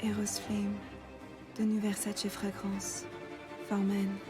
Eros Flame, de nu Versace fragrance, Formen.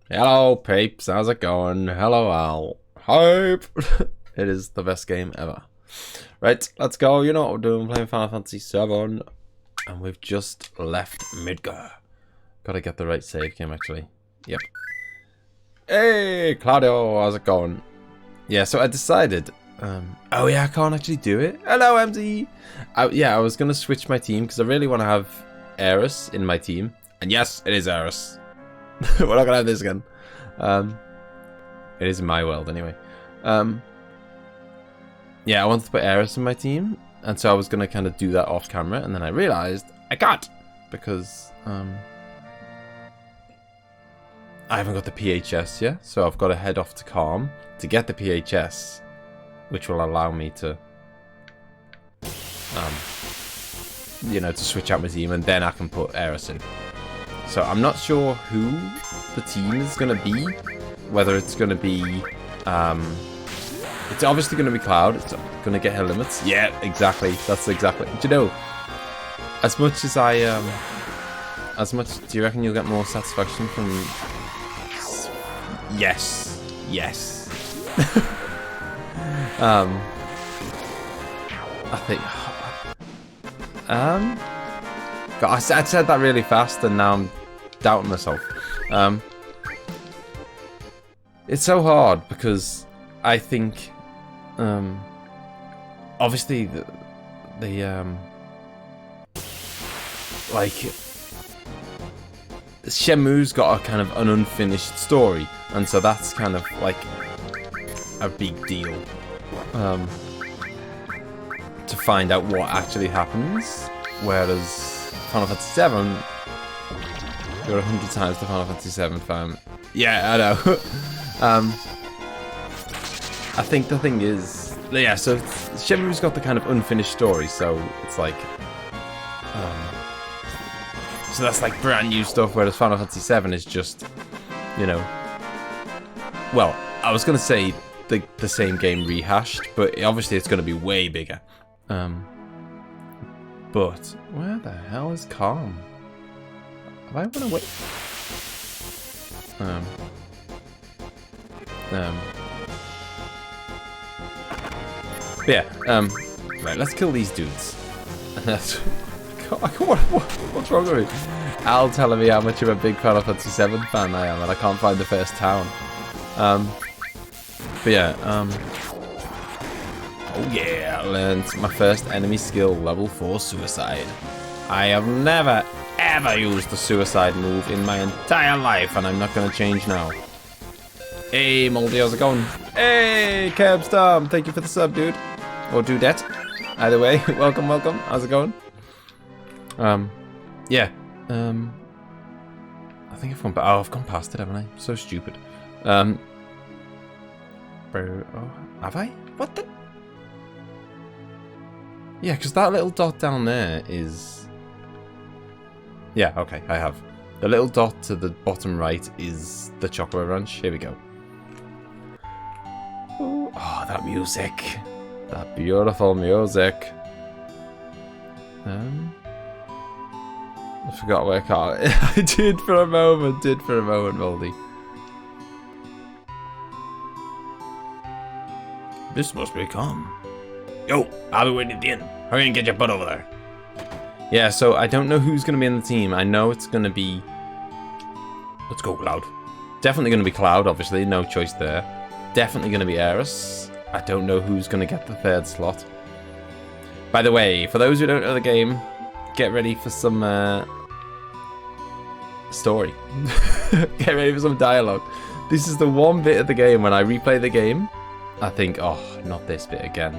Hello peeps, how's it going? Hello Al. Hype! It is the best game ever. Right, let's go. You know what we're doing, playing Final Fantasy 7. And we've just left Midgar. Gotta get the right save game actually. Yep. Hey Claudio, how's it going? Yeah, so I decided, oh yeah, I can't actually do it. Hello MZ! I was gonna switch my team because I really want to have Eris in my team. And yes, it is Eris. We're not gonna have this again. It is in my world anyway. Yeah, I wanted to put Eris in my team, and so I was gonna kind of do that off camera, and then I realized I can't because I haven't got the PHS yet, so I've got to head off to Calm to get the PHS, which will allow me to, you know, to switch out my team, and then I can put Eris in. So I'm not sure who the team is going to be, whether it's going to be, it's obviously going to be Cloud, it's going to get her limits. Yeah, exactly, that's exactly, do you know, as much as do you reckon you'll get more satisfaction from, yes, I think, God, I said that really fast and now I'm doubting myself. It's so hard because I think, obviously like, Shenmue's got a kind of an unfinished story, and so that's kind of like a big deal, to find out what actually happens, whereas Final Fantasy 7, you're 100 times the Final Fantasy 7 fan. Yeah, I know. I think the thing is, yeah, so Shenmue's got the kind of unfinished story, so it's like, so that's like brand new stuff, whereas Final Fantasy 7 is just, you know, well, I was going to say the same game rehashed, but obviously it's going to be way bigger. But where the hell is Calm? Have I run away? Yeah. Right. Let's kill these dudes. That's. What's wrong with me? Al telling me how much of a big Final Fantasy 7 fan I am, and I can't find the first town. But yeah. Oh yeah, I learned my first enemy skill, level 4 suicide. I have never ever used the suicide move in my entire life, and I'm not going to change now. Hey Moldy, how's it going? Hey Kerbstorm, thank you for the sub, dude. Or dudette. Either way, welcome, welcome. How's it going? Yeah. I think I've gone past it, haven't I? So stupid. Oh, have I? What the? Yeah, because that little dot down there is... Yeah, okay, I have. The little dot to the bottom right is the chocolate ranch. Here we go. Ooh. Oh, that music. That beautiful music. I forgot where Carl... I did for a moment, Moldy. This must be calm. Yo, I'll be waiting at the end. Hurry and get your butt over there. Yeah, so I don't know who's going to be in the team. I know it's going to be... Let's go, Cloud. Definitely going to be Cloud, obviously. No choice there. Definitely going to be Eris. I don't know who's going to get the third slot. By the way, for those who don't know the game, get ready for some story. Get ready for some dialogue. This is the one bit of the game when I replay the game, I think, oh, not this bit again.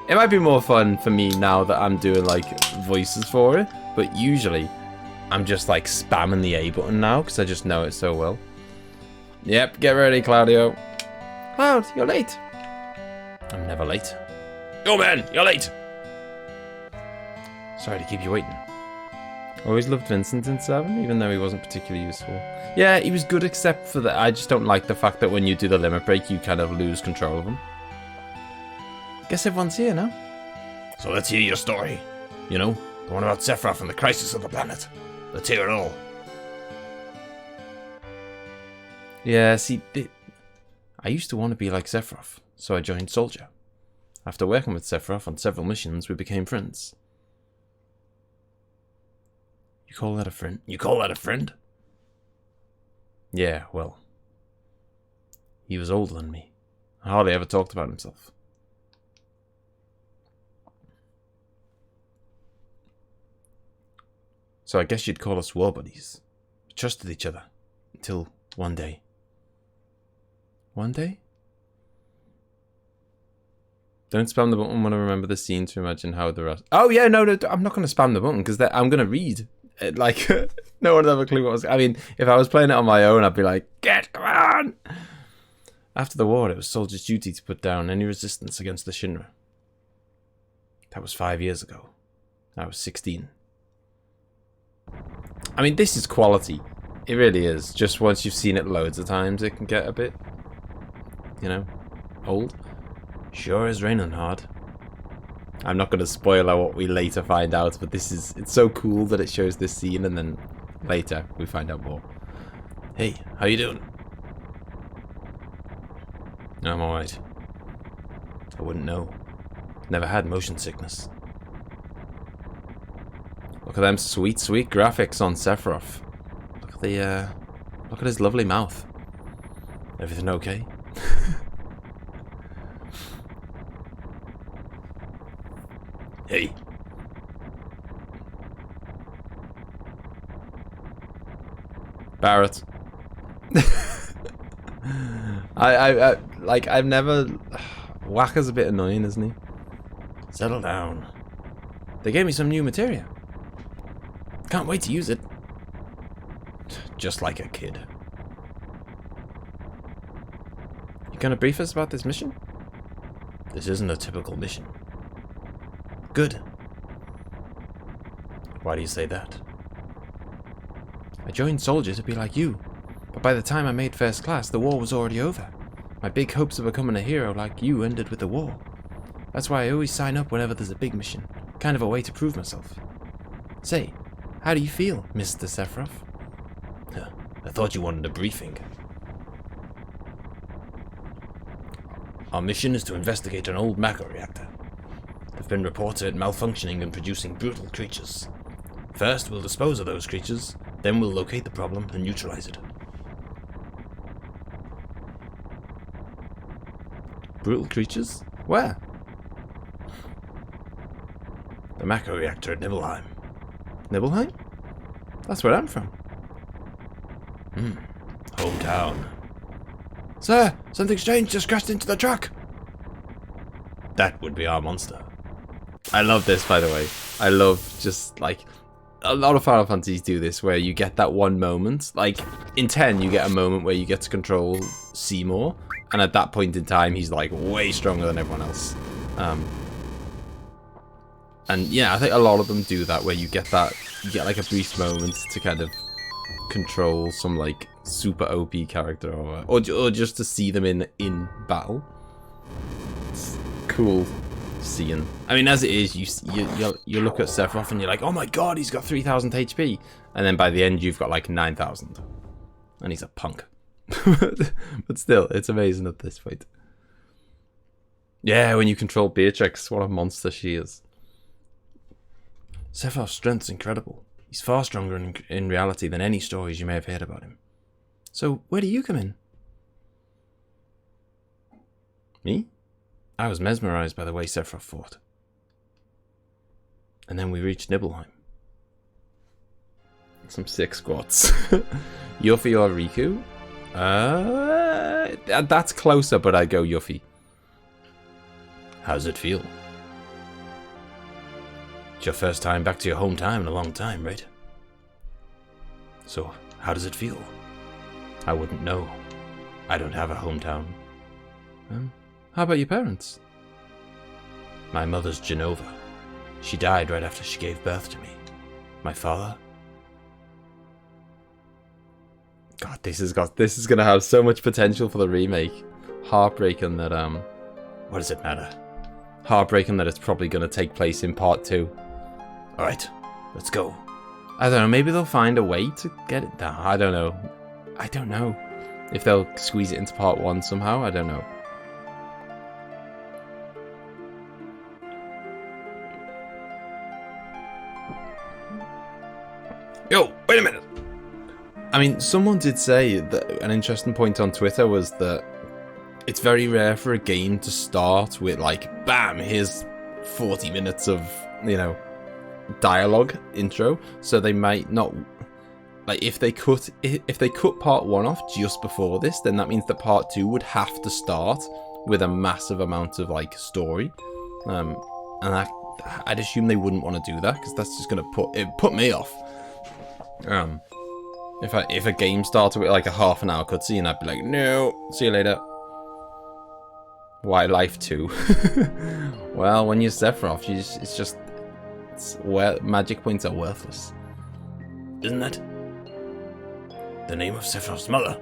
It might be more fun for me now that I'm doing like voices for it, but usually I'm just like spamming the A button now because I just know it so well. Yep, get ready, Claudio. Cloud, you're late. I'm never late. Yo, man, you're late. Sorry to keep you waiting. Always loved Vincent in 7, even though he wasn't particularly useful. Yeah, he was good except for that. I just don't like the fact that when you do the limit break, you kind of lose control of him. Guess everyone's here now. So let's hear your story. You know, the one about Sephiroth and the crisis of the planet. Let's hear it all. Yeah, see, I used to want to be like Sephiroth, so I joined Soldier. After working with Sephiroth on several missions, we became friends. You call that a friend? You call that a friend? Yeah, well. He was older than me. I hardly ever talked about himself. So I guess you'd call us war buddies. We trusted each other. Until one day. One day? Don't spam the button when I remember the scene to imagine how the rest... Oh yeah, no, I'm not going to spam the button because I'm going to read. Like, no one would have a clue what was... I mean, if I was playing it on my own, I'd be like, come on! After the war, it was Soldier's duty to put down any resistance against the Shinra. That was 5 years ago. I was 16. I mean, this is quality. It really is. Just once you've seen it loads of times, it can get a bit, you know, old. Sure is raining hard. I'm not going to spoil what we later find out, but it's so cool that it shows this scene and then later we find out more. Hey, how you doing? I'm alright. I wouldn't know. Never had motion sickness. Look at them sweet, sweet graphics on Sephiroth. Look at his lovely mouth. Everything okay? Hey. Barrett. I've never... Wacker's a bit annoying, isn't he? Settle down. They gave me some new materia. Can't wait to use it. Just like a kid. You gonna brief us about this mission? This isn't a typical mission. Good. Why do you say that? I joined Soldier to be like you, but by the time I made first class, the war was already over. My big hopes of becoming a hero like you ended with the war. That's why I always sign up whenever there's a big mission, kind of a way to prove myself. Say, how do you feel, Mr. Sephiroth? I thought you wanted a briefing. Our mission is to investigate an old MIDGAR reactor. They've been reported malfunctioning and producing brutal creatures. First, we'll dispose of those creatures, then we'll locate the problem and neutralize it. Brutal creatures? Where? The MIDGAR reactor at Nibelheim. Nibelheim? That's where I'm from. Hometown. Sir, something strange just crashed into the truck. That would be our monster. I love this, by the way. I love just, like, a lot of Final Fantasies do this, where you get that one moment. Like, in 10, you get a moment where you get to control Seymour, and at that point in time, he's, like, way stronger than everyone else. And, yeah, I think a lot of them do that, where you get, like, a brief moment to kind of control some, like, super OP character, or just to see them in battle. It's cool seeing. I mean, as it is, you look at Sephiroth and you're like, oh my god, he's got 3,000 HP, and then by the end you've got like 9,000, and he's a punk. But still, it's amazing at this point. Yeah, when you control Beatrix, what a monster she is. Sephiroth's strength's incredible. He's far stronger in reality than any stories you may have heard about him. So, where do you come in? Me? I was mesmerized by the way Sephiroth fought. And then we reached Nibelheim. Some sick squats. Yuffie or Riku? That's closer, but I'd go Yuffie. How's it feel? It's your first time back to your hometown in a long time, right? So, how does it feel? I wouldn't know. I don't have a hometown. How about your parents? My mother's Genova. She died right after she gave birth to me. My father? God, this is gonna have so much potential for the remake. Heartbreaking that what does it matter? Heartbreaking that it's probably gonna take place in part 2. Alright, let's go. I don't know, maybe they'll find a way to get it down. I don't know. I don't know. If they'll squeeze it into part 1 somehow, I don't know. Yo, wait a minute. I mean, someone did say that an interesting point on Twitter was that it's very rare for a game to start with, like, bam, here's 40 minutes of, you know, dialogue intro. So they might not, like, if they cut part 1 off just before this, then that means that part 2 would have to start with a massive amount of, like, story. And I'd assume they wouldn't want to do that, because that's just gonna put me off. If a game started with like a half-an-hour cutscene, I'd be like, no, see you later. Why Life 2? Well, when you're Sephiroth, magic points are worthless. Isn't it? The name of Sephiroth's mother.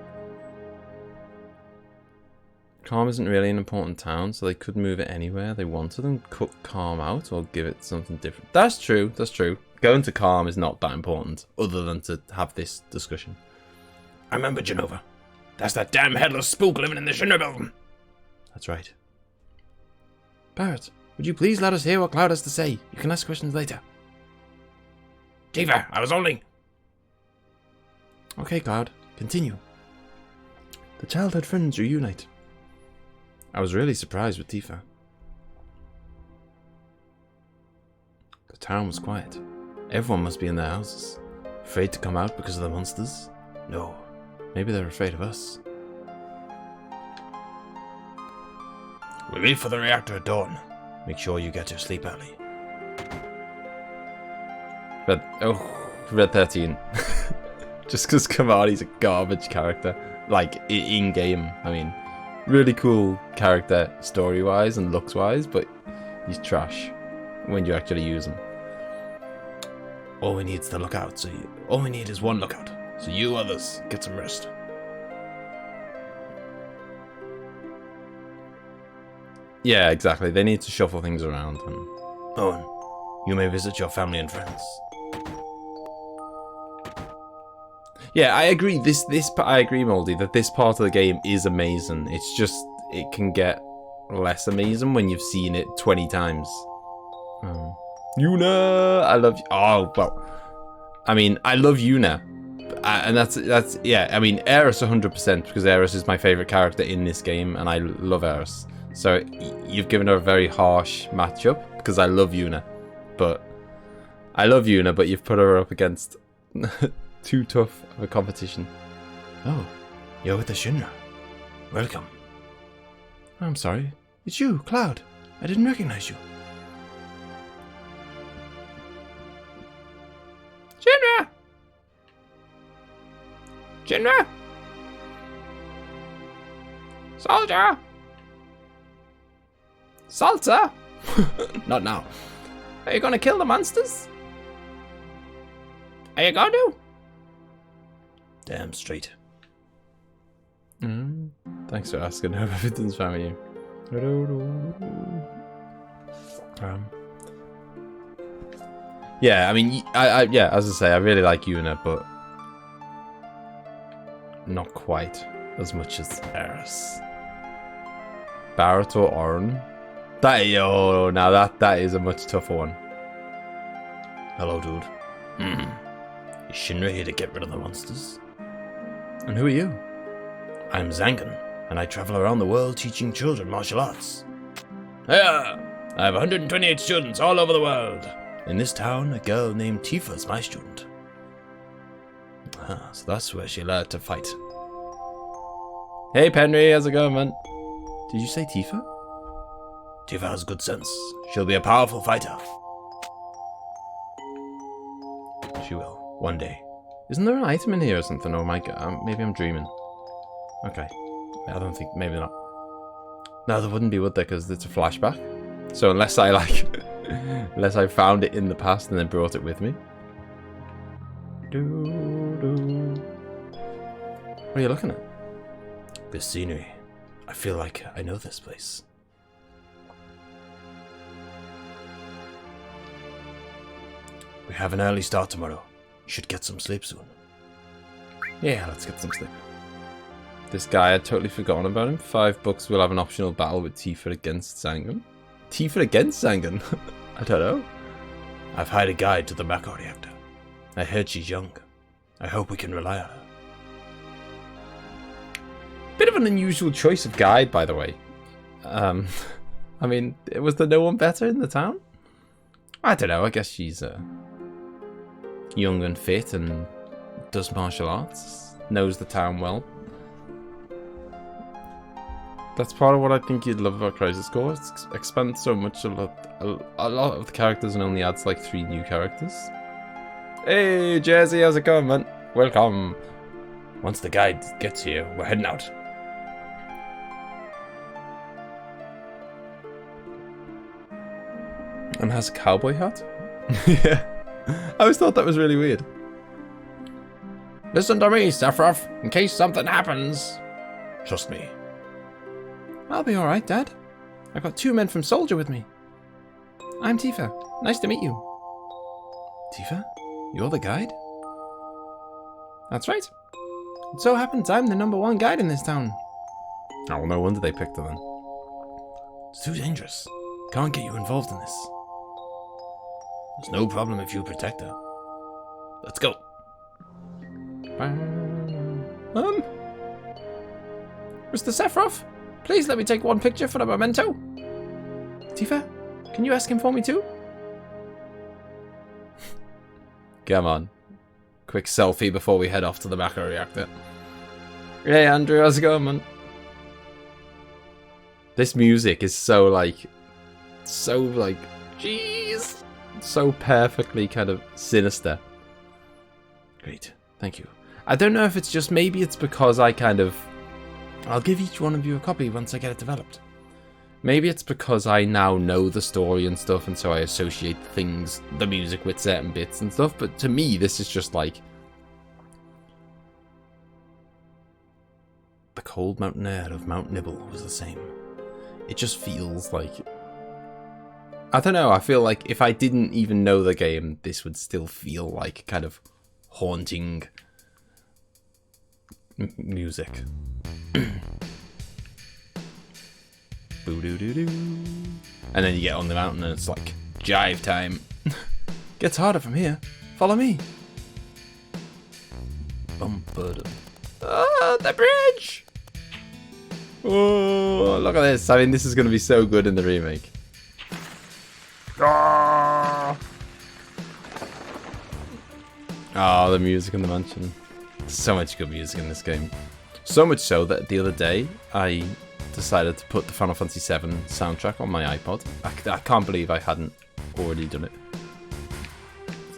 Calm isn't really an important town, so they could move it anywhere they wanted and cut Calm out or give it something different. That's true, that's true. Going to Calm is not that important, other than to have this discussion. I remember Genova. That's that damn headless spook living in the Shinra building. That's right. Barrett, would you please let us hear what Cloud has to say? You can ask questions later. Tifa, I was only... Okay, Cloud, continue. The childhood friends reunite. I was really surprised with Tifa. The town was quiet. Everyone must be in their houses. Afraid to come out because of the monsters? No. Maybe they're afraid of us. We leave for the reactor at dawn. Make sure you get your sleep early. Red 13. Just because Kamari's a garbage character. Like, in-game, I mean. Really cool character story-wise and looks-wise, but he's trash when you actually use him. All we need is the lookout, all we need is one lookout, so you others get some rest. Yeah, exactly. They need to shuffle things around. Owen, you may visit your family and friends. Yeah, I agree. I agree, Moldy, that this part of the game is amazing. It's just it can get less amazing when you've seen it 20 times. Yuna, I love you. Oh, well, I mean, I love Yuna, and that's yeah. I mean, Aeris 100% because Aeris is my favorite character in this game, and I love Aeris. So you've given her a very harsh matchup because I love Yuna, but you've put her up against too tough of a competition. Oh, you're with the Shinra. Welcome. I'm sorry, it's you, Cloud. I didn't recognize you. Shinra! Shinra! Soldier! Salsa! Not now. Are you gonna kill the monsters? Are you gonna do? Damn straight. Thanks for asking. Hope everything's fine with you. Yeah, I mean, yeah, as I say, I really like Una, but not quite as much as Eris. Barrett or Oren? Now that is a much tougher one. Hello, dude. Is Shinra here to get rid of the monsters? And who are you? I'm Zangan, and I travel around the world teaching children martial arts. Yeah, I have 128 students all over the world. In this town, a girl named Tifa is my student. So that's where she learned to fight. Hey Penry, how's it going, man? Did you say Tifa? Tifa has good sense. She'll be a powerful fighter. She will, one day. Isn't there an item in here or something? Oh my god, maybe I'm dreaming. Okay, I don't think, maybe not. No, there wouldn't be, would there? Because it's a flashback. So unless I unless I found it in the past and then brought it with me. What are you looking at? This scenery. I feel like I know this place. We have an early start tomorrow. You should get some sleep soon. Yeah, let's get some sleep. This guy, I'd totally forgotten about him. $5 we'll have an optional battle with Tifa against Zangan. Tifa against Zangan? I don't know. I've hired a guide to the MIDGAR reactor. I heard she's young. I hope we can rely on her. Bit of an unusual choice of guide, by the way. I mean, was there no one better in the town? I don't know, I guess she's young and fit and does martial arts. Knows the town well. That's part of what I think you'd love about Crisis Core. It expands so much, a lot of the characters, and only adds like 3 new characters. Hey, Jersey, how's it going, man? Welcome. Once the guide gets here, we're heading out. And has a cowboy hat? Yeah. I always thought that was really weird. Listen to me, Sephiroth, in case something happens. Trust me. I'll be alright, Dad. I've got 2 men from Soldier with me. I'm Tifa. Nice to meet you. Tifa? You're the guide? That's right. It so happens I'm the #1 guide in this town. Oh, well, no wonder they picked her then. It's too dangerous. Can't get you involved in this. There's no problem if you protect her. Let's go. Mr. Sephiroth? Please let me take 1 picture for the memento. Tifa, can you ask him for me too? Come on. Quick selfie before we head off to the MIDGAR reactor. Hey Andrew, how's it going, man? This music is so jeez. So perfectly kind of sinister. Great, thank you. I don't know if it's just, maybe it's because I'll give each one of you a copy once I get it developed. Maybe it's because I now know the story and stuff, and so I associate things, the music, with certain bits and stuff, but to me, this is just like the cold mountain air of Mount Nibble was the same. It just feels like, I don't know, I feel like if I didn't even know the game, this would still feel like kind of haunting music. Boo-doo-doo-doo. And then you get on the mountain and it's like jive time. Gets harder from here. Follow me. Ah, the bridge! Oh, look at this. I mean, this is going to be so good in the remake. Oh, the music in the mansion. So much good music in this game. So much so that the other day, I decided to put the Final Fantasy VII soundtrack on my iPod. I can't believe I hadn't already done it.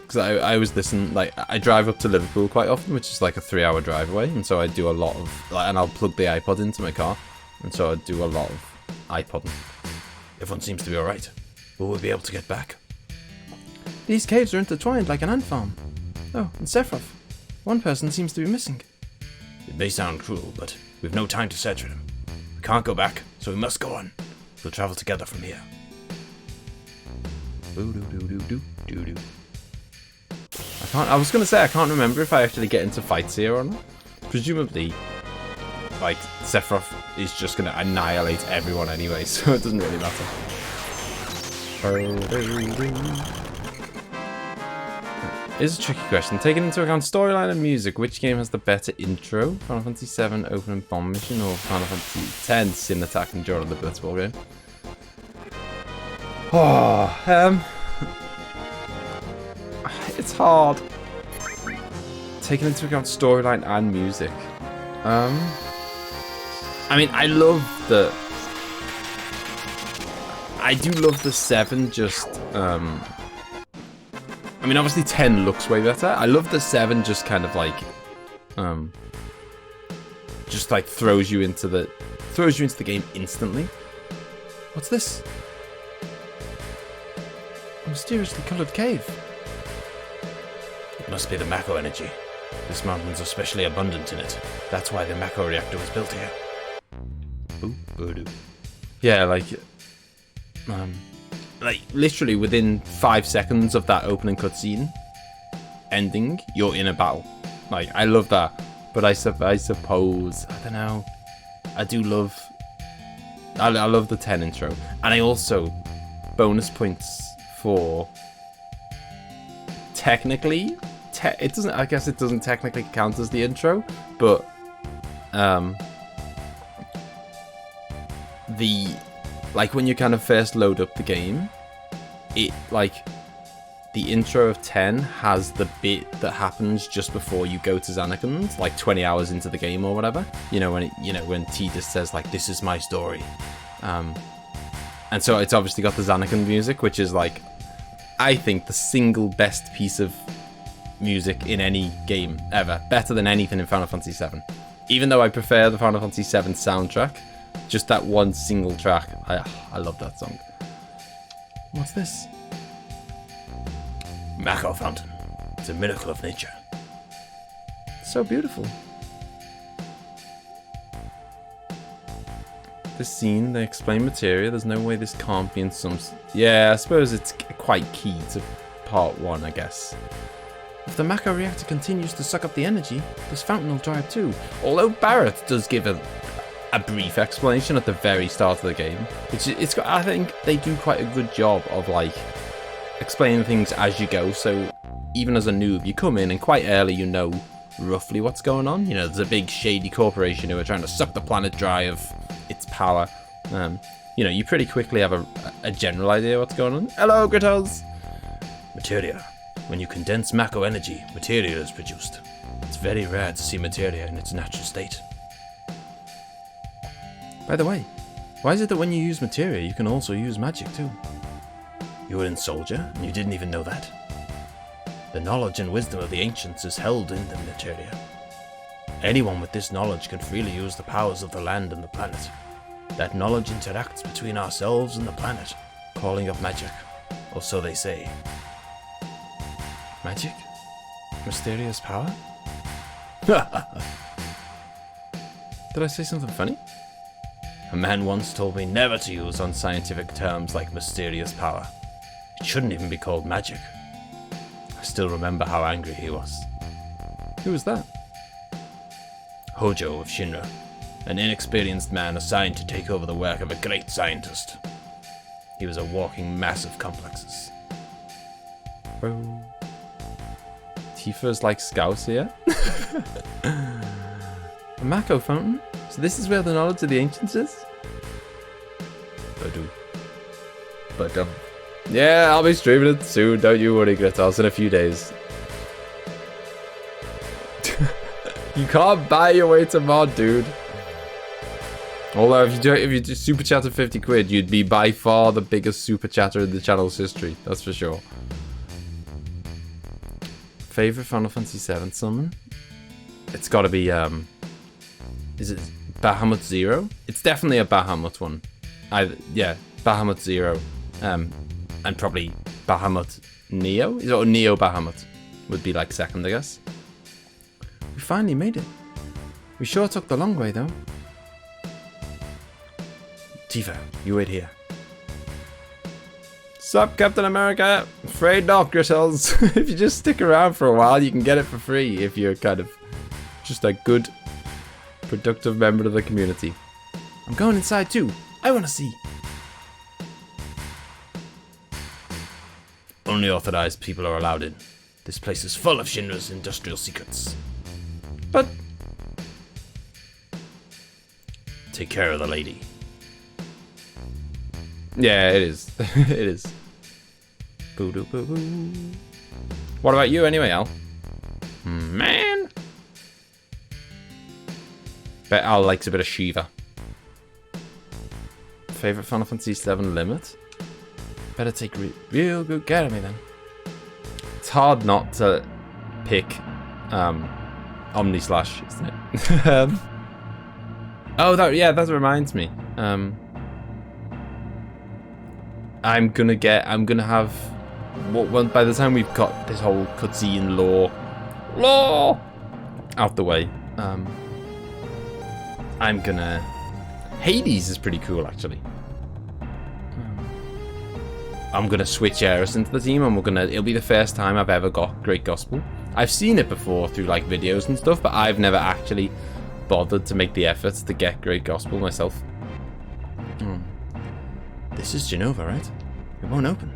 Because I was listening, like, I drive up to Liverpool quite often, which is like a 3-hour drive away, and so I do a lot of, like, and I'll plug the iPod into my car, and so I do a lot of iPodding. Everyone seems to be alright. Will we be able to get back? These caves are intertwined like an ant farm. Oh, and Sephiroth. One person seems to be missing. It may sound cruel, but we've no time to search for him. We can't go back, so we must go on. We'll travel together from here. I was gonna say I can't remember if I actually get into fights here or not. Presumably, like, Sephiroth is just gonna annihilate everyone anyway, so it doesn't really matter. Here's a tricky question. Taking into account storyline and music, which game has the better intro? Final Fantasy VII Opening Bomb Mission or Final Fantasy X Sin Attack and during the Blitzball game? Oh, it's hard. Taking into account storyline and music. I mean, I do love the 7 just, I mean, obviously 10 looks way better. I love the 7 just kind of like, just like throws you into the game instantly. What's this? A mysteriously coloured cave. It must be the Mako energy. This mountain's especially abundant in it. That's why the Mako reactor was built here. Yeah, like literally within 5 seconds of that opening cutscene ending, you're in a battle. Like, I love that, but I suppose, I don't know, I love the 10 intro, and I also bonus points for technically I guess it doesn't technically count as the intro, but like when you kind of first load up the game, it like the intro of 10 has the bit that happens just before you go to Zanakan's, like 20 hours into the game or whatever. You know, when Tidus says like, "This is my story," and so it's obviously got the Zanakan music, which is like, I think the single best piece of music in any game ever, better than anything in Final Fantasy VII. Even though I prefer the Final Fantasy VII soundtrack, just that one single track, I love that song. What's this? Mako Fountain. It's a miracle of nature. It's so beautiful. This scene, they explain materia. There's no way this can't be in some... Yeah, I suppose it's quite key to part 1, I guess. If the Mako reactor continues to suck up the energy, this fountain will dry up too. Although Barrett does give a brief explanation at the very start of the game, which I think they do quite a good job of like explaining things as you go. So even as a noob, you come in and quite early you know roughly what's going on. You know, there's a big shady corporation who are trying to suck the planet dry of its power. You know, you pretty quickly have a general idea what's going on. Hello, Gritos! Materia. When you condense Mako energy, materia is produced. It's very rare to see materia in its natural state. By the way, why is it that when you use materia, you can also use magic too? You were in Soldier, and you didn't even know that? The knowledge and wisdom of the ancients is held in the materia. Anyone with this knowledge can freely use the powers of the land and the planet. That knowledge interacts between ourselves and the planet, calling up magic, or so they say. Magic? Mysterious power? Did I say something funny? A man once told me never to use unscientific terms like mysterious power. It shouldn't even be called magic. I still remember how angry he was. Who was that? Hojo of Shinra, an inexperienced man assigned to take over the work of a great scientist. He was a walking mass of complexes. Oh. Tifa's like Scouse here. A Mako fountain? So this is where the knowledge of the ancients is? But yeah, I'll be streaming it soon, don't you worry, Gritos, in a few days. You can't buy your way to mod, dude. Although if you do super chatted 50 quid, you'd be by far the biggest super chatter in the channel's history. That's for sure. Favorite Final Fantasy VII summon? It's got to be is it Bahamut Zero? It's definitely a Bahamut one. Yeah, Bahamut Zero, and probably Bahamut Neo. Is it Neo Bahamut? Would be like second, I guess. We finally made it. We sure took the long way though. Tifa, you wait here. Sup, Captain America? Afraid not, yourselves. If you just stick around for a while, you can get it for free if you're kind of just a good, productive member of the community. I'm going inside too. I want to see. Only authorized people are allowed in. This place is full of Shinra's industrial secrets. But take care of the lady. Yeah, it is. It is. Boo doo boo boo. What about you anyway, Al? Man. Bet Al likes a bit of Shiva. Favorite Final Fantasy VII limit? Better take real good care of me then. It's hard not to pick Omni Slash, isn't it? Oh, that reminds me. I'm gonna have by the time we've got this whole cutscene lore out the way. I'm gonna. Hades is pretty cool actually. I'm gonna switch Eris into the team, and it'll be the first time I've ever got Great Gospel. I've seen it before through like videos and stuff, but I've never actually bothered to make the effort to get Great Gospel myself. This is Genova, right? It won't open.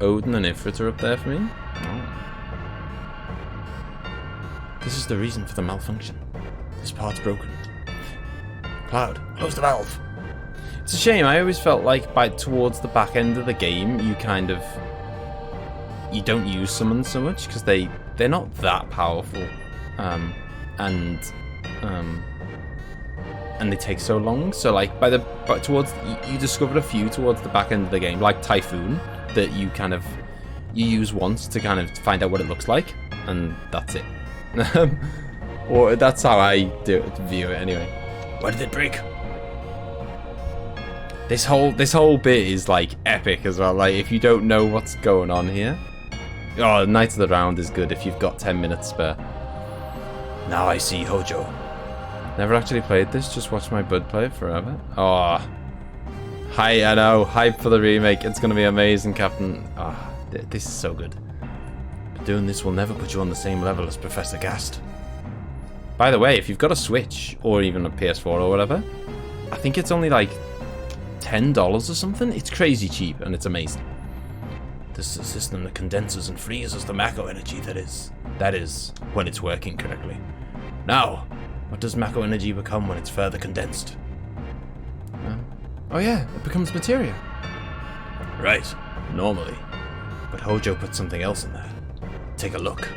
Odin and Ifrit are up there for me. Oh. This is the reason for the malfunction. This part's broken. Cloud, close the valve. It's a shame. I always felt like towards the back end of the game, you don't use summons so much because they're not that powerful, and they take so long. So like you discovered a few towards the back end of the game, like Typhoon, that you use once to kind of find out what it looks like, and that's it. Or that's how I view it anyway. Why did it break? This whole bit is like epic as well. Like if you don't know what's going on here, oh, Knight of the Round is good if you've got 10 minutes spare. Now I see Hojo. Never actually played this, just watched my bud play it forever. Oh, I know, hype for the remake. It's gonna be amazing, Captain. Ah, this is so good. But doing this will never put you on the same level as Professor Gast. By the way, if you've got a Switch or even a PS4 or whatever, I think it's only like $10 or something. It's crazy cheap and it's amazing. This is a system that condenses and freezes the Mako energy that is when it's working correctly. Now, what does Mako energy become when it's further condensed? Oh yeah, it becomes materia. Right, normally. But Hojo put something else in there. Take a look.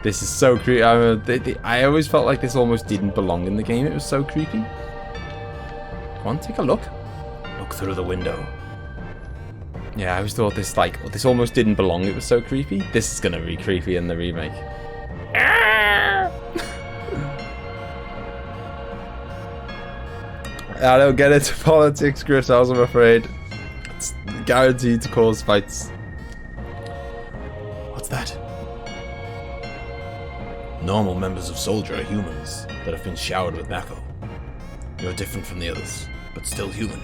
This is so creepy. I always felt like this almost didn't belong in the game. It was so creepy. Come on, take a look. Look through the window. Yeah, I always thought this almost didn't belong. It was so creepy. This is gonna be creepy in the remake. I don't get into politics, Chris. I'm afraid. It's guaranteed to cause fights. What's that? Normal members of Soldier are humans that have been showered with Mako. You're different from the others, but still human.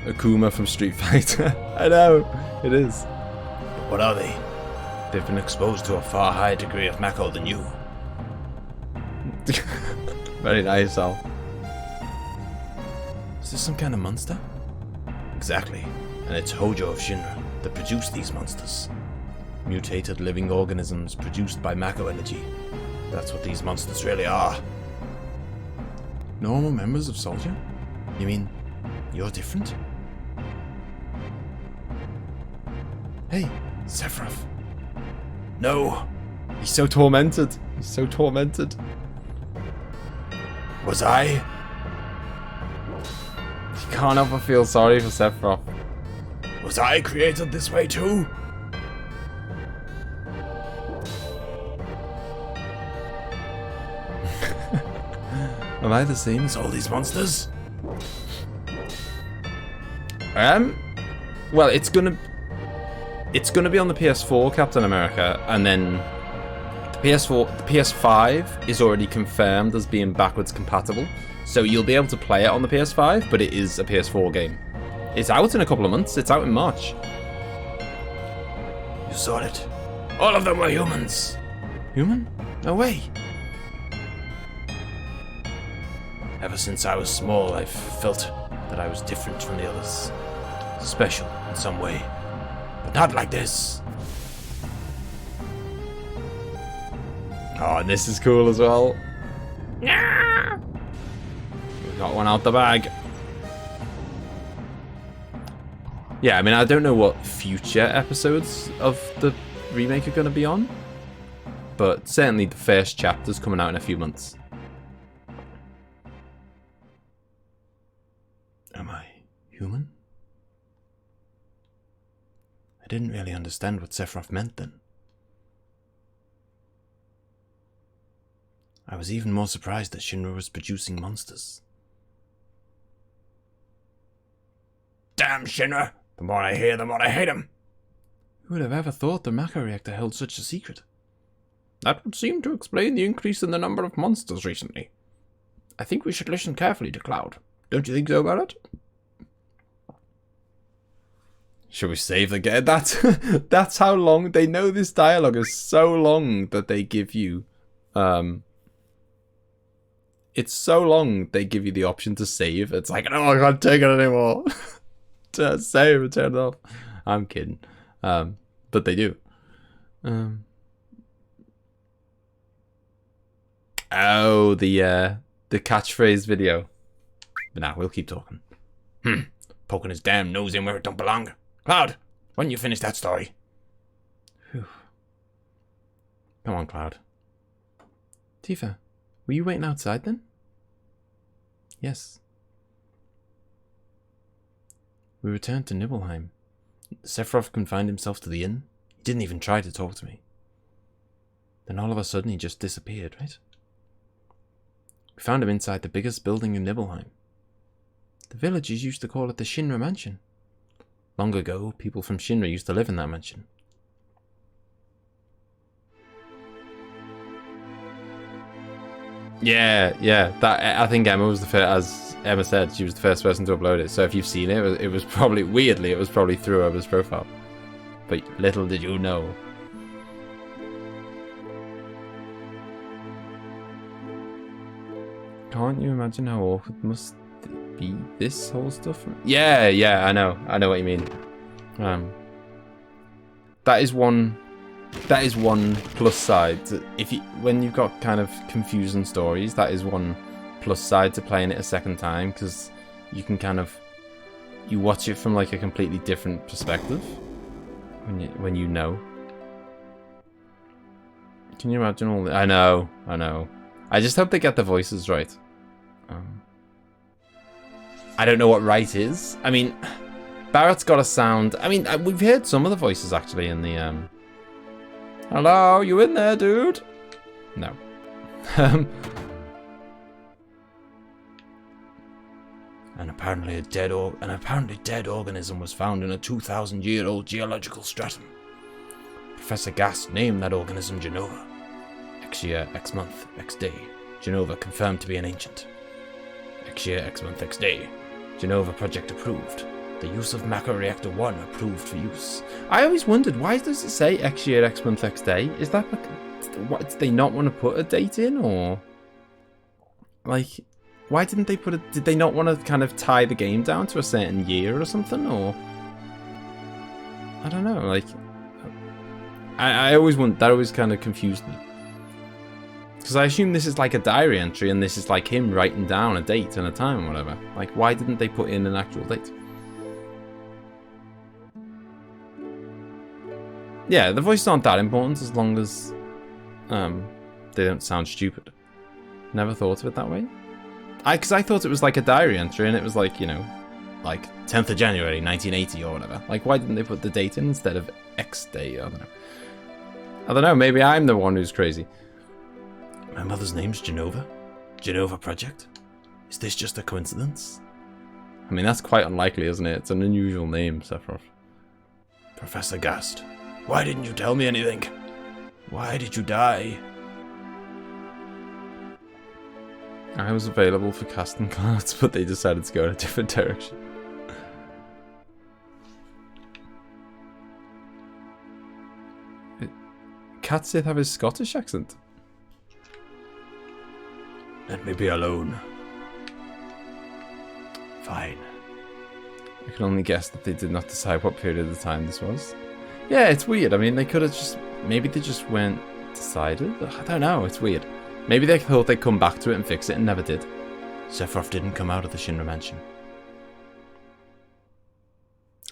Akuma from Street Fighter. I know, it is. But what are they? They've been exposed to a far higher degree of Mako than you. Very nice, Al. Is this some kind of monster? Exactly. And it's Hojo of Shinra that produced these monsters. Mutated living organisms produced by Mako energy. That's what these monsters really are. Normal members of Soldier? You mean you're different? Hey, Sephiroth. No, He's so tormented. He's so tormented. Was I? You can't help but feel sorry for Sephiroth. Was I created this way too? Am I the same as all these monsters? Well, it's gonna be on the PS4, Captain America, and then the PS5 is already confirmed as being backwards compatible, so you'll be able to play it on the PS5, but it is a PS4 game. It's out in a couple of months. It's out in March. You saw it. All of them were humans. Human? No way. Ever since I was small, I've felt that I was different from the others. Special in some way. But not like this. Oh, and this is cool as well. We got one out the bag. Yeah, I mean, I don't know what future episodes of the remake are going to be on. But certainly the first chapter's coming out in a few months. Am I human? I didn't really understand what Sephiroth meant then. I was even more surprised that Shinra was producing monsters. Damn Shinra! The more I hear, the more I hate him! Who would have ever thought the Mecha reactor held such a secret? That would seem to explain the increase in the number of monsters recently. I think we should listen carefully to Cloud. Don't you think so, Barrett? Should we save the game? That's how long they know this dialogue is so long that they give you it's so long they give you the option to save. It's like, no, I can't take it anymore. To save and turn it off. I'm kidding. But they do. Oh, the catchphrase video. But nah, we'll keep talking. Poking his damn nose in where it don't belong. Cloud, why don't you finish that story? Whew. Come on, Cloud. Tifa, were you waiting outside then? Yes. We returned to Nibelheim. Sephiroth confined himself to the inn. He didn't even try to talk to me. Then all of a sudden he just disappeared, right? We found him inside the biggest building in Nibelheim. The villagers used to call it the Shinra Mansion. Long ago, people from Shinra used to live in that mansion. Yeah. That I think Emma was the first, as Emma said, she was the first person to upload it. So if you've seen it, it was probably, weirdly, it was probably through Emma's profile. But little did you know. Can't you imagine how awkward must be this whole stuff? Yeah, I know what you mean. That is one plus side. When you've got kind of confusing stories, that is one plus side to playing it a second time, because you can kind of, you watch it from like a completely different perspective when you know. Can you imagine all the, I know. I just hope they get the voices right. I don't know what right is. I mean, Barrett's got a sound. I mean, we've heard some of the voices actually in the hello, you in there, dude? No. An apparently dead organism was found in a 2,000-year-old geological stratum. Professor Gast named that organism Genova. X year, X month, X day. Genova confirmed to be an ancient. X year, X month, X day. Genova project approved. The use of Mecha Reactor 1 approved for use. I always wondered, why does it say X year, X month, X day? Is that like, what, did they not want to put a date in, or like, why didn't they put it? Did they not want to kind of tie the game down to a certain year or something, or I don't know. Like, I always want that. Always kind of confused me, because I assume this is like a diary entry, and this is like him writing down a date and a time or whatever. Like, why didn't they put in an actual date? Yeah, the voices aren't that important as long as they don't sound stupid. Never thought of it that way. Because I thought it was like a diary entry, and it was like, you know, like 10th of January 1980 or whatever. Like, why didn't they put the date in instead of X day? I don't know, maybe I'm the one who's crazy. My mother's name's Genova? Genova Project? Is this just a coincidence? I mean, that's quite unlikely, isn't it? It's an unusual name, Sephiroth. Professor Gast, why didn't you tell me anything? Why did you die? I was available for casting cards, but they decided to go in a different direction. Cat Sith have his Scottish accent. Let me be alone. Fine. I can only guess that they did not decide what period of time this was. Yeah, it's weird. I mean, they could have just... Maybe they just weren't decided? I don't know, it's weird. Maybe they thought they'd come back to it and fix it and never did. Sephiroth didn't come out of the Shinra Mansion.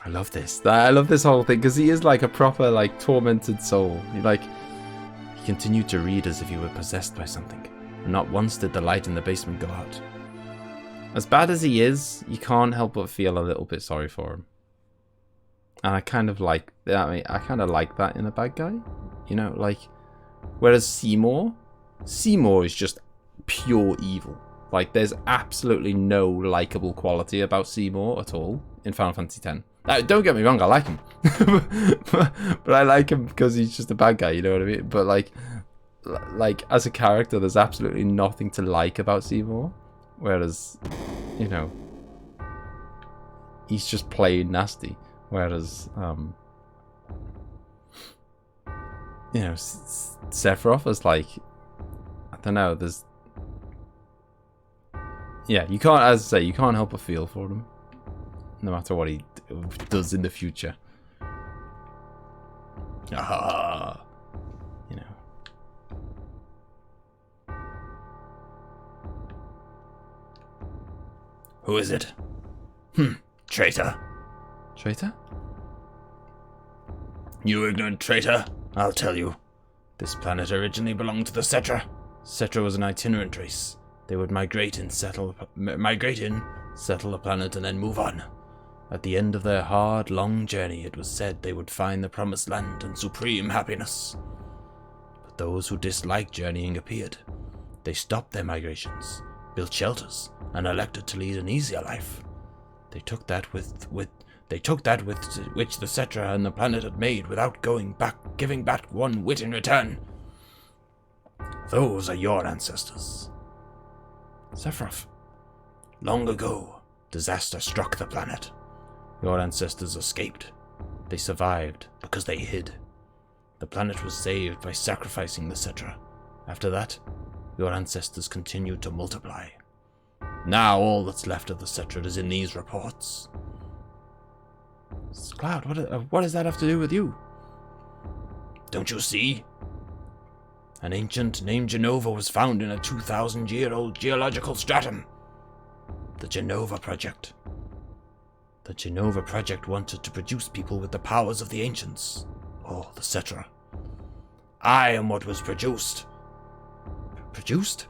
I love this. I love this whole thing, because he is like a proper, like, tormented soul. He continued to read as if he were possessed by something. And not once did the light in the basement go out. As bad as he is, you can't help but feel a little bit sorry for him. And I kind of like... I mean, I kind of like that in a bad guy. You know, like... Whereas Seymour is just pure evil. Like, there's absolutely no likable quality about Seymour at all in Final Fantasy X. Don't get me wrong, I like him. but I like him because he's just a bad guy, you know what I mean? But, like as a character, there's absolutely nothing to like about Seymour. Whereas, you know, he's just plain nasty. Whereas, you know, Sephiroth is like, I don't know, there's... Yeah, you can't, as I say, you can't help but feel for him. No matter what he does in the future. Ah, you know. Who is it? Traitor. Traitor? You ignorant traitor. I'll tell you. This planet originally belonged to the Cetra. Cetra was an itinerant race. They would migrate in, settle the planet, and then move on. At the end of their hard, long journey, it was said they would find the promised land and supreme happiness. But those who disliked journeying appeared. They stopped their migrations, built shelters, and elected to lead an easier life. They took that which the Cetra and the planet had made without giving back one whit in return. Those are your ancestors. Sephiroth. Long ago, disaster struck the planet. Your ancestors escaped. They survived because they hid. The planet was saved by sacrificing the Cetra. After that, your ancestors continued to multiply. Now all that's left of the Cetra is in these reports. Cloud, what does that have to do with you? Don't you see? An ancient named Genova was found in a 2,000-year-old geological stratum. The Genova Project. The Genova Project wanted to produce people with the powers of the ancients, or the Cetra. I am what was produced. Produced?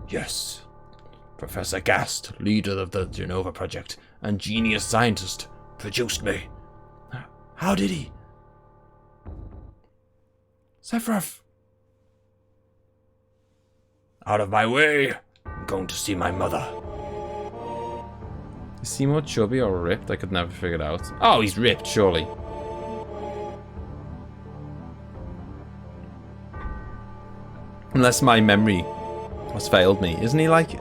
Yes. Professor Gast, leader of the Genova Project and genius scientist, produced me. How did he? Sephiroth! Out of my way! I'm going to see my mother. Is Seymour chubby or ripped? I could never figure it out. Oh, he's ripped, surely. Unless my memory has failed me. Isn't he like...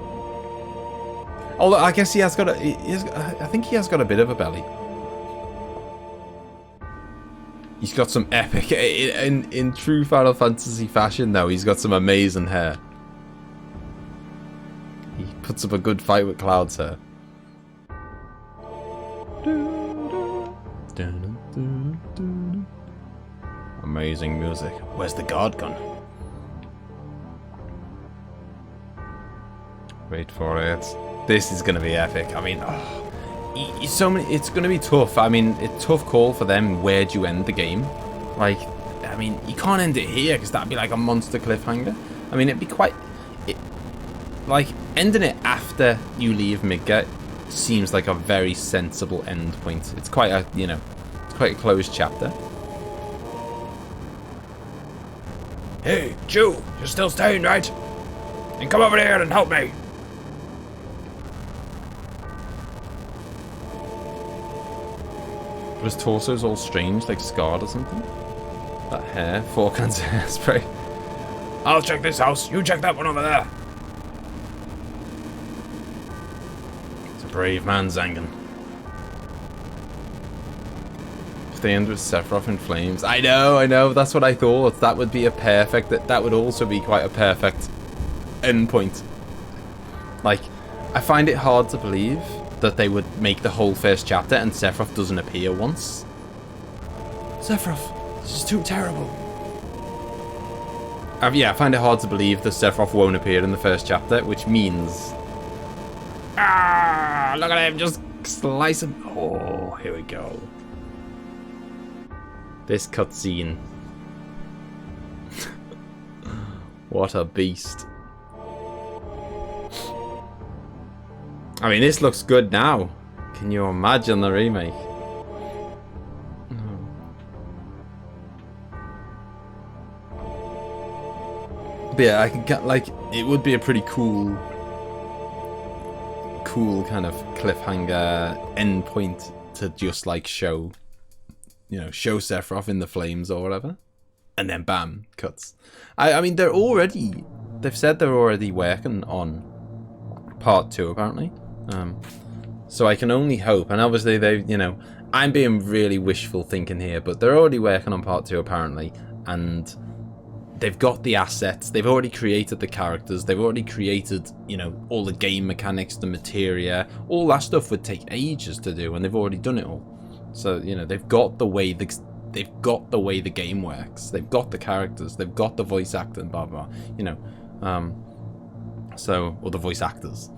Although, I guess he has got a... I think he has got a bit of a belly. He's got some epic... In true Final Fantasy fashion, though, he's got some amazing hair. He puts up a good fight with Cloud's hair. Amazing music. Where's the guard gun? Wait for it. This is going to be epic. I mean, so many. It's going to be tough. I mean, it's a tough call for them. Where do you end the game? Like, I mean, you can't end it here because that'd be like a monster cliffhanger. I mean, it'd be quite... like, ending it after you leave MIDGAR seems like a very sensible end point. It's quite a, you know, it's quite a closed chapter. Hey, Jew, you're still staying, right? Then come over here and help me. His torso's all strange, like scarred or something. That hair, 4 cans of hairspray. I'll check this house. You check that one over there. It's a brave man, Zangan. If they end with Sephiroth in flames. I know, that's what I thought. That would be a perfect, that would also be quite a perfect end point. Like, I find it hard to believe that they would make the whole first chapter and Sephiroth doesn't appear once. Sephiroth, this is too terrible. Yeah, I find it hard to believe that Sephiroth won't appear in the first chapter, which means... ah, look at him, just slice him. Oh, here we go. This cutscene. What a beast. I mean, this looks good now. Can you imagine the remake? But yeah, I can get, like, it would be a pretty cool kind of cliffhanger end point to just like show, you know, show Sephiroth in the flames or whatever, and then bam, cuts. I mean, they've said they're already working on part 2 apparently. So I can only hope, and obviously they, you know, I'm being really wishful thinking here, but they're already working on part 2 apparently, and they've got the assets, they've already created the characters, they've already created, you know, all the game mechanics, the materia, all that stuff would take ages to do, and they've already done it all. So, you know, they've got the way the game works, they've got the characters, they've got the voice acting, blah blah, you know, so, or the voice actors.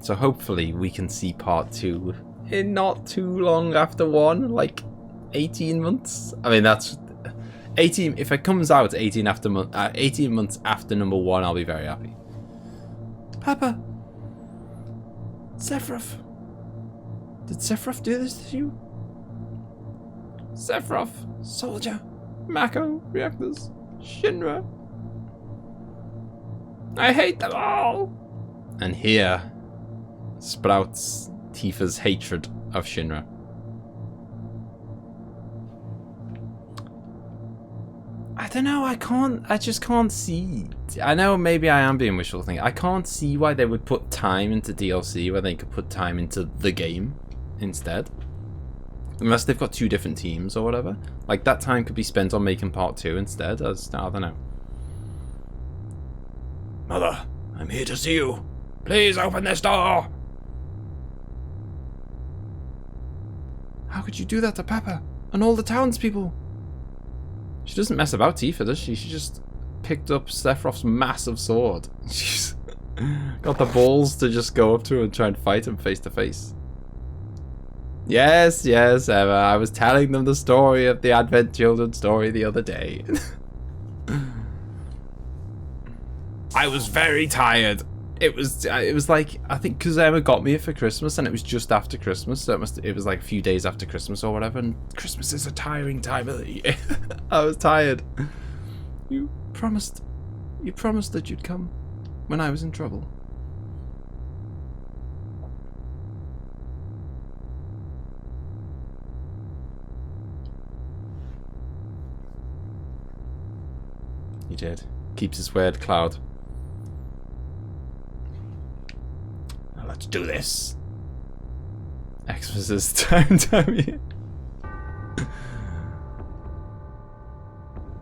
So hopefully we can see part 2 in not too long after 1, like 18 months. I mean, that's 18. If it comes out 18 months after number 1, I'll be very happy. Papa, Sephiroth, did Sephiroth do this to you? Sephiroth, Soldier, Mako, Reactors, Shinra. I hate them all. And here sprouts Tifa's hatred of Shinra. I don't know, I just can't see. I know maybe I am being wishful thinking. I can't see why they would put time into DLC where they could put time into the game instead. Unless they've got 2 different teams or whatever. Like, that time could be spent on making part 2 instead. I don't know. Mother, I'm here to see you. Please open this door. How could you do that to Papa and all the townspeople? She doesn't mess about, Tifa, does she? She just picked up Sephiroth's massive sword. She's got the balls to just go up to him and try and fight him face to face. Yes, Emma. I was telling them the story of the Advent Children story the other day. I was very tired. It was like, I think because Emma got me it for Christmas and it was just after Christmas, so it was like a few days after Christmas or whatever, and Christmas is a tiring time of the year. I was tired. You promised that you'd come when I was in trouble. He did. Keeps his word, Cloud. Let's do this. Xmas time.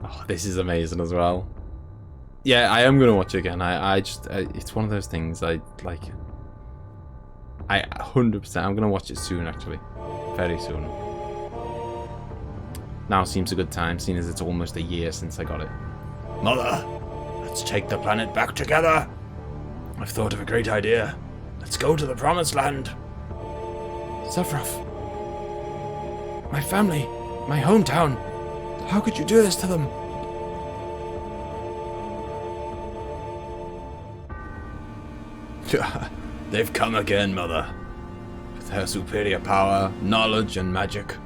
Oh, this is amazing as well. Yeah, I am gonna watch it again. I just it's one of those things I like. I 100%. I'm gonna watch it soon, actually, very soon. Now seems a good time, seeing as it's almost a year since I got it. Mother, let's take the planet back together. I've thought of a great idea. Let's go to the Promised Land. Sephiroth. My family. My hometown. How could you do this to them? They've come again, Mother. With her superior power, knowledge, and magic,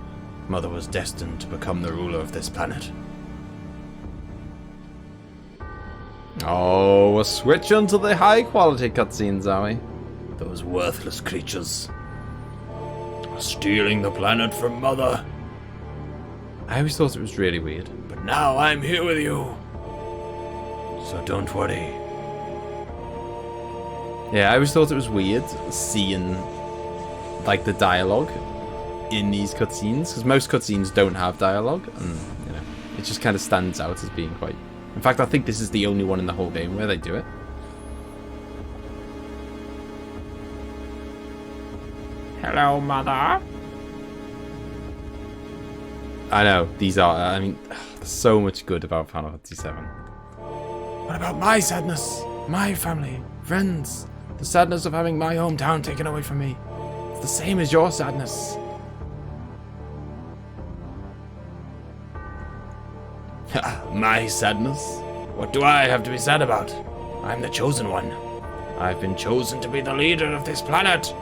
Mother was destined to become the ruler of this planet. Oh, we're switching to the high quality cutscenes, are we? Those worthless creatures are stealing the planet from Mother. I always thought it was really weird. But now I'm here with you. So don't worry. Yeah, I always thought it was weird seeing like the dialogue in these cutscenes, because most cutscenes don't have dialogue, and you know, it just kind of stands out as being quite... In fact, I think this is the only one in the whole game where they do it. Hello, Mother. I know, these are, I mean, there's so much good about Final Fantasy VII. What about my sadness? My family, friends, the sadness of having my hometown taken away from me. It's the same as your sadness. My sadness? What do I have to be sad about? I'm the chosen one. I've been chosen to be the leader of this planet.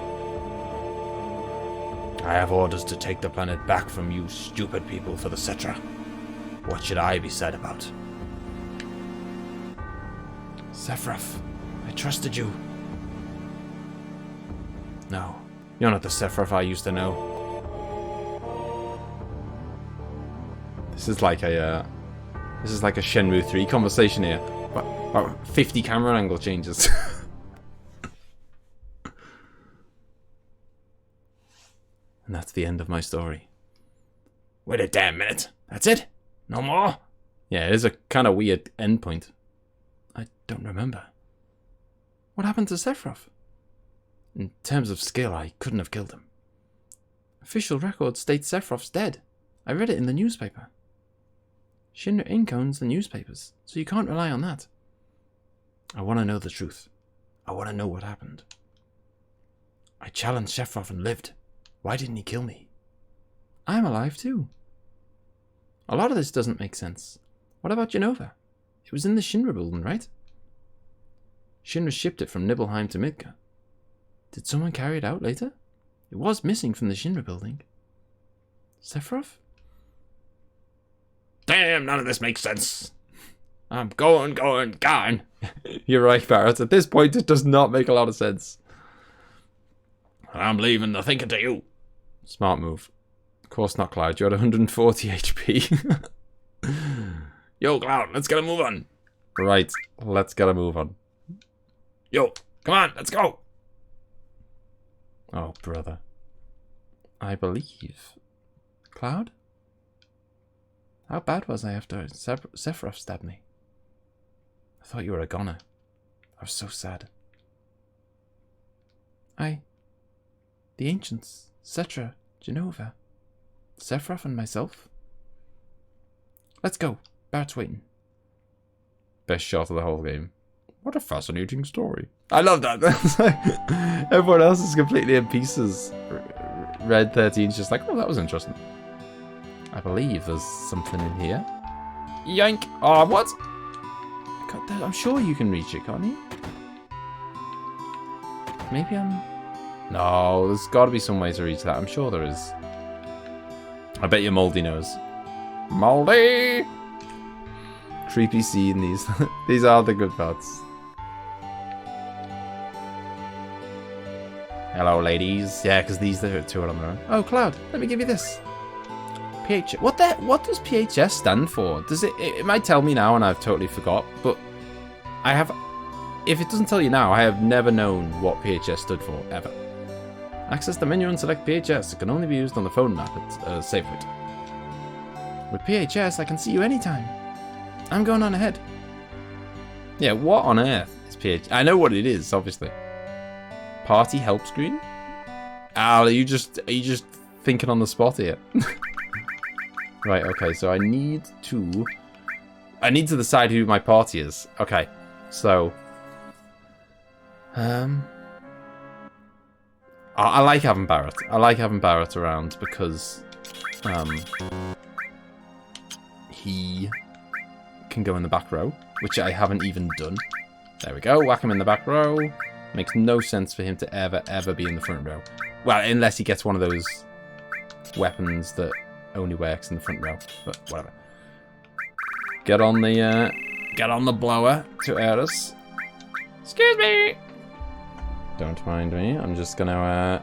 I have orders to take the planet back from you stupid people for the Cetra. What should I be sad about? Sephiroth, I trusted you. No, you're not the Sephiroth I used to know. This is like a Shenmue 3 conversation here. About 50 camera angle changes. And that's the end of my story. Wait a damn minute. That's it? No more? Yeah, it is a kind of weird endpoint. I don't remember. What happened to Sephiroth? In terms of skill, I couldn't have killed him. Official record states Sephiroth's dead. I read it in the newspaper. Shinra Inc. owns the newspapers, so you can't rely on that. I want to know the truth. I want to know what happened. I challenged Sephiroth and lived. Why didn't he kill me? I'm alive too. A lot of this doesn't make sense. What about Jenova? It was in the Shinra building, right? Shinra shipped it from Nibelheim to Midgard. Did someone carry it out later? It was missing from the Shinra building. Sephiroth? Damn, none of this makes sense. I'm gone. You're right, Barrett. At this point, it does not make a lot of sense. I'm leaving the thinking to you. Smart move. Of course not, Cloud. You're at 140 HP. Yo, Cloud, let's get a move on. Right, let's get a move on. Yo, come on, let's go. Oh, brother. I believe. Cloud? How bad was I after Sephiroth stabbed me? I thought you were a goner. I was so sad. The ancients, Cetra, Jenova, Sephiroth and myself. Let's go. Bart's waiting. Best shot of the whole game. What a fascinating story. I love that. Everyone else is completely in pieces. Red 13's just like, oh, that was interesting. I believe there's something in here. Yank! Oh, what? I'm sure you can reach it, can't you? Maybe I'm... No, there's got to be some way to reach that. I'm sure there is. I bet you Moldy knows. Moldy! Creepy scene, these. These are the good parts. Hello, ladies. Yeah, because these two are on their own. Oh, Cloud, let me give you this. PH. What does PHS stand for? Does it might tell me now and I've totally forgot, but I have... If it doesn't tell you now, I have never known what PHS stood for, ever. Access the menu and select PHS. It can only be used on the phone map at save point. With PHS, I can see you anytime. I'm going on ahead. Yeah, what on earth is PHS? I know what it is, obviously. Party help screen? Al, are you just thinking on the spot here? Right, okay, so I need to decide who my party is. Okay, so I like having Barrett. I like having Barrett around because he can go in the back row, which I haven't even done. There we go. Whack him in the back row. Makes no sense for him to ever be in the front row. Well, unless he gets one of those weapons that only works in the front row. But whatever. Get on the blower to air us. Excuse me. Don't mind me. I'm just gonna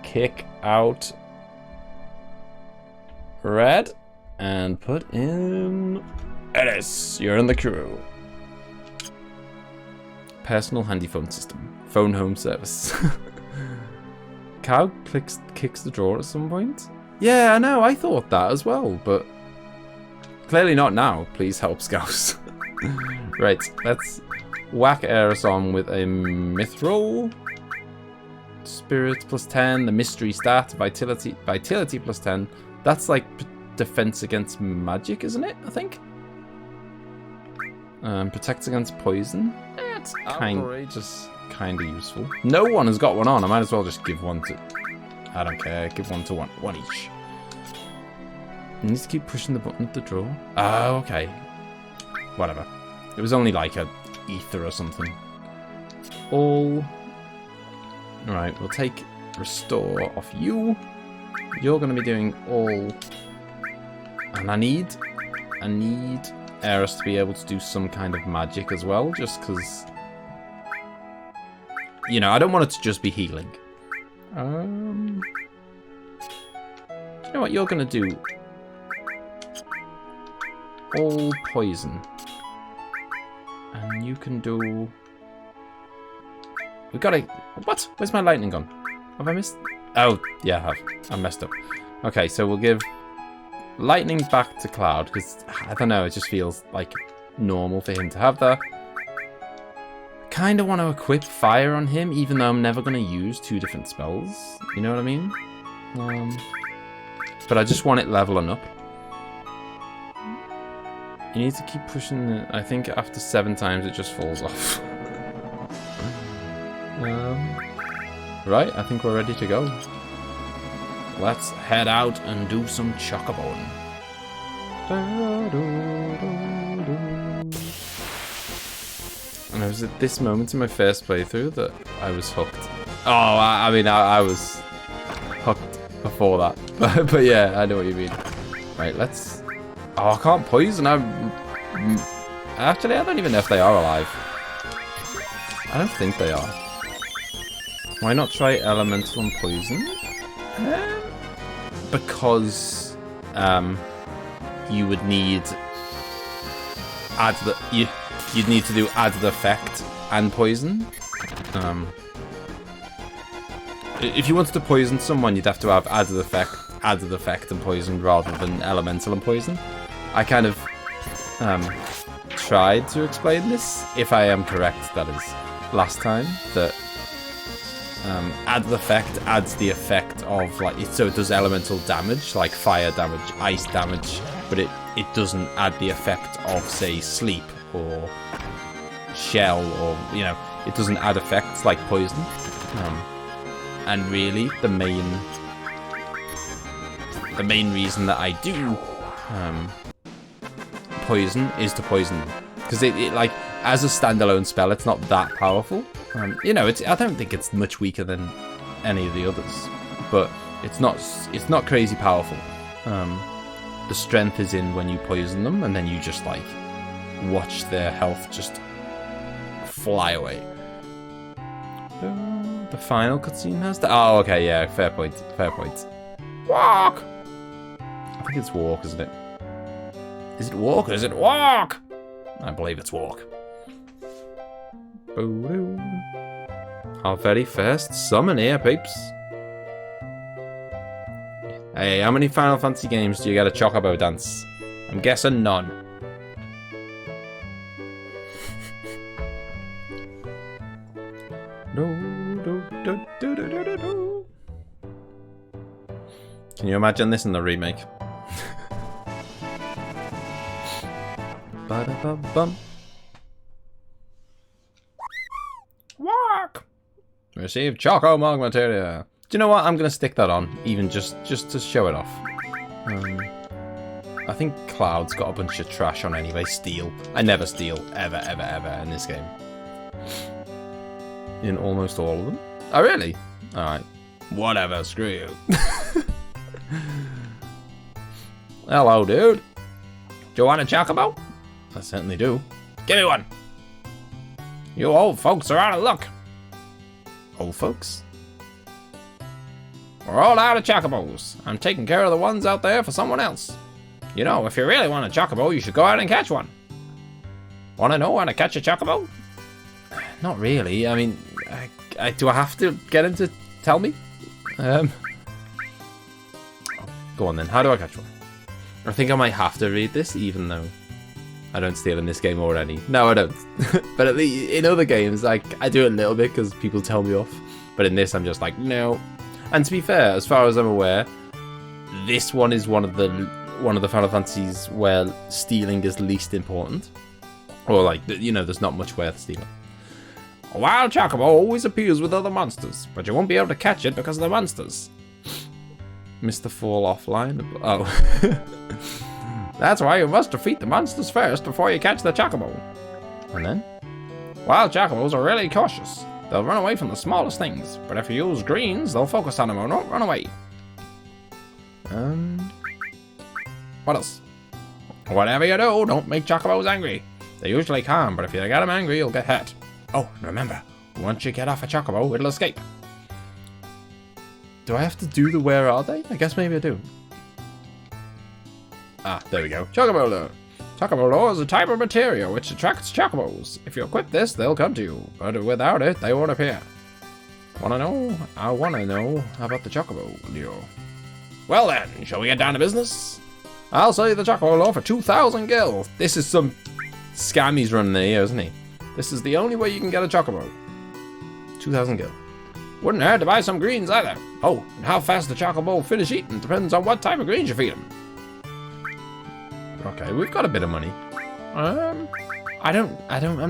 kick out Red and put in Ellis. You're in the crew. Personal handy phone system. Phone home service. Cow kicks the drawer at some point. Yeah, I know. I thought that as well, but clearly not now. Please help Scouse. Right, let's whack Eris on with a mithril. Spirit plus 10, the mystery stat, vitality plus 10. That's like defense against magic, isn't it? I think. Protects against poison. It's kind of useful. No one has got one on. I might as well just give one to. I don't care. Give one to one each. You need to keep pushing the button at the draw. Oh, okay. Whatever. It was only like a ether or something. All. Right, we'll take restore off you. You're going to be doing all. And I need Eris to be able to do some kind of magic as well, just because, you know, I don't want it to just be healing. Do you know what you're going to do? All poison. And you can do... We gotta... What? Where's my lightning gone? Have I missed... Oh, yeah, I have. I messed up. Okay, so we'll give lightning back to Cloud, because, I don't know, it just feels like normal for him to have that. I kind of want to equip fire on him, even though I'm never going to use two different spells. You know what I mean? But I just want it leveling up. You need to keep pushing it. I think after 7 times it just falls off. Right, I think we're ready to go. Let's head out and do some chocoboing. And it was at this moment in my first playthrough that I was hooked. Oh, I mean, I was hooked before that. But yeah, I know what you mean. Right, let's... Oh, I can't poison. Actually, I don't even know if they are alive. I don't think they are. Why not try elemental and poison? Because you would need you'd need to do added effect and poison. If you wanted to poison someone, you'd have to have added effect and poison rather than elemental and poison. I kind of tried to explain this, if I am correct, that is, last time, that added effect adds the effect of, like, so it does elemental damage, like fire damage, ice damage, but it doesn't add the effect of, say, sleep or shell, or, you know, it doesn't add effects like poison. And really, the main reason that I do poison is to poison them, because it like, as a standalone spell, it's not that powerful. You know, I don't think it's much weaker than any of the others, but it's not crazy powerful. The strength is in when you poison them, and then you just like watch their health just fly away. The final cutscene has that. Oh, okay, yeah, fair point. Walk. I think it's walk, isn't it? Is it walk or is it walk? I believe it's walk. Our very first summon here, peeps. Hey, how many Final Fantasy games do you get a chocobo dance? I'm guessing none. Can you imagine this in the remake? Ba-da-ba-bum. Walk! Receive Choco Mug Materia. Do you know what? I'm going to stick that on, even just to show it off. I think Cloud's got a bunch of trash on anyway. Steal. I never steal. Ever, ever, ever in this game. In almost all of them. Oh, really? Alright. Whatever, screw you. Hello, dude. Do you want a chocobo? I certainly do. Give me one. You old folks are out of luck. Old folks? We're all out of chocobos. I'm taking care of the ones out there for someone else. You know, if you really want a chocobo, you should go out and catch one. Want to know how to catch a chocobo? Not really. I mean, do I have to get him to tell me? Go on then. How do I catch one? I think I might have to read this, even though I don't steal in this game already. No, I don't. But at least in other games, like, I do it a little bit because people tell me off. But in this, I'm just like, no. And to be fair, as far as I'm aware, this one is one of the Final Fantasies where stealing is least important, or like, you know, there's not much worth stealing. A wild chocobo always appears with other monsters, but you won't be able to catch it because of the monsters. Mr. Fall offline. Oh. That's why you must defeat the monsters first before you catch the chocobo. And then? Wild chocobos are really cautious. They'll run away from the smallest things, but if you use greens, they'll focus on them and won't run away. What else? Whatever you do, don't make chocobos angry. They're usually calm, but if you get them angry, you'll get hurt. Oh, remember, once you get off a chocobo, it'll escape. Do I have to do the where are they? I guess maybe I do. Ah, there we go. Chocobo lure. Chocobo lure is a type of material which attracts chocobos. If you equip this, they'll come to you, but without it, they won't appear. Wanna know? I wanna know about the chocobo lure. Well then, shall we get down to business? I'll sell you the chocobo lure for 2,000 gil. This is some scam he's running here, isn't he? This is the only way you can get a chocobo. 2,000 gil. Wouldn't hurt to buy some greens either. Oh, and how fast the chocobo will finish eating depends on what type of greens you feed him. Okay, we've got a bit of money. I'm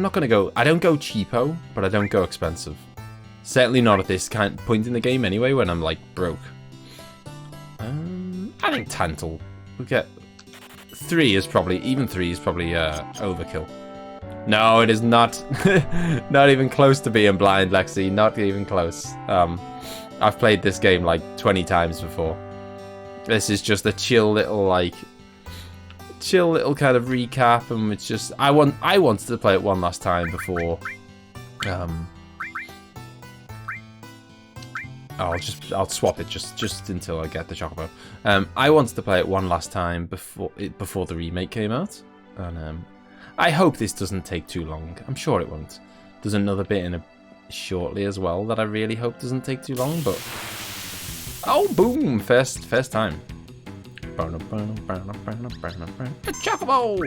not gonna go, I don't go cheapo, but I don't go expensive. Certainly not at this point in the game anyway, when I'm like broke. I think Tantal. We'll get 3 is probably, even 3 is probably overkill. No, it is not. Not even close to being blind, Lexi. Not even close. I've played this game like 20 times before. This is just a chill little kind of recap, and it's just I wanted to play it one last time before. I'll swap it just until I get the chocobo. I wanted to play it one last time before the remake came out, and I hope this doesn't take too long. I'm sure it won't. There's another bit in it shortly as well that I really hope doesn't take too long, but oh boom, first time. A chocobo!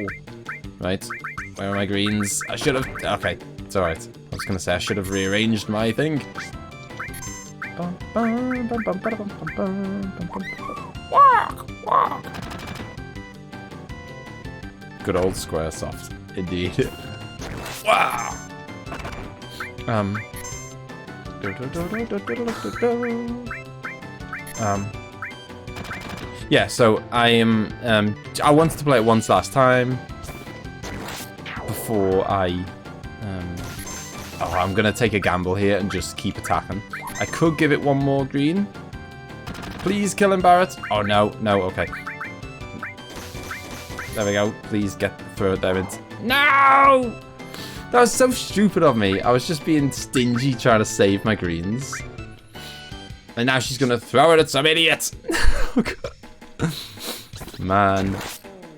Right, where are my greens? I should have, okay, it's alright. I was gonna say I should have rearranged my thing. Walk, walk. Good old Squaresoft, indeed. Wow. Yeah, so I wanted to play it once last time before I'm gonna take a gamble here and just keep attacking. I could give it one more green. Please kill him, Barrett. Oh no, okay. There we go. Please throw it there. No! That was so stupid of me. I was just being stingy trying to save my greens. And now she's gonna throw it at some idiot. Oh, God. Man,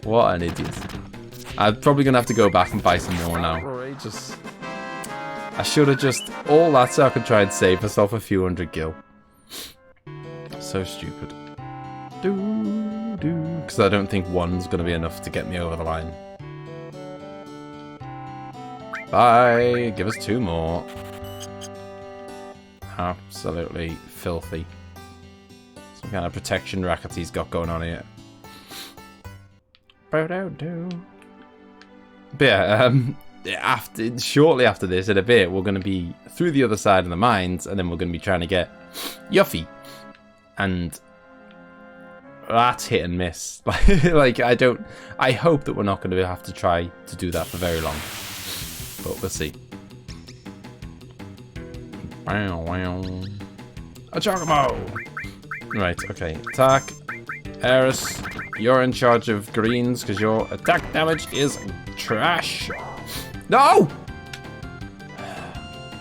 what an idiot. I'm probably gonna have to go back and buy some more now. I should have just all that so I could try and save myself a few hundred gil. So stupid. Because I don't think 1's gonna be enough to get me over the line. Bye. Give us 2 more. Absolutely filthy. Some kind of protection racket he's got going on here. But yeah, shortly after this, in a bit, we're going to be through the other side of the mines, and then we're going to be trying to get Yuffie. And that's hit and miss. Like, I hope that we're not going to have to try to do that for very long. But we'll see. A chocobo! Right, okay. Attack. Eris, you're in charge of greens because your attack damage is trash. No!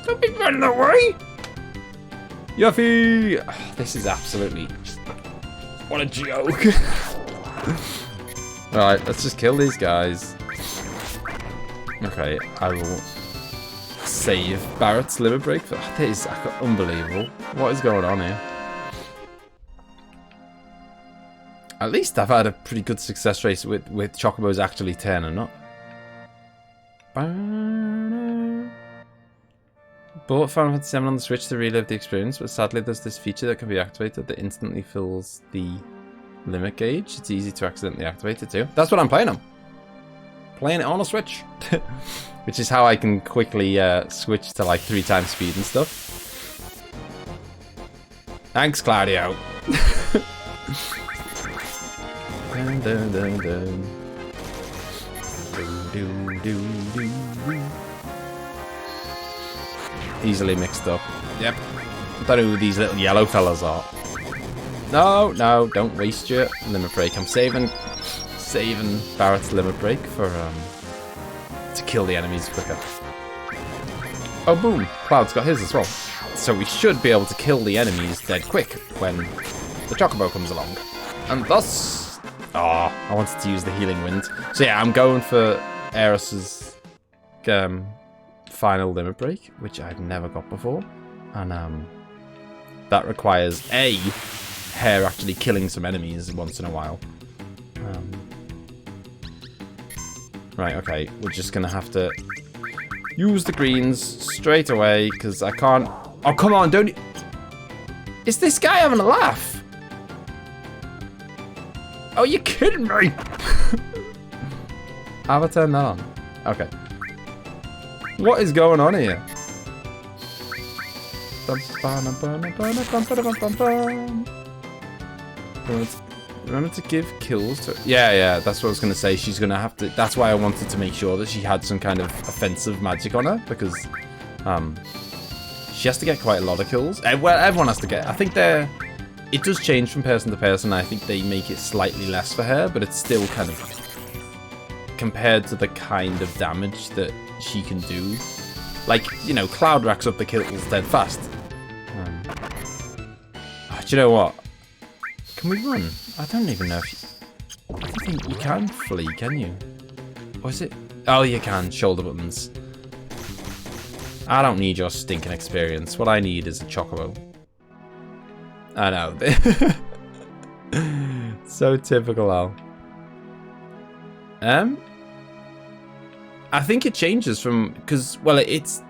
Don't be running away! Yuffie! Oh, this is absolutely... What a joke. Alright, let's just kill these guys. Okay, I will save Barrett's limit break. This is unbelievable. What is going on here? At least I've had a pretty good success rate with Chocobos actually turning up. Bought Final Fantasy VII on the Switch to relive the experience, but sadly there's this feature that can be activated that instantly fills the limit gauge. It's easy to accidentally activate it too. That's what I'm playing on. Playing it on a Switch. Which is how I can quickly switch to like 3 times speed and stuff. Thanks, Claudio. Dun, dun, dun, dun. Do, do, do, do. Easily mixed up. Yep. I don't know who these little yellow fellas are. No, no, don't waste your limit break. I'm saving Barrett's limit break for to kill the enemies quicker. Oh boom, Cloud's got his as well. So we should be able to kill the enemies dead quick when the Chocobo comes along. And thus, I wanted to use the healing wind. So yeah, I'm going for Eris's final limit break, which I've never got before, and that requires her actually killing some enemies once in a while. Right, okay, we're just gonna have to use the greens straight away because I can't. Oh come on, don't! Is this guy having a laugh? Oh, you're kidding me! Have I turned that on? Okay. What is going on here? Remember to give kills to... Yeah, that's what I was going to say. She's going to have to... That's why I wanted to make sure that she had some kind of offensive magic on her, because she has to get quite a lot of kills. Well, everyone has to get... I think they're... It does change from person to person. I think they make it slightly less for her, but it's still kind of... Compared to the kind of damage that she can do. Like, you know, Cloud racks up the kills dead fast. Do you know what? Can we run? I don't even know if you... I don't think you can flee, can you? Or is it... Oh, you can. Shoulder buttons. I don't need your stinking experience. What I need is a Chocobo. I know. So typical, Al. I think it changes from... Because, well, it's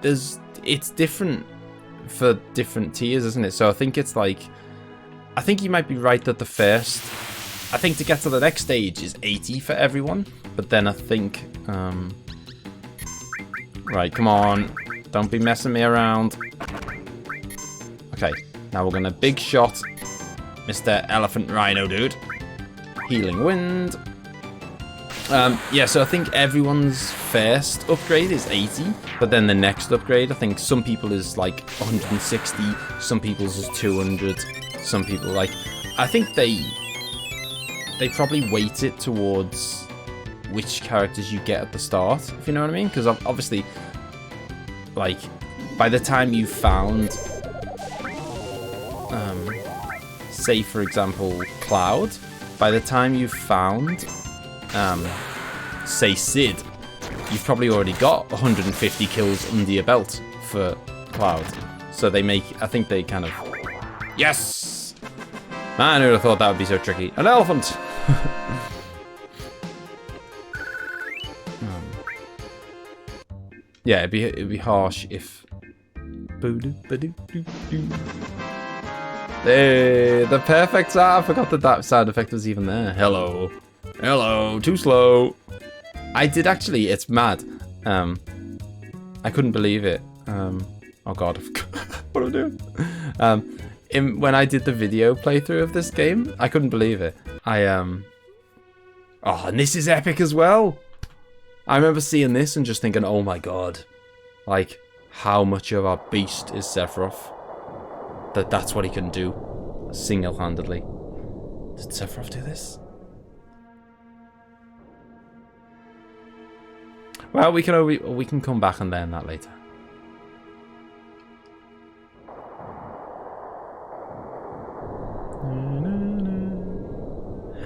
different for different tiers, isn't it? So I think it's like... I think you might be right that the first... I think to get to the next stage is 80 for everyone. But then I think... Right, come on. Don't be messing me around. Okay, now we're going to big shot Mr. Elephant Rhino dude. Healing Wind. Yeah, so I think everyone's first upgrade is 80, but then the next upgrade, I think some people is like 160, some people's is 200, some people like... I think they probably weight it towards which characters you get at the start, if you know what I mean? Because obviously, like, by the time you found, say for example, Cloud, by the time you found... say Sid, you've probably already got 150 kills under your belt for Cloud. So they make, I think they kind of... Yes! Man, who would have thought that would be so tricky? An elephant! Yeah, it'd be harsh if... Hey, the perfect sound. I forgot that sound effect was even there. Hello. Hello, too slow. I did actually, it's mad. I couldn't believe it. Oh god, what am I doing? When I did the video playthrough of this game, I couldn't believe it. Oh, and this is epic as well. I remember seeing this and just thinking, oh my god, like how much of our beast is Sephiroth? That's what he can do single-handedly. Did Sephiroth do this? Well, we can come back and learn that later.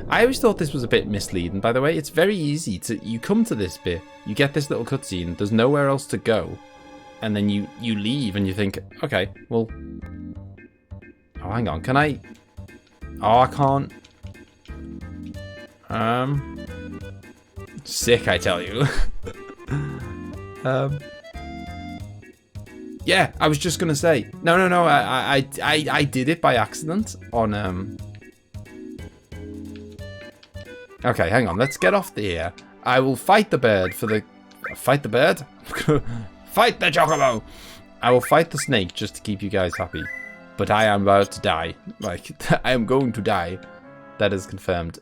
I always thought this was a bit misleading, by the way. It's very easy to... You come to this bit, you get this little cutscene, there's nowhere else to go, and then you leave and you think, okay, well... Oh, hang on, can I... Oh, I can't... Sick, I tell you. Yeah, I was just gonna say... No, I did it by accident on, Okay, hang on. Let's get off the here. I will fight the bird for the... Fight the bird? Fight the chocobo! I will fight the snake just to keep you guys happy. But I am about to die. Like, I am going to die. That is confirmed.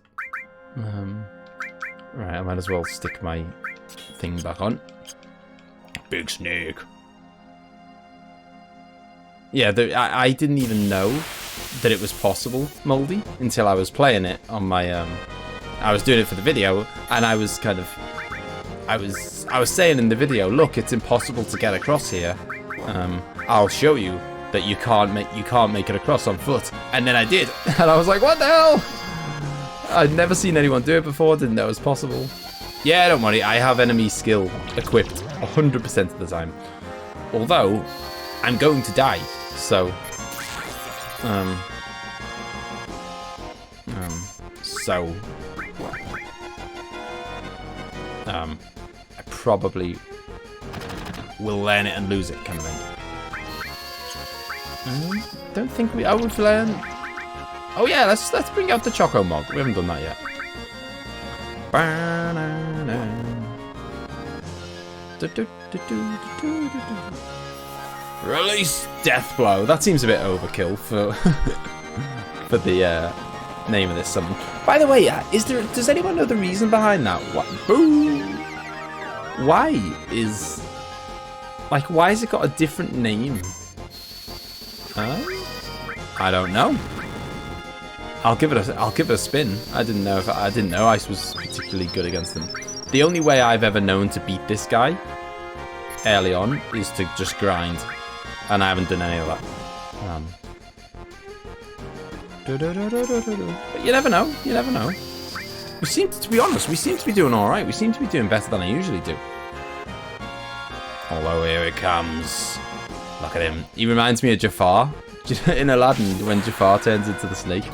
Right, I might as well stick my thing back on. Big snake. Yeah, I didn't even know that it was possible, Moldy, until I was playing it on my... I was doing it for the video, and I was kind of... I was saying in the video, look, it's impossible to get across here. I'll show you that you can't make it across on foot. And then I did, and I was like, what the hell? I'd never seen anyone do it before, didn't know it was possible. Yeah, don't worry, I have enemy skill equipped 100% of the time. Although, I'm going to die, so... I probably will learn it and lose it, kind of thing. Don't think I would learn. Oh yeah, let's bring out the Choco Mog. We haven't done that yet. Release Death Blow. That seems a bit overkill for for the name of this summon. By the way, does anyone know the reason behind that? What? Boo! Why has it got a different name? I don't know. I'll give it a spin. I didn't know Ice was particularly good against them. The only way I've ever known to beat this guy early on is to just grind, and I haven't done any of that. But you never know. You never know. To be honest, we seem to be doing all right. We seem to be doing better than I usually do. Although here it comes. Look at him. He reminds me of Jafar in Aladdin when Jafar turns into the snake.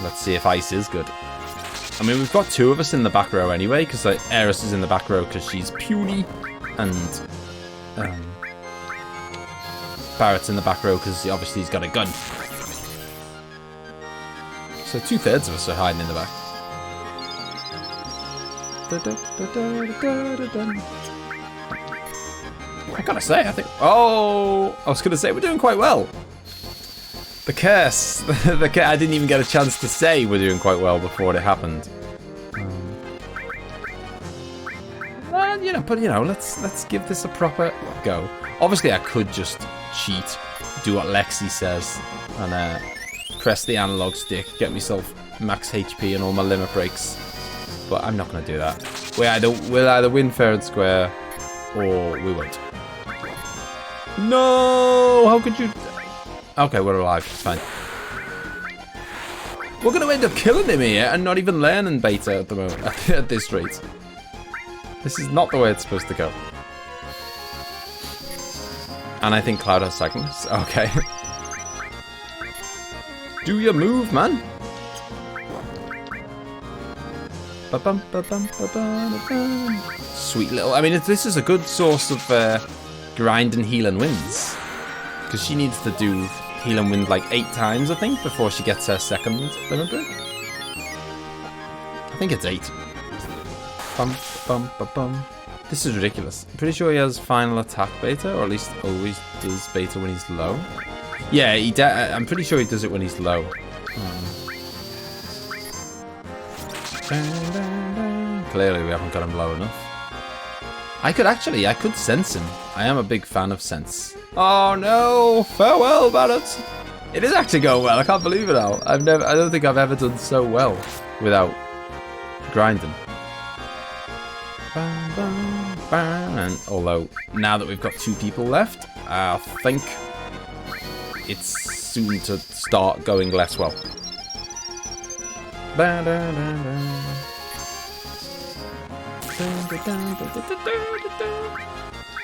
Let's see if Ice is good. I mean, we've got two of us in the back row anyway, because Eris is in the back row because she's puny, and Barrett's in the back row because obviously he's got a gun. So 2/3 of us are hiding in the back. I gotta say, I think... Oh! I was gonna say, we're doing quite well. The curse. I didn't even get a chance to say we're doing quite well before it happened. Let's give this a proper go. Obviously, I could just cheat, do what Lexi says, and press the analog stick, get myself max HP and all my limit breaks. But I'm not going to do that. We'll either win fair and square, or we won't. No! How could you... Okay, we're alive. It's fine. We're going to end up killing him here and not even learning beta at the moment, at this rate. This is not the way it's supposed to go. And I think Cloud has seconds. Okay. Do your move, man. Sweet little... I mean, this is a good source of grind and heal and wins. Because she needs to do healing wind like 8 times, I think, before she gets her second limit break. I think it's 8. Bum, bum, bum, bum. This is ridiculous. I'm pretty sure he has final attack beta, or at least always does beta when he's low. Yeah, I'm pretty sure he does it when he's low. Clearly we haven't got him low enough. I could sense him. I am a big fan of sense. Oh no! Farewell, Barrett! It is actually going well, I can't believe it now. I don't think I've ever done so well without grinding. And although, now that we've got 2 people left, I think it's soon to start going less well.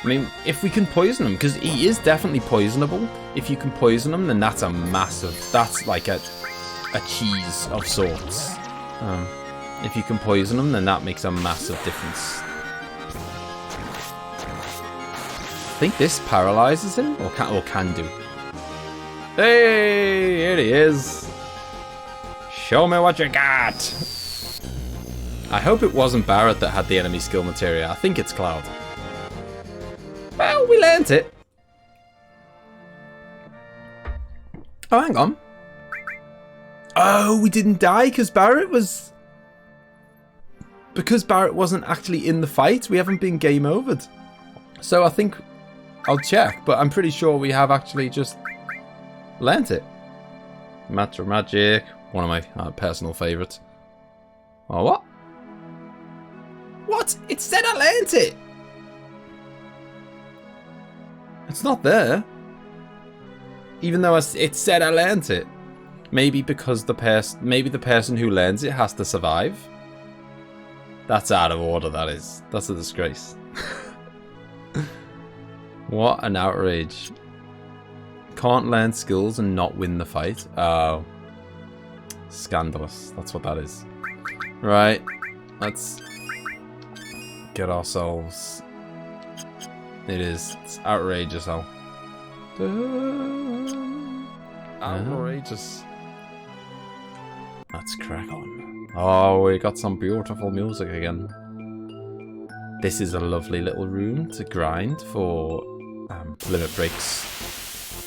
I mean, if we can poison him, because he is definitely poisonable. If you can poison him, then that's a massive, that's like a cheese of sorts. If you can poison him, then that makes a massive difference. I think this paralyzes him, or can do. Hey, here he is. Show me what you got. I hope it wasn't Barrett that had the enemy skill materia. I think it's Cloud. Well, we learnt it. Oh, hang on. Oh, we didn't die because Barrett was... Because Barrett wasn't actually in the fight, we haven't been game overed. So I think... I'll check, but I'm pretty sure we have actually just learnt it. Matter Magic, one of my personal favourites. Oh, what? What? It said I learnt it! It's not there. Even though it said I learnt it. Maybe because the person who learns it has to survive. That's out of order, that is. That's a disgrace. What an outrage. Can't learn skills and not win the fight. Oh. Scandalous. That's what that is. Right. Let's get ourselves... It is. It's outrageous, Al. Outrageous. Let's crack on. Oh, we got some beautiful music again. This is a lovely little room to grind for limit breaks.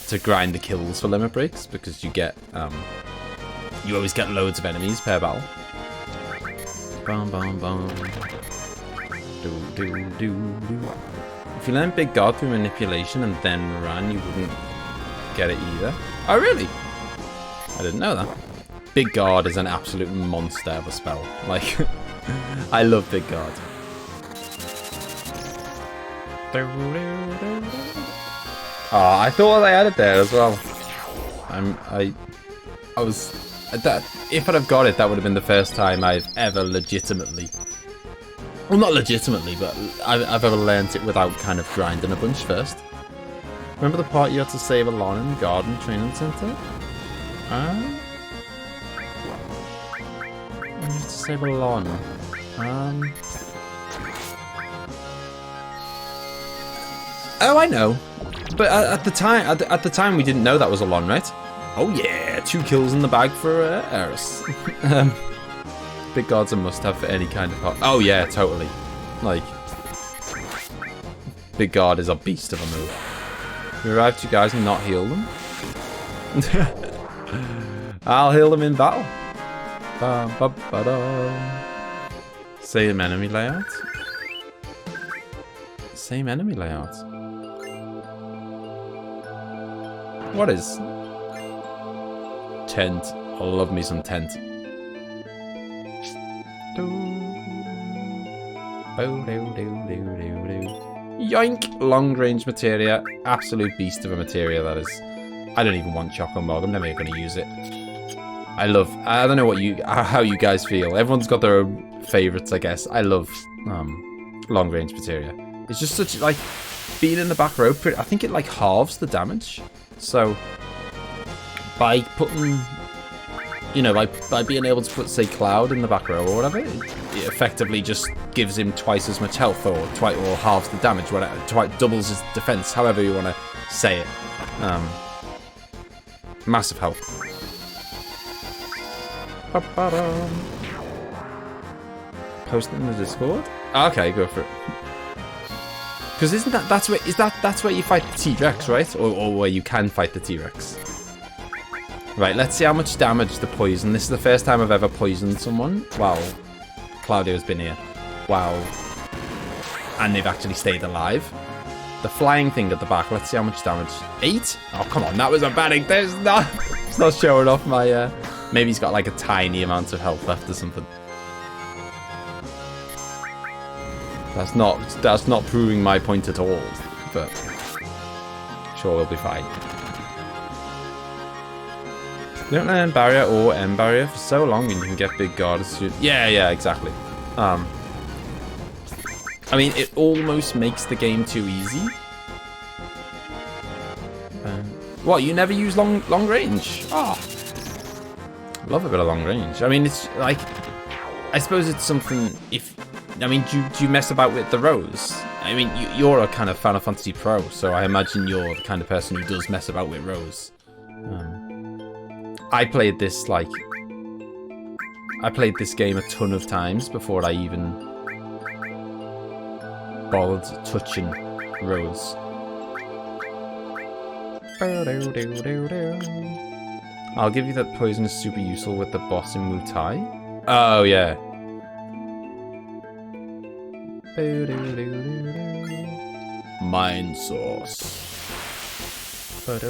To grind the kills for limit breaks, because you get you always get loads of enemies per battle. Bum bum bum. Do do do do. If you learn Big God through manipulation and then ran, you wouldn't get it either. Oh, really? I didn't know that. Big God is an absolute monster of a spell. Like, I love Big God. Oh, I thought I had it there as well. I was... If I'd have got it, that would have been the first time I've ever legitimately... Well, not legitimately, but I've ever learnt it without kind of grinding a bunch first. Remember the part you had to save a lawn in the garden training center? You have to save a lawn. Oh, I know. But at the time we didn't know that was a lawn, right? Oh yeah, 2 kills in the bag for Eris. Big God's a must-have for any kind of part. Oh yeah, totally. Like, Big God is a beast of a move. Revive 2 guys and not heal them. I'll heal them in battle. Same enemy layout. Same enemy layout. What is? Tent. I love me some tent. Yoink! Long range materia. Absolute beast of a materia, that is. I don't even want Choco Mog. I'm never going to use it. I don't know how you guys feel. Everyone's got their own favourites, I guess. I love long range materia. It's just such, like, being in the back row, I think it, like, halves the damage. So, by putting... You know, by being able to put, say, Cloud in the back row or whatever, it effectively just gives him twice as much health, or halves the damage, whatever, doubles his defense, however you want to say it. Massive help. Post it in the Discord? Okay, go for it. Because isn't that's where you fight the T-Rex, right? Or where you can fight the T-Rex. Right, let's see how much damage the poison. This is the first time I've ever poisoned someone. Wow. Claudio's been here. Wow. And they've actually stayed alive. The flying thing at the back, let's see how much damage. 8? Oh, come on, that was a bad There's not, it's not showing off my, maybe he's got like a tiny amount of health left or something. That's not proving my point at all, but sure we'll be fine. You don't learn barrier or end barrier for so long and you can get big guard as soon. Yeah, exactly. I mean, it almost makes the game too easy. What, you never use long range? Oh, love a bit of long range. I mean, it's like, I suppose it's something do you mess about with the rows? I mean, you're a kind of Final Fantasy pro, so I imagine you're the kind of person who does mess about with rows. I played this game a ton of times before I even bothered touching rows. I'll give you that poison is super useful with the boss in Mutai. Oh yeah. Mind source. What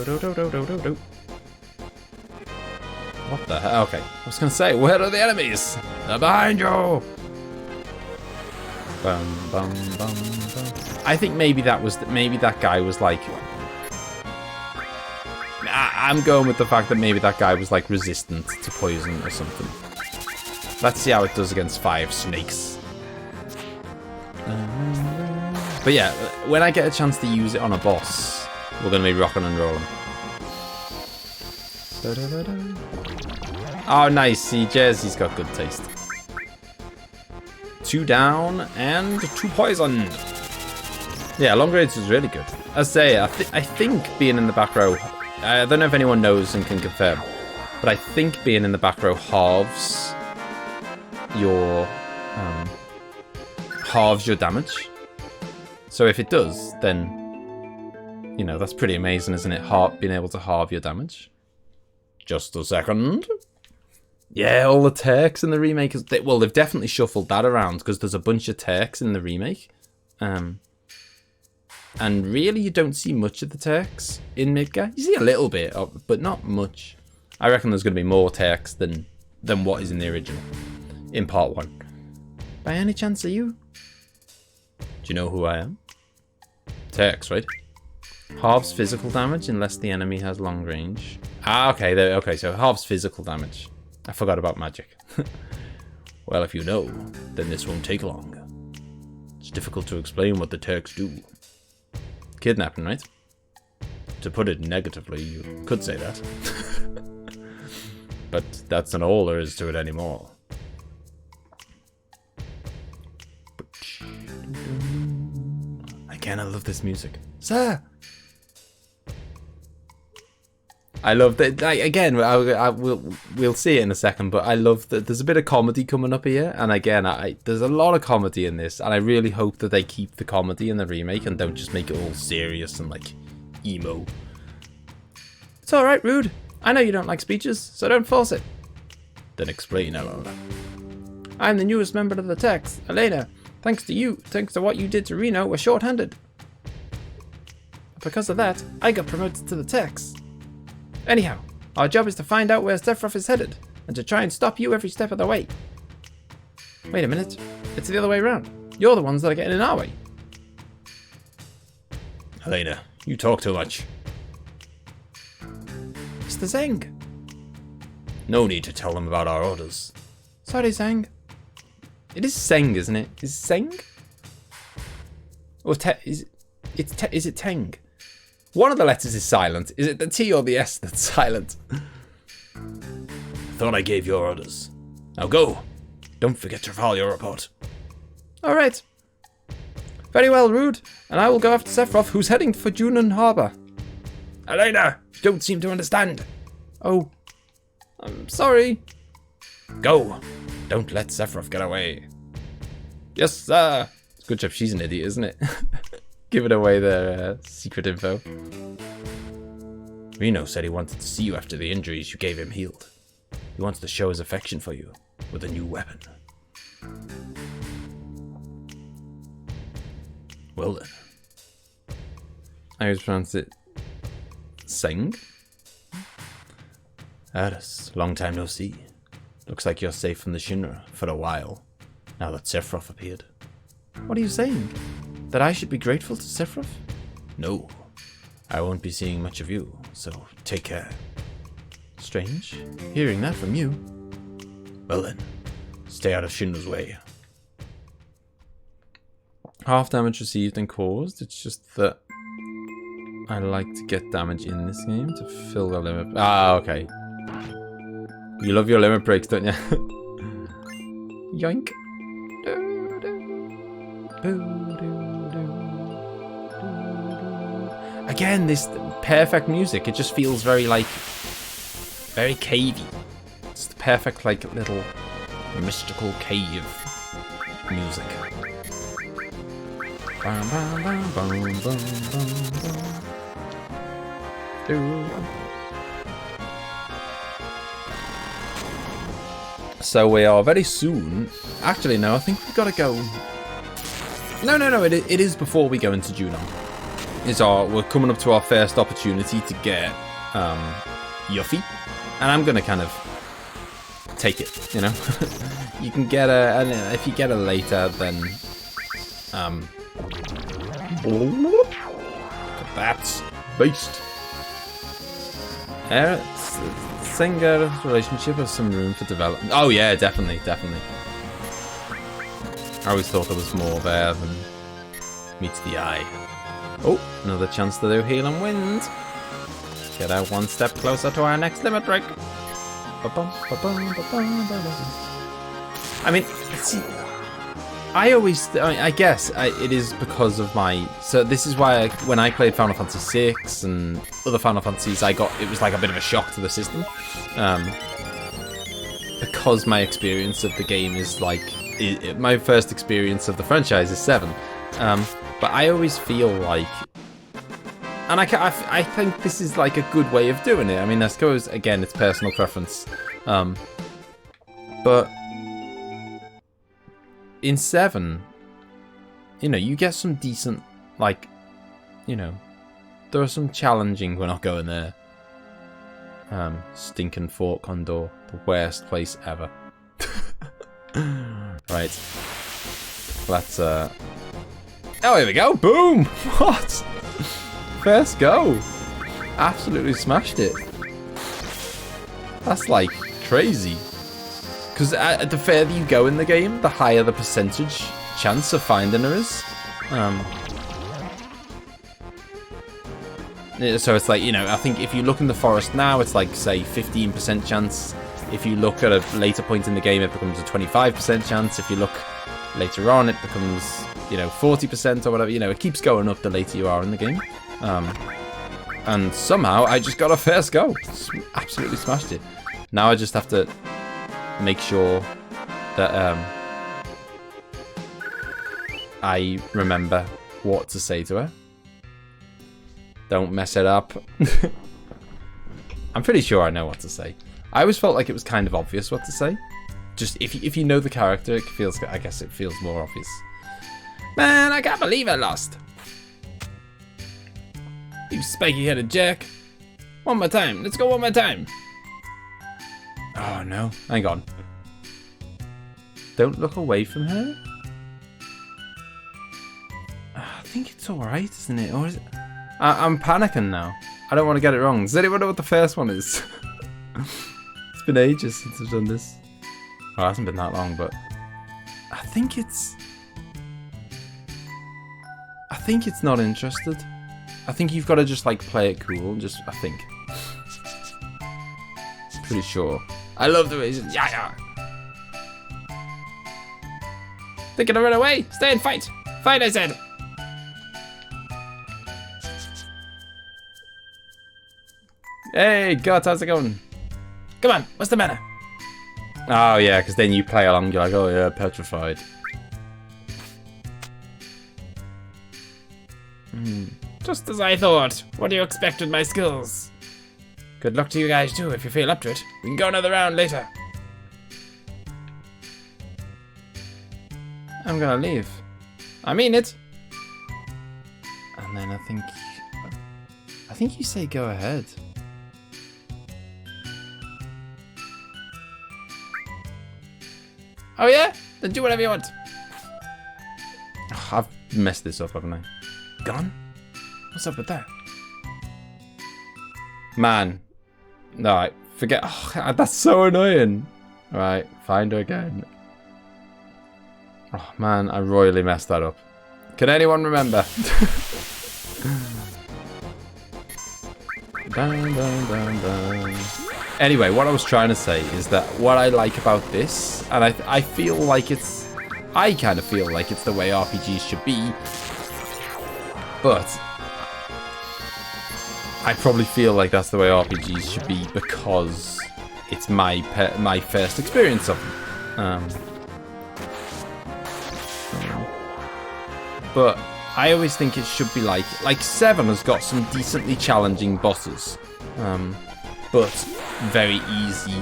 the hell? Okay, I was gonna say, where are the enemies? They're behind you. Bum, bum, bum, bum. I think maybe that guy was like. I'm going with the fact that maybe that guy was like resistant to poison or something. Let's see how it does against 5 snakes. But yeah, when I get a chance to use it on a boss, we're going to be rocking and rolling. Oh, nice. See, Jersey's got good taste. 2 down and 2 poisoned. Yeah, long range is really good. I say, I think being in the back row, I don't know if anyone knows and can confirm, but I think being in the back row halves your damage. So if it does, then, you know, that's pretty amazing, isn't it? Being able to halve your damage. Just a second. Yeah, all the Turks in the remake. Well, they've definitely shuffled that around because there's a bunch of Turks in the remake. And really, you don't see much of the Turks in Midgar. You see a little bit, but not much. I reckon there's going to be more Turks than what is in the original, in part 1. By any chance, are you? Do you know who I am? Turks, right? Halves physical damage unless the enemy has long range. Ah, okay. Okay, so halves physical damage. I forgot about magic. Well, if you know, then this won't take long. It's difficult to explain what the Turks do. Kidnapping, right? To put it negatively, you could say that. But that's not all there is to it anymore. Again, I love this music. Sir! I love that. Like, again, we'll see it in a second, but I love that there's a bit of comedy coming up here, and again, there's a lot of comedy in this, and I really hope that they keep the comedy in the remake and don't just make it all serious and like emo. It's all right, Rude. I know you don't like speeches, so don't force it. Then explain, Elena. I'm the newest member of the Turks, Elena. Thanks to what you did to Reno, we're short-handed. Because of that, I got promoted to the Turks. Anyhow, our job is to find out where Sephiroth is headed, and to try and stop you every step of the way. Wait a minute, it's the other way around. You're the ones that are getting in our way. Helena, you talk too much. Mr. Zeng. No need to tell them about our orders. Sorry, Zeng. It is Seng, isn't it? Is it Seng? Or is it Teng? One of the letters is silent. Is it the T or the S that's silent? Thought I gave your orders. Now go. Don't forget to file your report. All right. Very well, Rude. And I will go after Sephiroth, who's heading for Junon Harbor. Elena, you don't seem to understand. Oh, I'm sorry. Go. Don't let Sephiroth get away. Yes, sir. Good job. She's an idiot, isn't it? Giving away their secret info. Reno said he wanted to see you after the injuries you gave him healed. He wants to show his affection for you with a new weapon. Well then. I always pronounce it Sing. Aris, long time no see. Looks like you're safe from the Shinra for a while, now that Sephiroth appeared. What are you saying? That I should be grateful to Sephiroth? No. I won't be seeing much of you, so take care. Strange, hearing that from you. Well then, stay out of Shinra's way. Half damage received and caused. It's just that I like to get damage in this game to fill the limit. Ah, okay. You love your limit breaks, don't you? Yoink. Again, this perfect music. It just feels very like, very cavey. It's the perfect like little mystical cave music. Bum, bum, bum, bum, bum, bum. So we are very soon. Actually, no, I think we've got to go. No. It is before we go into Junon. We're coming up to our first opportunity to get Yuffie, and I'm gonna kind of take it. You know, you can get and if you get her later, then that's based. Singer relationship has some room for development. Oh yeah, definitely. I always thought there was more there than meets the eye. Oh, another chance to do heal and wind. Get out one step closer to our next limit break. I mean, see, I guess it is because of my. So this is why when I played Final Fantasy VI and other Final Fantasies, it was like a bit of a shock to the system, because my experience of the game is like my first experience of the franchise is 7. But I always feel like, and I think this is like a good way of doing it. I mean, I suppose again it's personal preference, but. In 7, you know, you get some decent, like, you know, there are some challenging, we're not going there. Stinking Fort Condor, the worst place ever. Right. Let's, oh, here we go, boom! What? First go. Absolutely smashed it. That's like crazy. Because the further you go in the game, the higher the percentage chance of finding her is. So it's like, you know, I think if you look in the forest now, it's like, say, 15% chance. If you look at a later point in the game, it becomes a 25% chance. If you look later on, it becomes, you know, 40% or whatever. You know, it keeps going up the later you are in the game. And somehow, I just got a first go. Absolutely smashed it. Now I just have to make sure that I remember what to say to her. Don't mess it up. I'm pretty sure I know what to say. I always felt like it was kind of obvious what to say. Just if you know the character, it feels. I guess it feels more obvious. Man, I can't believe I lost. You spiky-headed jerk. One more time. Let's go one more time. Oh no, hang on. Don't look away from her? I think it's alright, isn't it? Or is it? I'm panicking now. I don't want to get it wrong. Does anyone know what the first one is? It's been ages since I've done this. Well, it hasn't been that long, but I think it's not interested. I think you've got to just like play it cool. I think. Pretty sure. I love the way he's yeah. Thinking to run away. Stay and fight. Fight, I said. Hey, God, how's it going? Come on, what's the matter? Oh yeah, because then you play along, you're like, oh yeah, petrified. Just as I thought. What do you expect with my skills? Good luck to you guys too if you feel up to it. We can go another round later. I'm gonna leave. I mean it. And then I think you say go ahead. Oh yeah? Then do whatever you want. Oh, I've messed this up, haven't I? Gone? What's up with that? Man. Alright, forget. Oh, that's so annoying. Alright, find her again. Oh man, I royally messed that up. Can anyone remember? Dun, dun, dun, dun. Anyway, what I was trying to say is that what I like about this, and I feel like it's, I kind of feel like it's the way RPGs should be, but I probably feel like that's the way RPGs should be because it's my first experience of them. But I always think it should be like 7 has got some decently challenging bosses, but very easy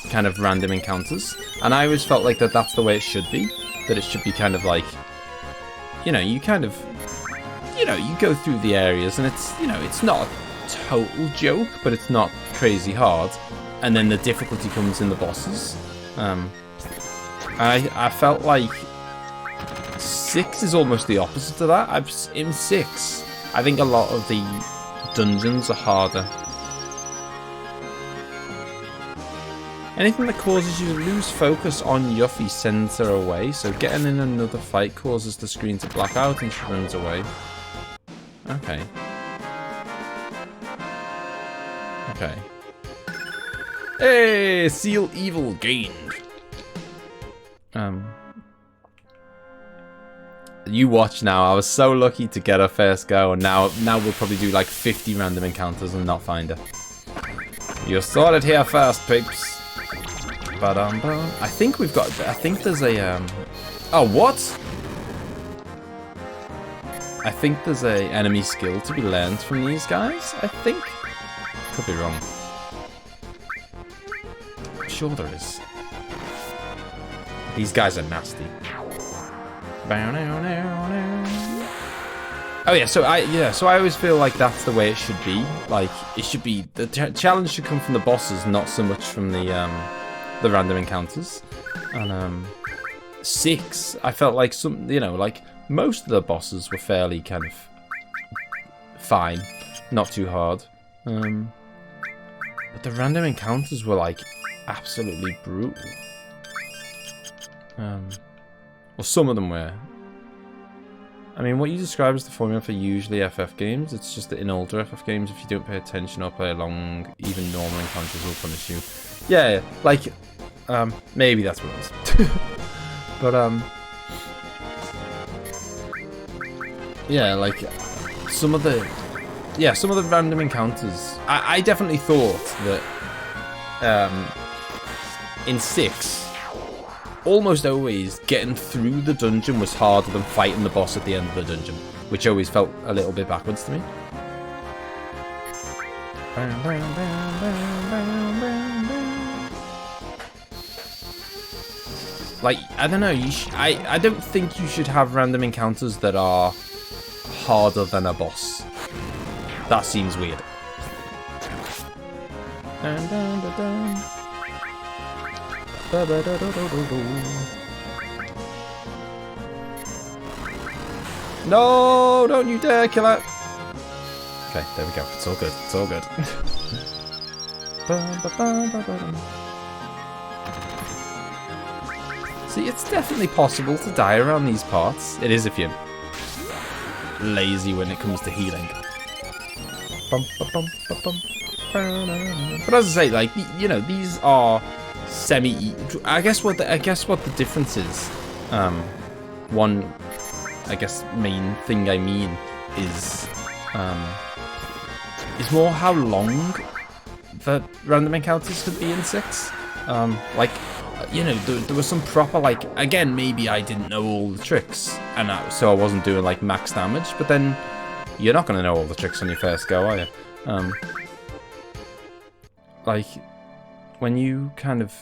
kind of random encounters, and I always felt like that's the way it should be, that it should be kind of like, you know, you kind of, you know, you go through the areas and it's, you know, it's not a total joke, but it's not crazy hard, and then the difficulty comes in the bosses. I felt like 6 is almost the opposite to that. In 6, I think a lot of the dungeons are harder. Anything that causes you to lose focus on Yuffie sends her away, so getting in another fight causes the screen to black out and she runs away. Okay. Okay. Hey! Seal evil gained! You watch now, I was so lucky to get her first go, and now we'll probably do like 50 random encounters and not find her. You saw it here first, peeps. I think we've got, I think there's a, oh, what? I think there's a enemy skill to be learned from these guys, I think. Could be wrong. I'm sure there is. These guys are nasty. Oh yeah, so I always feel like that's the way it should be. Like, it should be, the challenge should come from the bosses, not so much from the random encounters. And 6, I felt like some, you know, like most of the bosses were fairly kind of fine, not too hard. But the random encounters were like absolutely brutal. Well, some of them were. I mean, what you describe as the formula for usually FF games, it's just that in older FF games, if you don't pay attention or play along, even normal encounters will punish you. Yeah, like, maybe that's what it was. But, yeah, like, some of the random encounters, I definitely thought that, in 6, almost always getting through the dungeon was harder than fighting the boss at the end of the dungeon, which always felt a little bit backwards to me. Like, I don't know, I don't think you should have random encounters that are harder than a boss. That seems weird. No, don't you dare kill it. Okay, there we go. It's all good. It's all good. See, it's definitely possible to die around these parts. It is if you're lazy when it comes to healing. But as I say, like, you know, these are semi. I guess what the difference is. One, I guess, main thing I mean is more how long that random encounters could be in 6. Like, you know, there was some proper, like, again, maybe I didn't know all the tricks, and so I wasn't doing, like, max damage, but then you're not going to know all the tricks on your first go, are you? Like, when you kind of...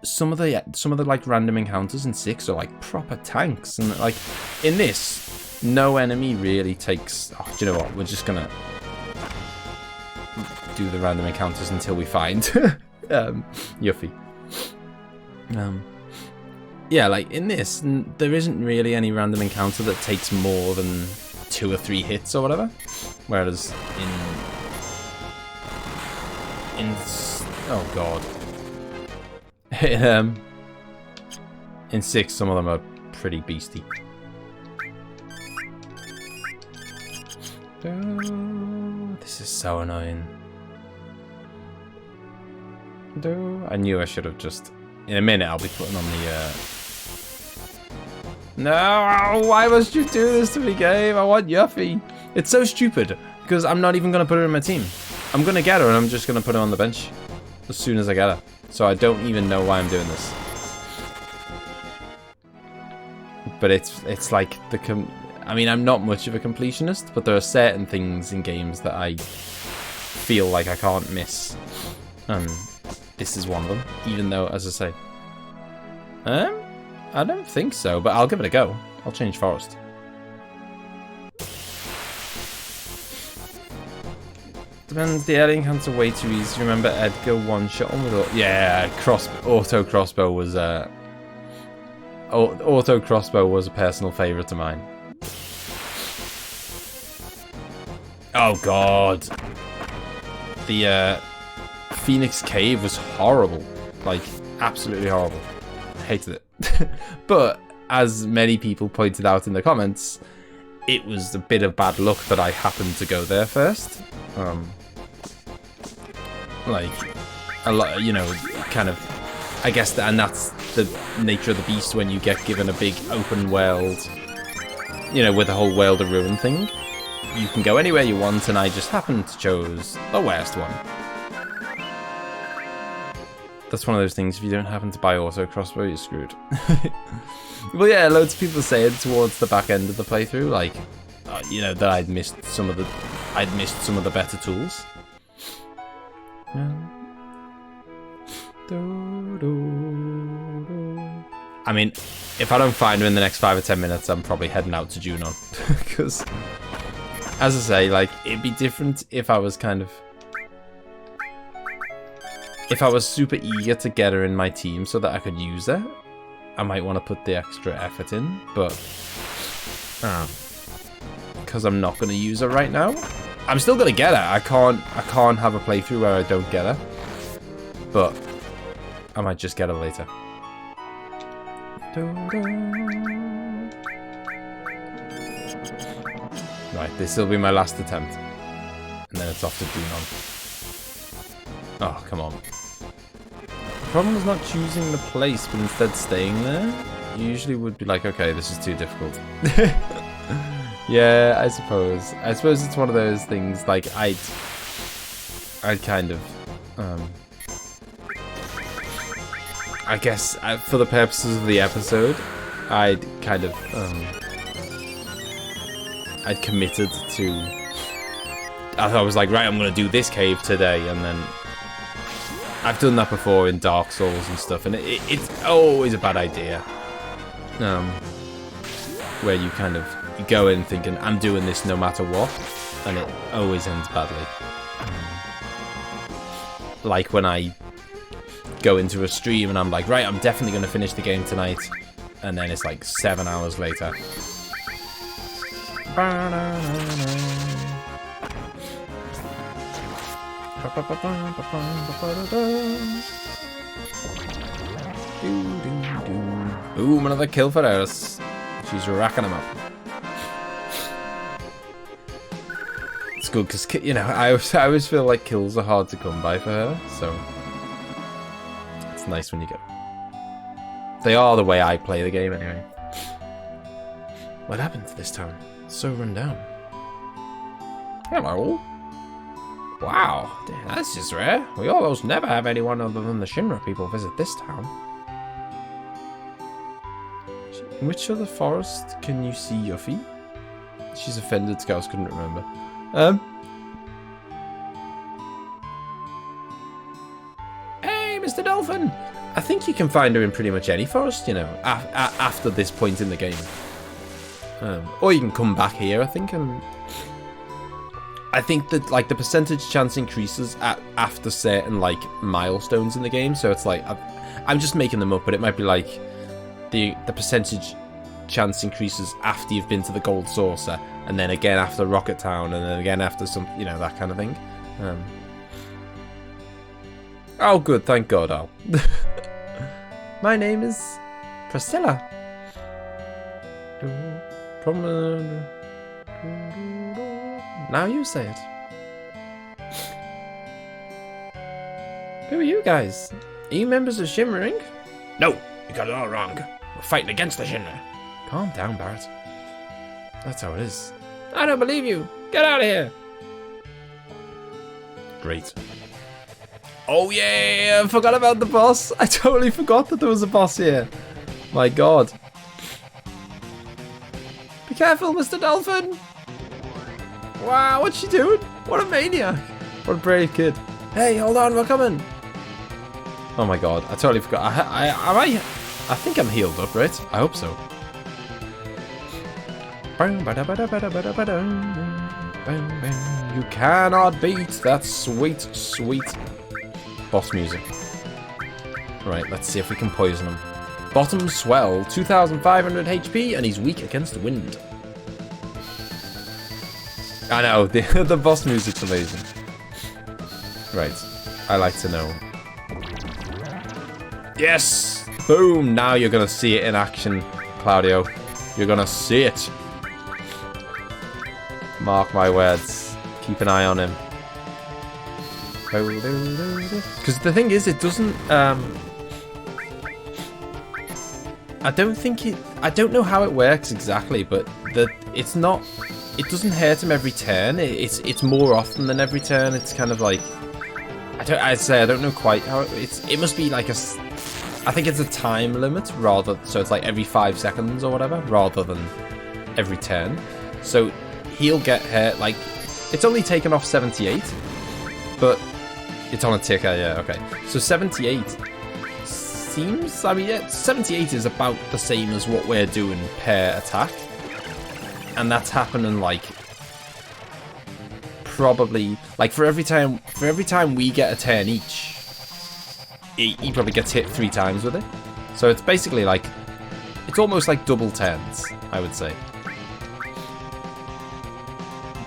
Some of the, like, random encounters in 6 are, like, proper tanks, and, like, in this, no enemy really takes... Oh, do you know what? We're just going to do the random encounters until we find Yuffie. Yeah, like in this, there isn't really any random encounter that takes more than 2 or 3 hits or whatever. Whereas oh god, in 6, some of them are pretty beastie. Oh, this is so annoying. I knew I should have just... In a minute, I'll be putting on the... No! Why must you do this to me, game? I want Yuffie. It's so stupid, because I'm not even going to put her in my team. I'm going to get her, and I'm just going to put her on the bench as soon as I get her. So I don't even know why I'm doing this. But it's like the... I mean, I'm not much of a completionist, but there are certain things in games that I feel like I can't miss. This is one of them, even though, as I say, I don't think so, but I'll give it a go. I'll change Forest. Depends, the alien hunts are way too easy. Remember Edgar one-shot on with... Yeah, auto crossbow was a personal favourite of mine. Oh god. The Phoenix Cave was horrible. Like, absolutely horrible. I hated it. But, as many people pointed out in the comments, it was a bit of bad luck that I happened to go there first. Like, a lot, you know, kind of, I guess, and that's the nature of the beast when you get given a big open world, you know, with the whole World of Ruin thing. You can go anywhere you want, and I just happened to choose the worst one. That's one of those things, if you don't happen to buy auto crossbow, you're screwed. Well, yeah, loads of people saying towards the back end of the playthrough, like, you know, that I'd missed some of the better tools. I mean, if I don't find her in the next 5 or 10 minutes, I'm probably heading out to Junon. Because, as I say, like, it'd be different if I was kind of... If I was super eager to get her in my team so that I could use her, I might want to put the extra effort in, but... because I'm not going to use her right now. I'm still going to get her. I can't have a playthrough where I don't get her. But I might just get her later. Right, this will be my last attempt. And then it's off to Junon. Oh, come on. The problem is not choosing the place, but instead staying there. You usually would be like, okay, this is too difficult. Yeah, I suppose. I suppose it's one of those things, like, I'd kind of, I guess, for the purposes of the episode, I'd kind of, I'd committed to, I was like, right, I'm going to do this cave today, and then, I've done that before in Dark Souls and stuff, and it's always a bad idea, where you kind of, you go in thinking, I'm doing this no matter what, and it always ends badly. Like when I go into a stream and I'm like, right, I'm definitely going to finish the game tonight, and then it's like 7 hours later. Boom, another kill for Eris. She's racking them up. It's good because, you know, I always feel like kills are hard to come by for her, so it's nice when you get them. They are the way I play the game anyway. What happened to this town? It's so run down. Hello. Wow, that's just rare. We almost never have anyone other than the Shinra people visit this town. In which other forest can you see Yuffie? She's offended. Scouse couldn't remember. Hey, Mr. Dolphin! I think you can find her in pretty much any forest, you know, after this point in the game. Or you can come back here, I think. I think that, like, the percentage chance increases after certain, like, milestones in the game. So it's like, I'm just making them up, but it might be like the percentage chance increases after you've been to the Gold Saucer, and then again after Rocket Town, and then again after some, you know, that kind of thing. Oh, good, thank God, Al. My name is Priscilla. Now you say it. Who are you guys? Are you members of Shimmering? No, you got it all wrong. We're fighting against the Shinra. Calm down, Barrett. That's how it is. I don't believe you. Get out of here. Great. Oh yeah, I forgot about the boss. I totally forgot that there was a boss here. My God. Be careful, Mr. Dolphin. Wow, what's she doing? What a maniac. What a brave kid. Hey, hold on, we're coming. Oh my God, I totally forgot. I think I'm healed up, right? I hope so. You cannot beat that sweet, sweet boss music. Right, let's see if we can poison him. Bottom swell, 2,500 HP, and he's weak against wind. I know, the boss music's amazing. Right, I like to know. Yes! Boom! Now you're gonna see it in action, Claudio. You're gonna see it. Mark my words. Keep an eye on him. Because the thing is, it doesn't, I don't know how it works exactly, but it doesn't hurt him every turn. It's more often than every turn. It's kind of like, I don't know quite how it must be like I think it's a time limit so it's like every 5 seconds or whatever, rather than every turn. So he'll get hurt, like, it's only taken off 78, but it's on a ticker, yeah, okay. So 78 seems, I mean, yeah, 78 is about the same as what we're doing per attack. And that's happening, like, probably, like, for every time we get a turn each, he probably gets hit 3 times with it. So it's basically like, it's almost like double turns, I would say.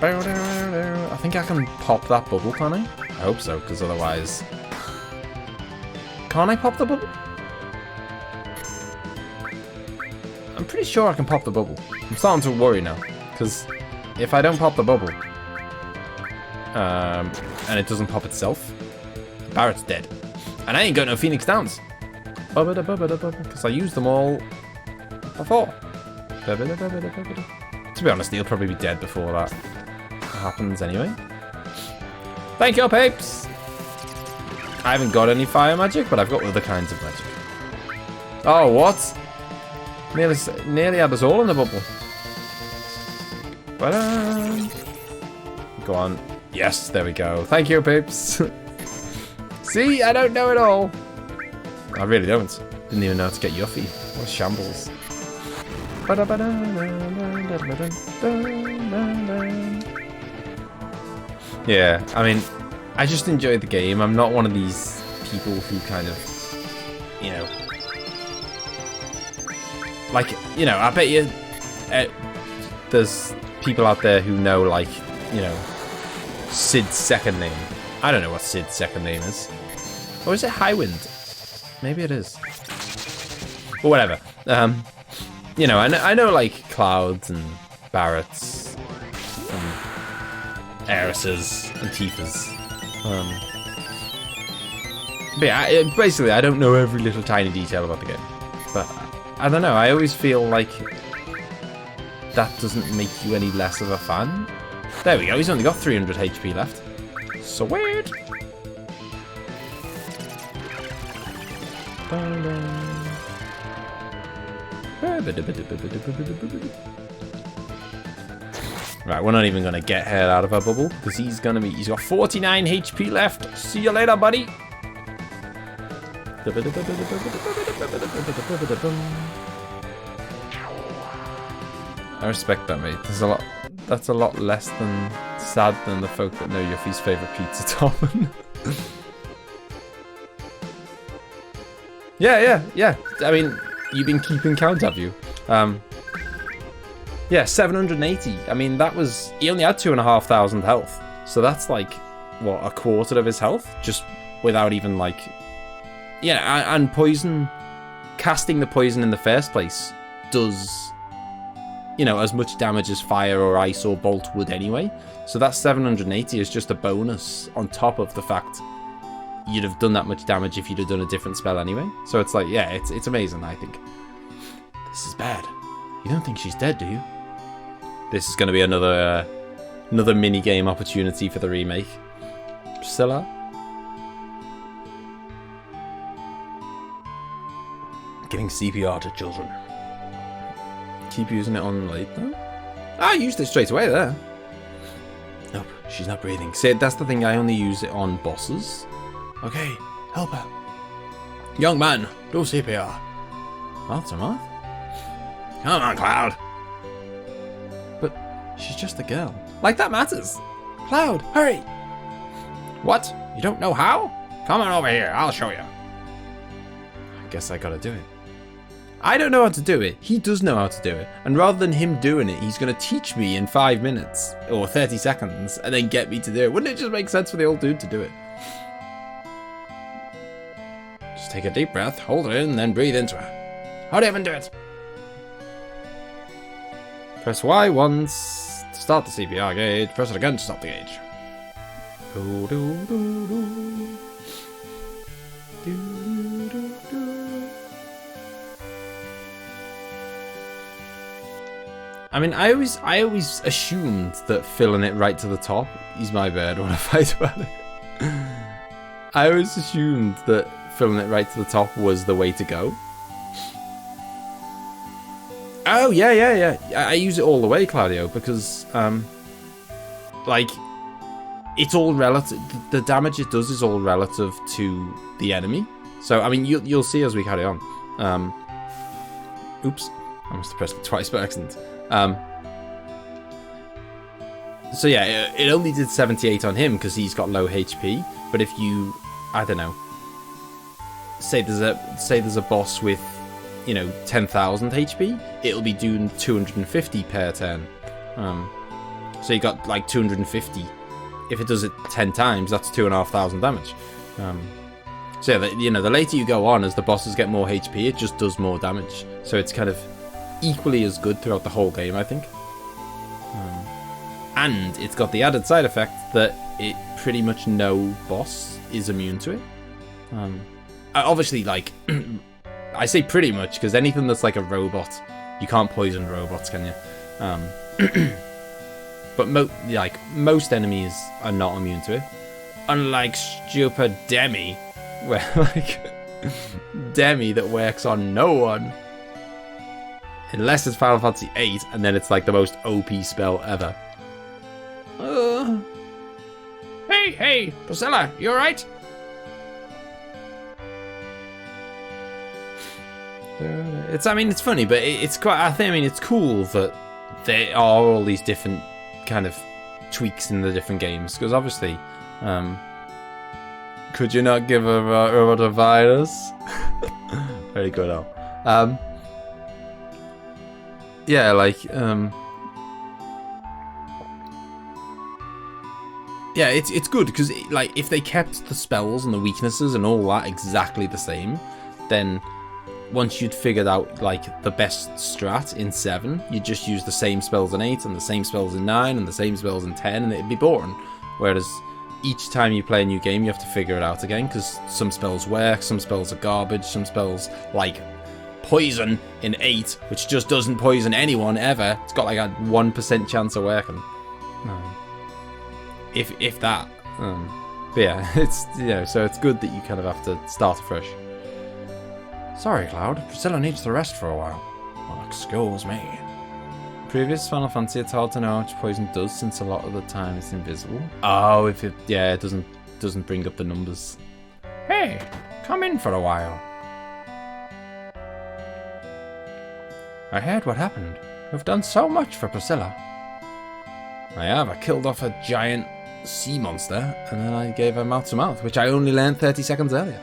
I think I can pop that bubble, can I? I hope so, because otherwise... Can't I pop the bubble? I'm pretty sure I can pop the bubble. I'm starting to worry now, because if I don't pop the bubble, and it doesn't pop itself, Barrett's dead. And I ain't got no Phoenix Downs, because I used them all before. To be honest, he'll probably be dead before that happens anyway. Thank you, Papes! I haven't got any fire magic, but I've got other kinds of magic. Oh, what? Nearly had us all in the bubble. Go on. Yes, there we go. Thank you, Papes. See, I don't know it all. I really don't. Didn't even know how to get Yuffie. What a shambles. Yeah, I mean, I just enjoy the game. I'm not one of these people who kind of, you know, like, you know, I bet you there's people out there who know, like, you know, Sid's second name. I don't know what Sid's second name is. Or is it Highwind? Maybe it is. But whatever. You know, I know like Clouds and Barretts and Eris's and Tifa's. But yeah, basically I don't know every little tiny detail about the game. But I don't know, I always feel like that doesn't make you any less of a fan. There we go, he's only got 300 HP left. Sweet. Right, we're not even gonna get Hair out of our bubble because he's got 49 HP left. See you later, buddy. I respect that, mate. That's a lot less than sad than the folk that know Yuffie's favorite pizza topping. Yeah. I mean, you've been keeping count, have you? Yeah, 780. I mean, he only had 2,500 health. So that's like, what, a quarter of his health? Just without even like... Yeah, and poison, casting the poison in the first place does, you know, as much damage as fire or ice or bolt would anyway. So that 780 is just a bonus on top of the fact you'd have done that much damage if you'd have done a different spell anyway. So it's like, yeah, it's amazing, I think. This is bad. You don't think she's dead, do you? This is going to be another mini-game opportunity for the remake. Priscilla? Giving CPR to children. Keep using it on late though? I used it straight away there. Nope, she's not breathing. See, that's the thing, I only use it on bosses. Okay, help her. Young man, do CPR. Mouth to mouth? Come on, Cloud. But she's just a girl. Like that matters. Cloud, hurry. What? You don't know how? Come on over here, I'll show you. I guess I gotta do it. I don't know how to do it. He does know how to do it. And rather than him doing it, he's going to teach me in 5 minutes or 30 seconds and then get me to do it. Wouldn't it just make sense for the old dude to do it? Just take a deep breath, hold it in, and then breathe into her. Hurry up and do it. Press Y once to start the CPR gauge. Press it again to stop the gauge. Do, do, do, do. Do, do, do. I mean, I always assumed that filling it right to the top is my bad when I fight about it. I always assumed that filling it right to the top was the way to go. Oh, yeah. I use it all the way, Claudio, because, like, it's all relative. The damage it does is all relative to the enemy. So, I mean, you'll see as we carry on. Oops. I must have pressed it twice by accident. So yeah, it only did 78 on him because he's got low HP. But if you, I don't know, say there's a boss with, you know, 10,000 HP, it'll be doing 250 per turn. So you got like 250. If it does it 10 times, that's 2,500 damage. So yeah, you know, the later you go on, as the bosses get more HP, it just does more damage. So it's kind of equally as good throughout the whole game, I think. And it's got the added side effect that it pretty much no boss is immune to it. Obviously, like, I say pretty much because anything that's like a robot, you can't poison robots, can you? But most enemies are not immune to it. Unlike stupid Demi, where like Demi that works on no one. Unless it's Final Fantasy VIII, and then it's like the most OP spell ever. Hey, Priscilla, you alright? It's funny, but it's quite. I mean, it's cool that there are all these different kind of tweaks in the different games. Because obviously, could you not give a virus? Very good, Al. Yeah, like, yeah, it's good because, like, if they kept the spells and the weaknesses and all that exactly the same, then once you'd figured out, like, the best strat in 7, you'd just use the same spells in 8 and the same spells in 9 and the same spells in 10, and it'd be boring. Whereas each time you play a new game, you have to figure it out again because some spells work, some spells are garbage, some spells, like poison in 8, which just doesn't poison anyone ever. It's got like a 1% chance of working. If that. But yeah, it's, you know, so it's good that you kind of have to start afresh. Sorry, Cloud. Priscilla needs to rest for a while. Well, excuse me. Previous Final Fantasy, it's hard to know how much poison does since a lot of the time it's invisible. Oh, if it, yeah, it doesn't bring up the numbers. Hey, come in for a while. I heard what happened. You've done so much for Priscilla. I have. I killed off a giant sea monster, and then I gave her mouth-to-mouth, which I only learned 30 seconds earlier.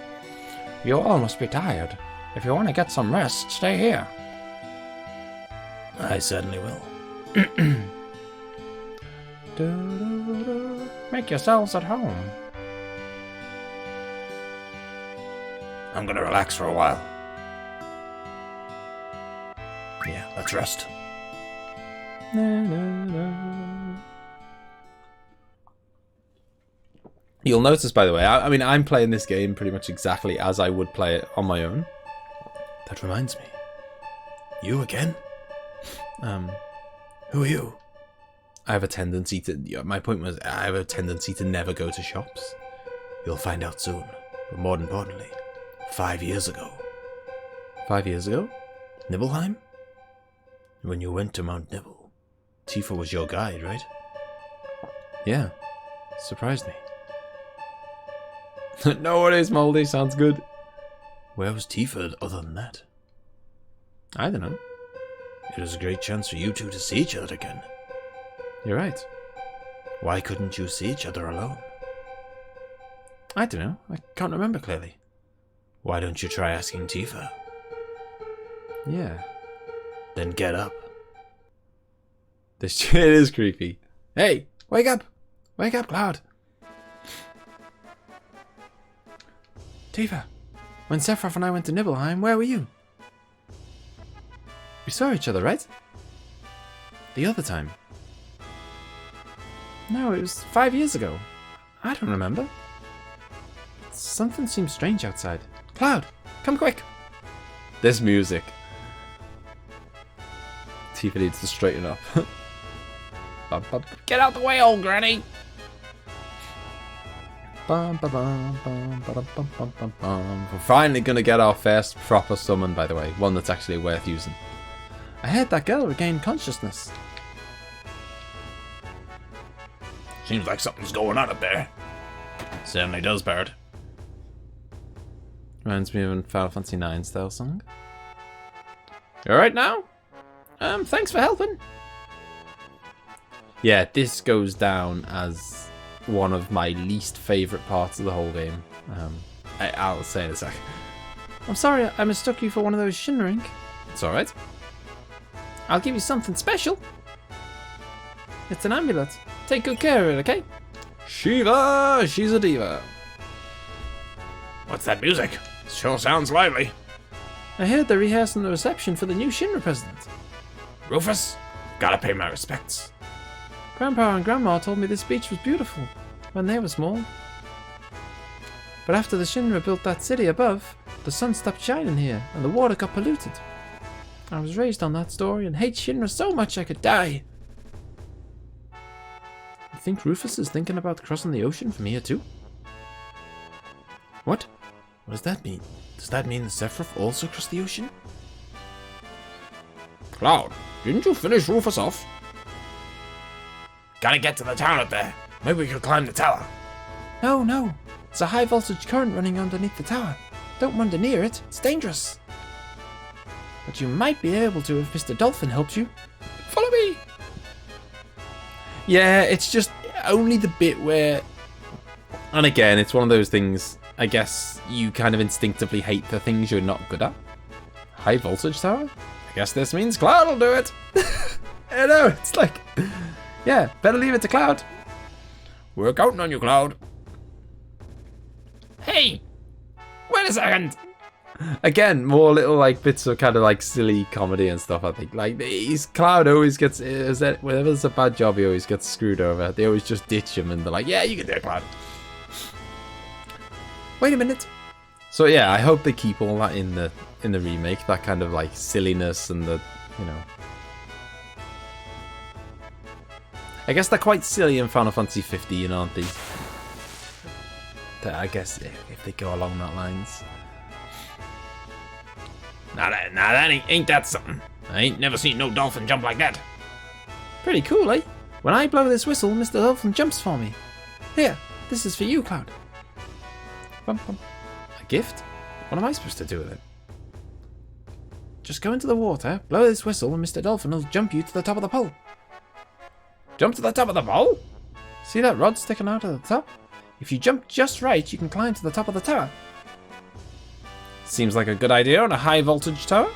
You all must be tired. If you want to get some rest, stay here. I certainly will. Make yourselves at home. I'm gonna relax for a while. Yeah, let's rest. You'll notice, by the way, I mean, I'm playing this game pretty much exactly as I would play it on my own. That reminds me. You again? Who are you? I have a tendency to... My point was, I have a tendency to never go to shops. You'll find out soon. But more importantly, 5 years ago. 5 years ago? Nibelheim? When you went to Mount Nibel, Tifa was your guide, right? Yeah. Surprised me. No worries, Moldy. Sounds good. Where was Tifa other than that? I don't know. It was a great chance for you two to see each other again. You're right. Why couldn't you see each other alone? I don't know. I can't remember clearly. Why don't you try asking Tifa? Yeah. Then get up. This shit is creepy. Hey, wake up! Wake up, Cloud! Tifa, when Sephiroth and I went to Nibelheim, where were you? We saw each other, right? The other time. No, it was 5 years ago. I don't remember. Something seems strange outside. Cloud, come quick! This music. Tifa needs to straighten up. Get out the way, old granny! We're finally gonna get our first proper summon, by the way. One that's actually worth using. I heard that girl regained consciousness. Seems like something's going on up there. Certainly does, Bird. Reminds me of a Final Fantasy IX style song. You alright now? Thanks for helping. Yeah, this goes down as one of my least favourite parts of the whole game. I'll say it in a sec. I'm sorry I mistook you for one of those Shinra Inc. It's alright. I'll give you something special. It's an amulet. Take good care of it, okay? Shiva! She's a diva. What's that music? Sure sounds lively. I heard they're rehearsing the reception for the new Shinra president. Rufus, gotta pay my respects. Grandpa and Grandma told me this speech was beautiful when they were small. But after the Shinra built that city above, the sun stopped shining here and the water got polluted. I was raised on that story and hate Shinra so much I could die. You think Rufus is thinking about crossing the ocean from here too? What? What does that mean? Does that mean Sephiroth also crossed the ocean? Cloud, didn't you finish Rufus off? Gotta get to the town up there. Maybe we could climb the tower. No. It's a high voltage current running underneath the tower. Don't wander near it. It's dangerous. But you might be able to if Mr. Dolphin helps you. Follow me! Yeah, it's just only the bit where... And again, it's one of those things, I guess you kind of instinctively hate the things you're not good at. High voltage tower? I guess this means Cloud will do it. I know, it's like... Yeah, better leave it to Cloud. We're counting on you, Cloud. Hey! Wait a second! Again, more little like bits of kind of like silly comedy and stuff, I think. Like, Cloud always gets... Whenever there's a bad job, he always gets screwed over. They always just ditch him and they're like, yeah, you can do it, Cloud. Wait a minute. So yeah, I hope they keep all that in the remake. That kind of like silliness and the, you know... I guess they're quite silly in Final Fantasy 15, aren't they? I guess if they go along that lines. Now that ain't that something? I ain't never seen no dolphin jump like that. Pretty cool, eh? When I blow this whistle, Mr. Dolphin jumps for me. Here, this is for you, Cloud. Bum, bum. A gift? What am I supposed to do with it? Just go into the water, blow this whistle, and Mr. Dolphin will jump you to the top of the pole. Jump to the top of the pole? See that rod sticking out at the top? If you jump just right, you can climb to the top of the tower. Seems like a good idea on a high voltage tower.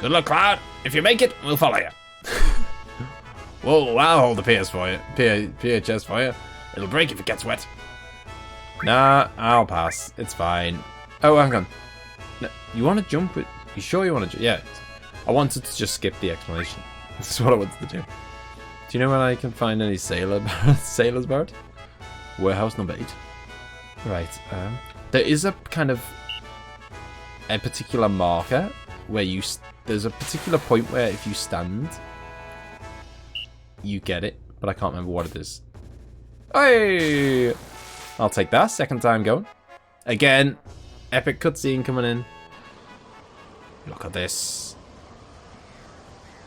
Good luck, Cloud. If you make it, we'll follow you. Whoa, I'll hold the PS for you. PHS for you. It'll break if it gets wet. Nah, I'll pass. It's fine. Oh, hang on. No, you want to jump with... You sure you want to... Yeah. I wanted to just skip the explanation. This is what I wanted to do. Do you know when I can find any sailor's bird? Warehouse number 8. Right. There is a kind of... a particular marker where you... There's a particular point where if you stand... you get it. But I can't remember what it is. Hey! I'll take that. Second time going. Again. Epic cutscene coming in. Look at this.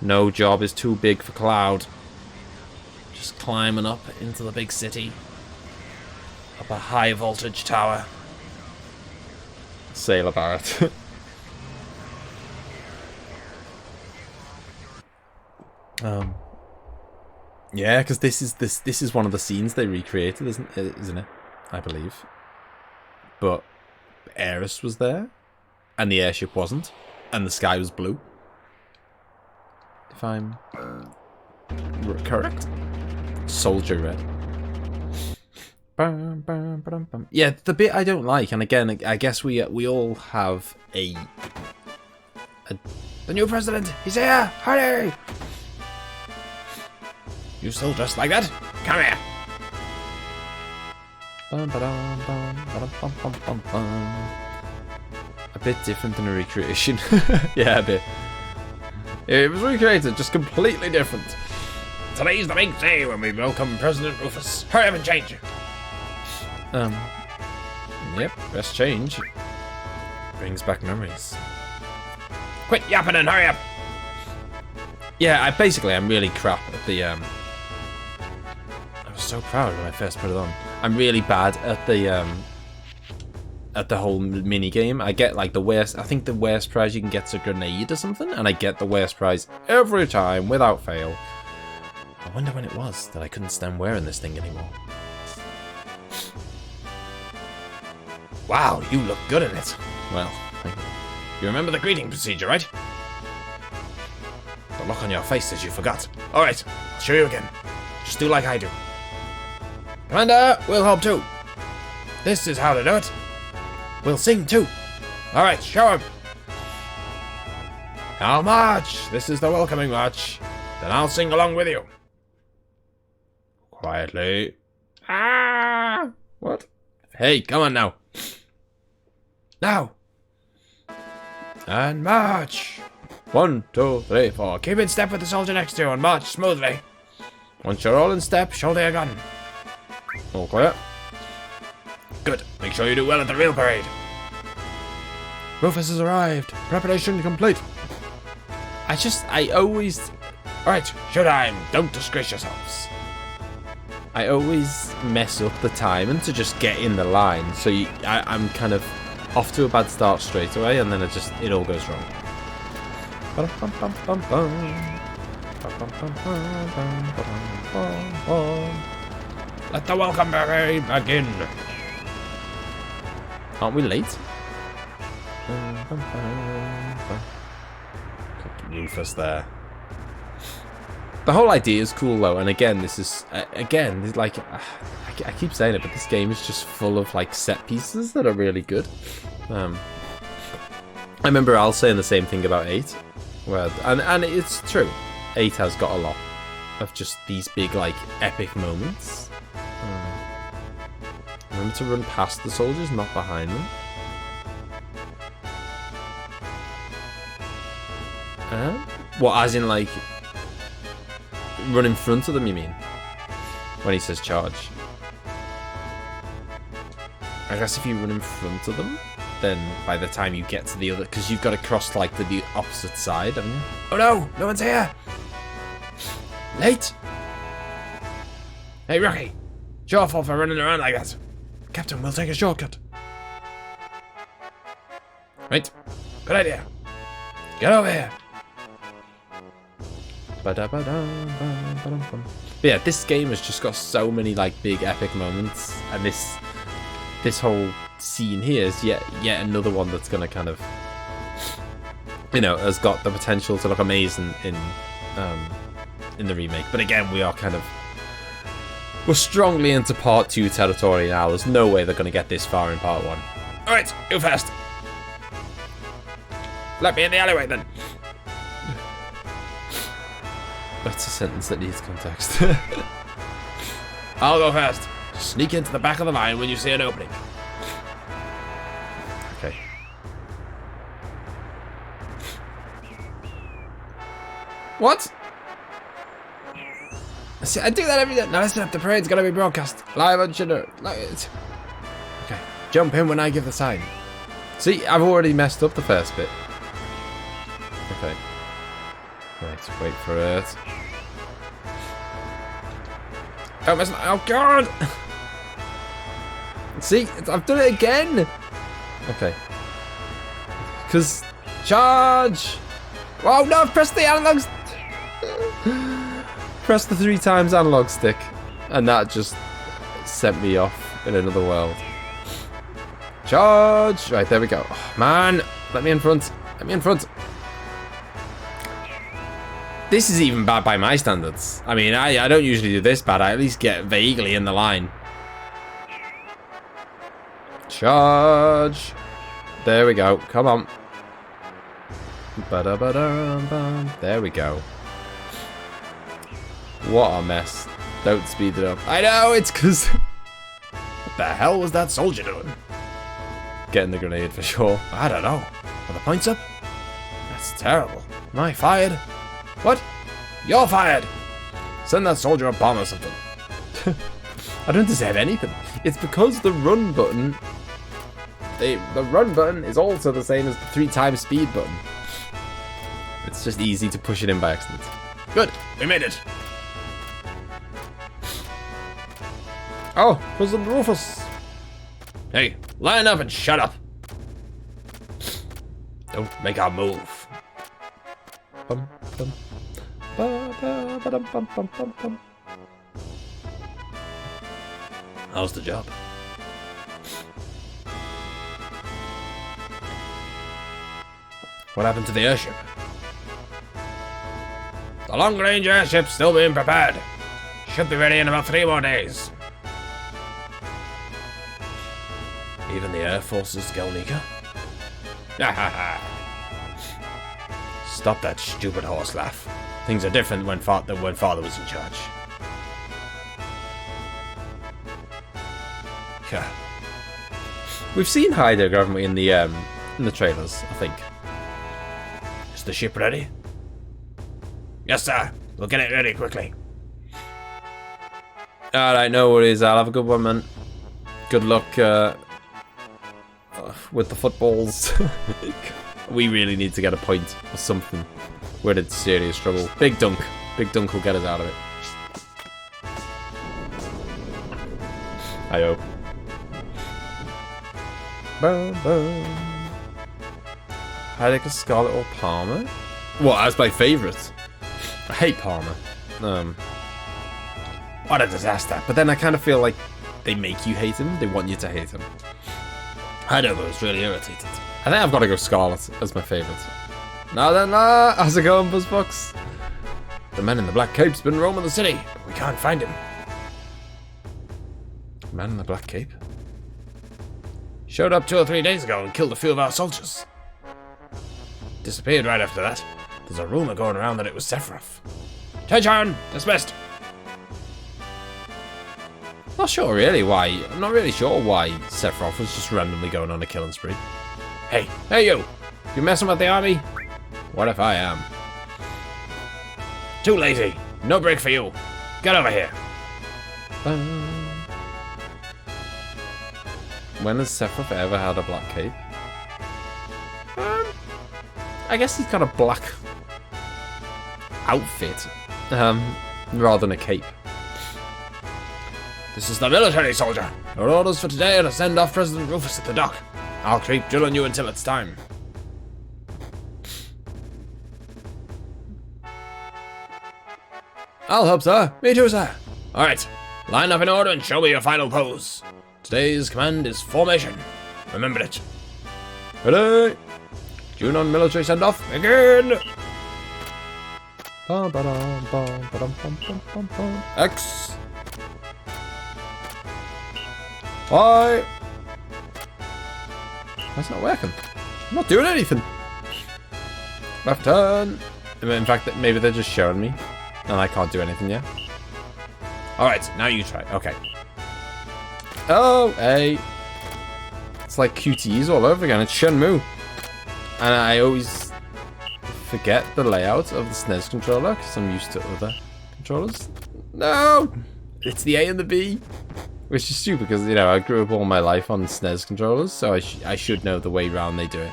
No job is too big for Cloud. Just climbing up into the big city. Up a high voltage tower. Sailor Barrett. Yeah, because this is one of the scenes they recreated, isn't it? I believe. But Aeris was there, and the airship wasn't, and the sky was blue. If I'm correct. Soldier red. Yeah, the bit I don't like, and again, I guess we all have the new president. He's here! Hurry! You still dressed like that? Come here. A bit different than a recreation. Yeah, a bit. It was recreated, just completely different. Today's the big day when we welcome President Rufus. Hurry up and change. Yep, best change. Brings back memories. Quit yapping and hurry up. Yeah, I'm really crap at the I was so proud when I first put it on. I'm really bad at the whole mini game. I get like the worst. I think the worst prize you can get is a grenade or something, and I get the worst prize every time without fail. I wonder when it was that I couldn't stand wearing this thing anymore. Wow, you look good in it. Well, thank you. You remember the greeting procedure, right? The look on your face says you forgot. Alright, I'll show you again. Just do like I do. Commander, we'll help too. This is how to do it. We'll sing too. Alright, show him. Now march. This is the welcoming march. Then I'll sing along with you. Quietly. Ah! What? Hey, come on now. Now. And march. 1, 2, 3, 4. Keep in step with the soldier next to you and march smoothly. Once you're all in step, shoulder your gun. All clear. Good. Make sure you do well at the real parade. Rufus has arrived. Preparation complete. I always... Alright, showtime. Don't disgrace yourselves. I always mess up the timing to just get in the line. So I'm kind of off to a bad start straight away, and then it all goes wrong. Let the welcome parade begin. Aren't we late? Rufus there. The whole idea is cool though, and again, this is like I keep saying it, but this game is just full of like set pieces that are really good. I remember Al saying the same thing about 8, where and it's true. 8 has got a lot of just these big like epic moments. Remember to run past the soldiers, not behind them. What, as in like run in front of them, you mean? When he says charge. I guess if you run in front of them, then by the time you get to the other, because you've got to cross like the opposite side, haven't you? Oh no, no one's here. Late. Hey, Rocky. It's your fault for running around like that. Captain, we'll take a shortcut. Right. Good idea. Get over here. But yeah, this game has just got so many like big epic moments, and this whole scene here is yet another one that's gonna kind of, you know, has got the potential to look amazing in the remake. But again, we're strongly into part 2 territory now. There's no way they're gonna get this far in part 1. All right, you first. Let me in the alleyway then. That's a sentence that needs context. I'll go first. Just sneak into the back of the line when you see an opening. Okay. What? See, I do that every day. Now listen up, the parade's gonna be broadcast live on Channel. Okay, jump in when I give the sign. See, I've already messed up the first bit. Okay. Right, wait for it. Don't mess. Oh God! See, I've done it again. Okay. Because charge. Oh no! I've pressed the analog. Press the 3 times analog stick, and that just sent me off in another world. Charge. Right, there we go. Oh, man, let me in front. Let me in front. This is even bad by my standards. I mean, I don't usually do this bad. I at least get vaguely in the line. Charge. There we go. Come on. Ba-da-ba-dum-bum. There we go. What a mess. Don't speed it up. I know, it's because... What the hell was that soldier doing? Getting the grenade for sure. I don't know. Are the points up? That's terrible. Am I fired? What? You're fired! Send that soldier a bomb or something. I don't deserve anything. It's because the run button... The run button is also the same as the 3 times speed button. It's just easy to push it in by accident. Good, we made it. Oh, President Rufus. Hey, line up and shut up. Don't make a move. Bum, bum. Ba, ba, ba, dum, bum, bum, bum, bum. How's the job? What happened to the airship? The long-range airship's still being prepared. Should be ready in about 3 more days. Even the Air Force's Galnica? Stop that stupid horse laugh. Things are different when Father was in charge. Yeah. We've seen Heidegger, haven't we, in the trailers, I think. Is the ship ready? Yes, sir. We'll get it ready quickly. Alright, no worries. I'll have a good one, man. Good luck with the footballs. We really need to get a point or something. We're in serious trouble. Big dunk. Big dunk will get us out of it. I hope. Boom, boom. Heidegger, Scarlet, or Palmer? What? That's my favourite. I hate Palmer. What a disaster. But then I kind of feel like they make you hate him. They want you to hate him. Heidegger was really irritated. I think I've got to go Scarlet as my favourite. Now then, how's it going, Buzzbox? The man in the black cape's been roaming the city, but we can't find him. Man in the black cape? Showed up 2 or 3 days ago and killed a few of our soldiers. Disappeared right after that. There's a rumour going around that it was Sephiroth. Attention! Dismissed! Not sure really why. I'm not really sure why Sephiroth was just randomly going on a killing spree. Hey you! You messing with the army? What if I am? Too lazy. No break for you. Get over here. When has Sephiroth ever had a black cape? I guess he's got a black outfit, rather than a cape. This is the military soldier. Our orders for today are to send off President Rufus at the dock. I'll keep drilling you until it's time. I'll help, sir. Me too, sir. Alright, line up in order and show me your final pose. Today's command is formation. Remember it. Ready? June on military send-off. Begin! X. Y. That's not working. I'm not doing anything. Left turn. In fact, maybe they're just showing me, and I can't do anything yet. Alright, now you try. Okay. Oh, A. It's like QTEs all over again. It's Shenmue. And I always forget the layout of the SNES controller because I'm used to other controllers. No! It's the A and the B. Which is stupid because, you know, I grew up all my life on SNES controllers, so I should know the way round they do it.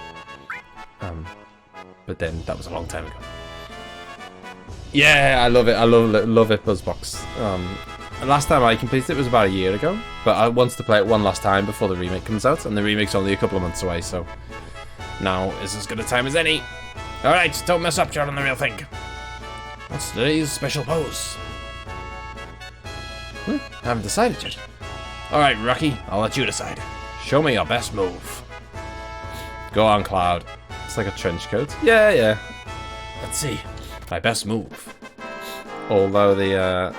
But then, that was a long time ago. Yeah, I love it. I love it, Buzzbox. Last time I completed it was about a year ago, but I want to play it one last time before the remake comes out, and the remake's only a couple of months away, so now is as good a time as any. Alright, don't mess up, John, on the real thing. What's today's special pose? I haven't decided yet. Alright, Rocky, I'll let you decide. Show me your best move. Go on, Cloud. It's like a trench coat. Yeah. Let's see. My best move. Although the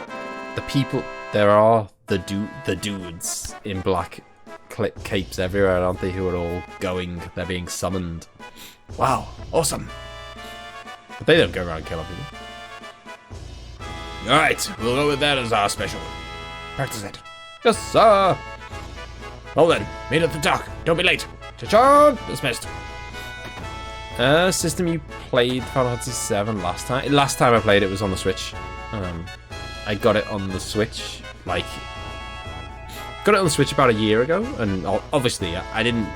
people, there are the dudes in black capes everywhere, aren't they? Who are all going. They're being summoned. Wow, awesome. But they don't go around killing people. Alright, we'll go with that as our special. Practice it. Yes, sir. Well then, meet at the dock. Don't be late. Cha-cha! Dismissed. System you played Final Fantasy VII last time? Last time I played it was on the Switch. I got it on the Switch, got it on the Switch about a year ago, and obviously I didn't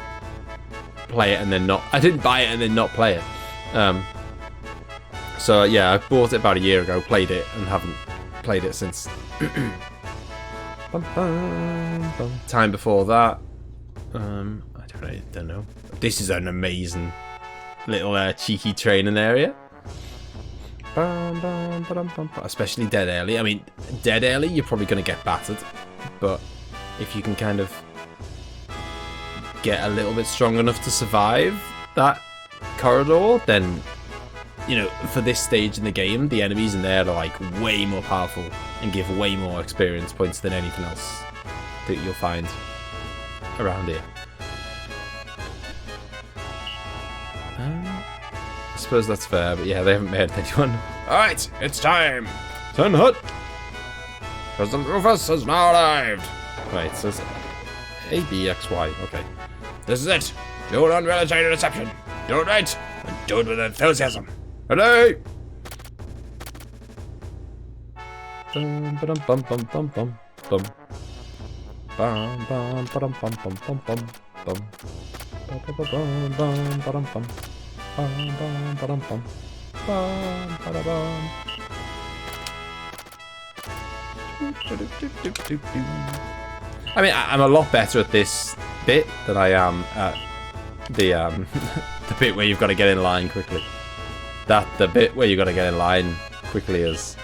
play it and then I didn't buy it and then not play it. So yeah, I bought it about a year ago, played it, and haven't played it since. Time before that, I don't know. This is an amazing little cheeky training area. Especially dead early. I mean, dead early, you're probably going to get battered. But if you can kind of get a little bit strong enough to survive that corridor, then, you know, for this stage in the game, the enemies in there are like way more powerful and give way more experience points than anything else that you'll find around here. I suppose that's fair, but yeah, they haven't made anyone. Alright, it's time. Turn hut. President Rufus has now arrived. Right, so it's A, B, X, Y. Okay. This is it. Do it on military reception. Do it right, and do it with enthusiasm. Ready? Bum bum bum bum bum bum bum. Bum bum bum bum bum bum bum bum. Bum bum bum bum bum. Bum bum bum bum. Bum bum bum. I mean, I'm a lot better at this bit than I am at the the bit where you've got to get in line quickly. The bit where you got to get in line quickly is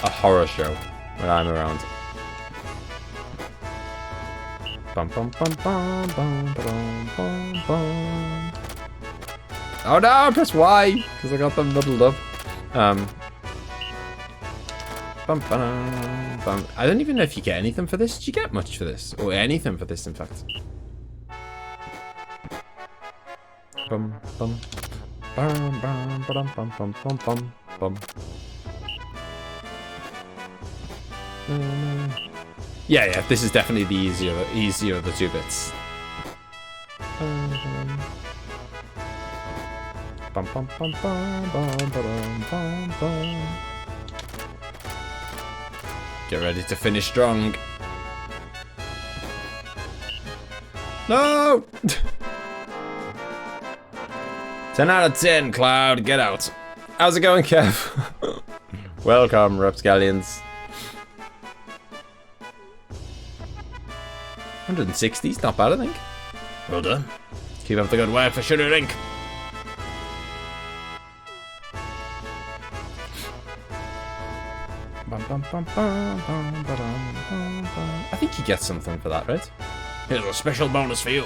a horror show when I'm around. Bum bum bum bum bum bum bum bum. Oh no! Press Y because I got them muddled up. Bum bum bum. I don't even know if you get anything for this. Do you get much for this, or anything for this? In fact. Bum bum. Bum bum bum bum bum bum bum bum. Yeah, this is definitely the easier of the two bits. Bum bum bum bum bum bum bum bum. Get ready to finish strong. No! 10 out of 10, Cloud. Get out. How's it going, Kev? Welcome, Rapscallions. 160's not bad, I think. Well done. Keep up the good work for Sugar Inc. I think you get something for that, right? Here's a special bonus for you.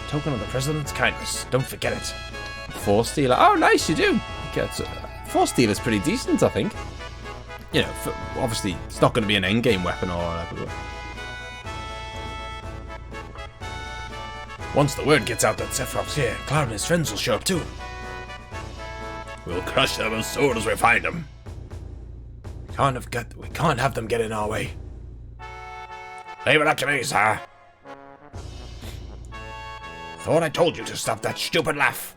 Token of the President's kindness. Don't forget it. Force Stealer. Oh, nice, you do. You get, Force Stealer's pretty decent, I think. You know, obviously, it's not going to be an endgame weapon or whatever. But... once the word gets out that Sephiroth's here, Cloud and his friends will show up too. We'll crush them as soon as we find them. We can't have them get in our way. Leave it up to me, sir. Thought I told you to stop that stupid laugh.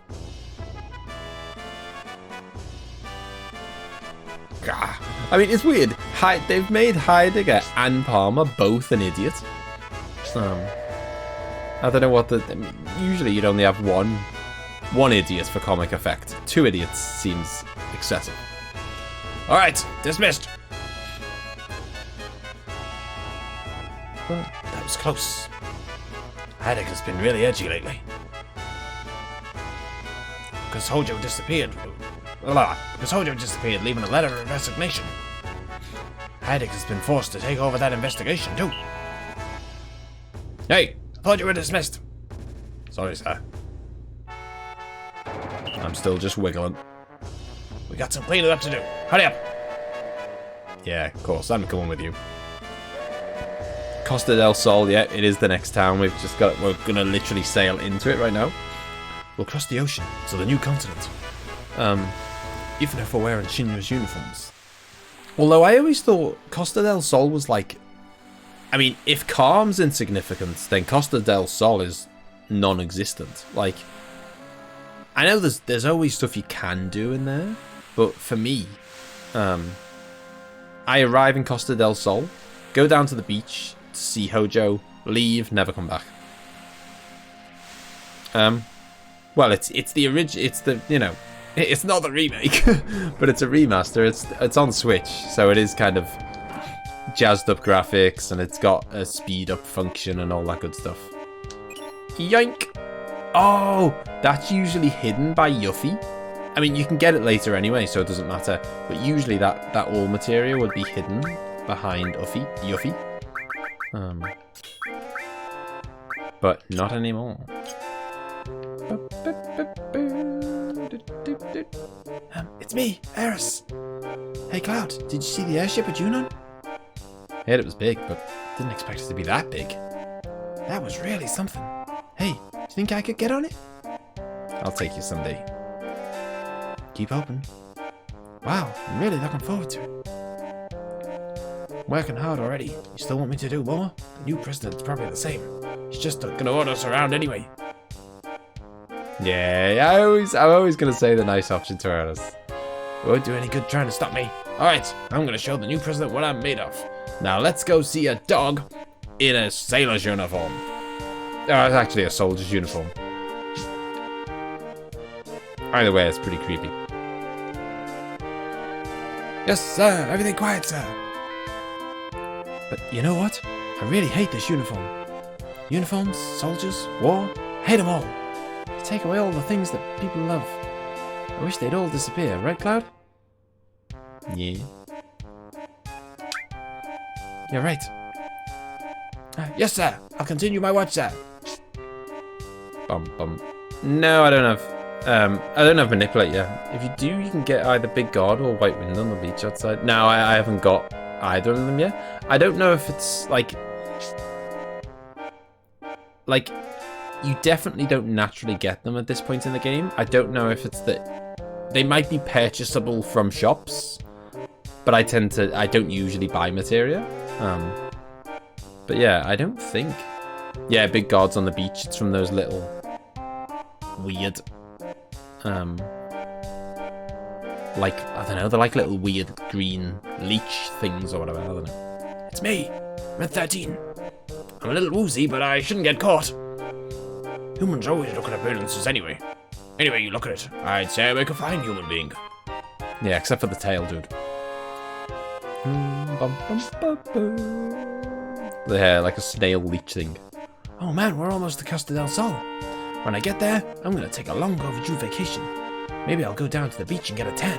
Gah. I mean, it's weird. They've made Heidegger and Palmer both an idiot. I don't know what the... I mean, usually you'd only have one idiot for comic effect. 2 idiots seems excessive. Alright, dismissed. That was close. Heidegger's been really edgy lately. Because Hojo disappeared. Leaving a letter of resignation. Heidegger's been forced to take over that investigation too. Hey, I thought you were dismissed. Sorry, sir. I'm still just wiggling. We got some cleaning up to do. Hurry up. Yeah, of course. I'm coming with you. Costa del Sol, yeah, it is the next town. We're gonna literally sail into it right now. We'll cross the ocean to the new continent. Even if we're wearing Shinra's uniforms. Although I always thought Costa del Sol was like... I mean, if Calm's insignificant, then Costa del Sol is non-existent. Like, I know there's always stuff you can do in there, but for me, I arrive in Costa del Sol, go down to the beach to see Hojo, leave, never come back. Well, it's the original. It's the, you know, it's not the remake, but it's a remaster. It's on Switch, so it is kind of jazzed up graphics, and it's got a speed up function and all that good stuff. Yoink! Oh, that's usually hidden by Yuffie. I mean, you can get it later anyway, so it doesn't matter. But usually that all material would be hidden behind Yuffie. But not anymore. It's me, Eris. Hey, Cloud, did you see the airship at Junon? I heard it was big, but didn't expect it to be that big. That was really something. Hey, do you think I could get on it? I'll take you someday. Keep open. Wow, I'm really looking forward to it. Working hard already. You still want me to do more? The new president's probably the same. He's just gonna order us around anyway. Yeah, I'm always gonna say the nice option to Ernest. It won't do any good trying to stop me. Alright, I'm gonna show the new president what I'm made of. Now let's go see a dog in a sailor's uniform. Oh, it's actually a soldier's uniform. Either way, it's pretty creepy. Yes, sir. Everything quiet, sir. But you know what? I really hate this uniform. Uniforms, soldiers, war, hate them all. They take away all the things that people love. I wish they'd all disappear, right, Cloud? Yeah. You're right. Yes, sir. I'll continue my watch, sir. No, I don't have Manipulate yet. If you do, you can get either Big God or White Wind on the beach outside. No, I haven't got either of them yet. I don't know if it's like you definitely don't naturally get them at this point in the game. I don't know if it's that they might be purchasable from shops, but I don't usually buy materia. But yeah, I don't think. Yeah, Big God's on the beach. It's from those little weird, like, I don't know, they're like little weird green leech things or whatever, I don't know. It's me, Red 13. I'm a little woozy, but I shouldn't get caught. Humans always look at appearances anyway. Anyway you look at it, I'd say I make a fine human being. Yeah, except for the tail, dude. The hair, like a snail leech thing. Oh man, we're almost to Costa del Sol. When I get there, I'm gonna take a long overdue vacation. Maybe I'll go down to the beach and get a tan.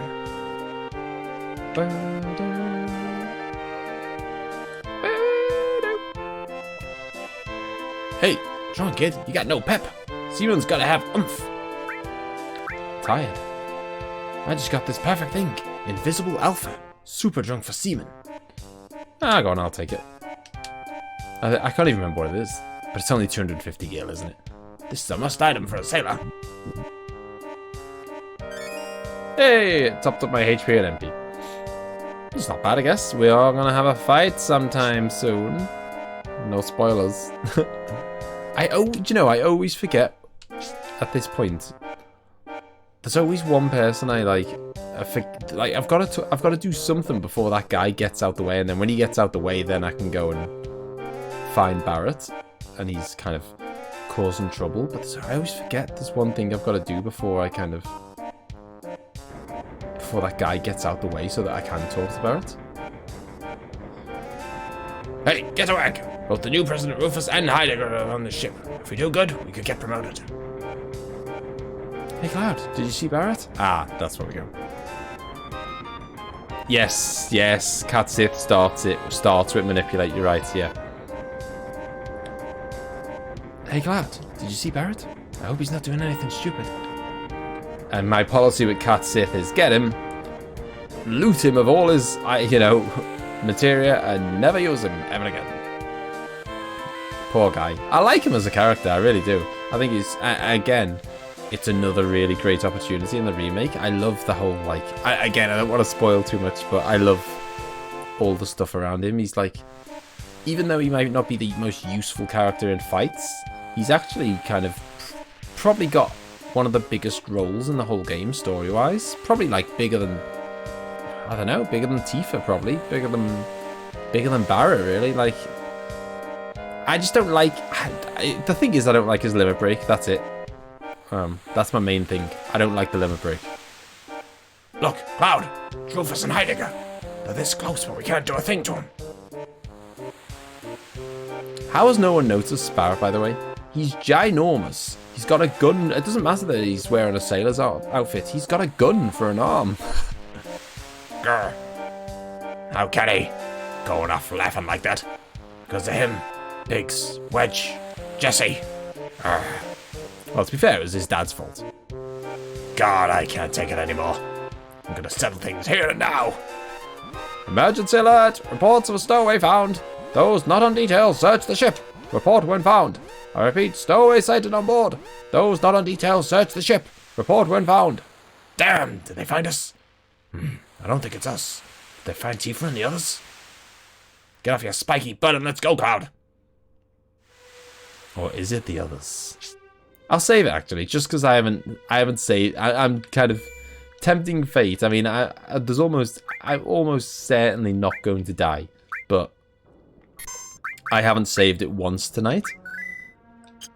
Hey, what's wrong, kid? You got no pep. Seaman's gotta have oomph. Tired. I just got this perfect thing. Invisible Alpha. Super drunk for seamen. Ah, go on, I'll take it. I can't even remember what it is. But it's only 250 gil, isn't it? This is a must item for a sailor. Hey, it topped up my HP at MP. It's not bad, I guess. We are gonna have a fight sometime soon. No spoilers. I always forget at this point. There's always one person I've got to do something before that guy gets out the way, and then when he gets out the way, then I can go and find Barrett, and he's kind of causing trouble. But I always forget there's one thing I've got to do before that guy gets out the way, so that I can talk to Barrett. Hey, get to work! Both the new President Rufus and Heidegger are on the ship. If we do good, we could get promoted. Hey Cloud, did you see Barrett? Ah, that's where we go. Yes, Cat Sith starts with manipulate, you're right, yeah. Hey Cloud, did you see Barrett? I hope he's not doing anything stupid. And my policy with Cat Sith is get him, loot him of all his, materia, and never use him ever again. Poor guy. I like him as a character, I really do. I think he's, again, it's another really great opportunity in the remake. I love the whole, I don't want to spoil too much, but I love all the stuff around him. He's like, even though he might not be the most useful character in fights, he's actually kind of probably got one of the biggest roles in the whole game, story-wise. Probably, bigger than, I don't know, bigger than Tifa, probably. Bigger than Barra, really. I just don't like, the thing is I don't like his limit break, that's it. That's my main thing. I don't like the limit break. Look, Cloud, Rufus and Heidegger. They're this close, but we can't do a thing to him. How has no one noticed Barrett, by the way? He's ginormous. He's got a gun. It doesn't matter that he's wearing a sailor's outfit. He's got a gun for an arm. Grr. How can he? Going off laughing like that. Because of him, Biggs, Wedge, Jesse. Well, to be fair, it was his dad's fault. God, I can't take it anymore. I'm gonna settle things here and now. Emergency alert! Reports of a stowaway found. Those not on detail, search the ship. Report when found. I repeat, stowaway sighted on board. Those not on detail, search the ship. Report when found. Damn, did they find us? I don't think it's us. Did they find Tifa and the others? Get off your spiky butt and let's go, Cloud. Or is it the others? I'll save it, actually, just because I haven't saved. I'm kind of tempting fate. I mean, I'm almost certainly not going to die, but I haven't saved it once tonight.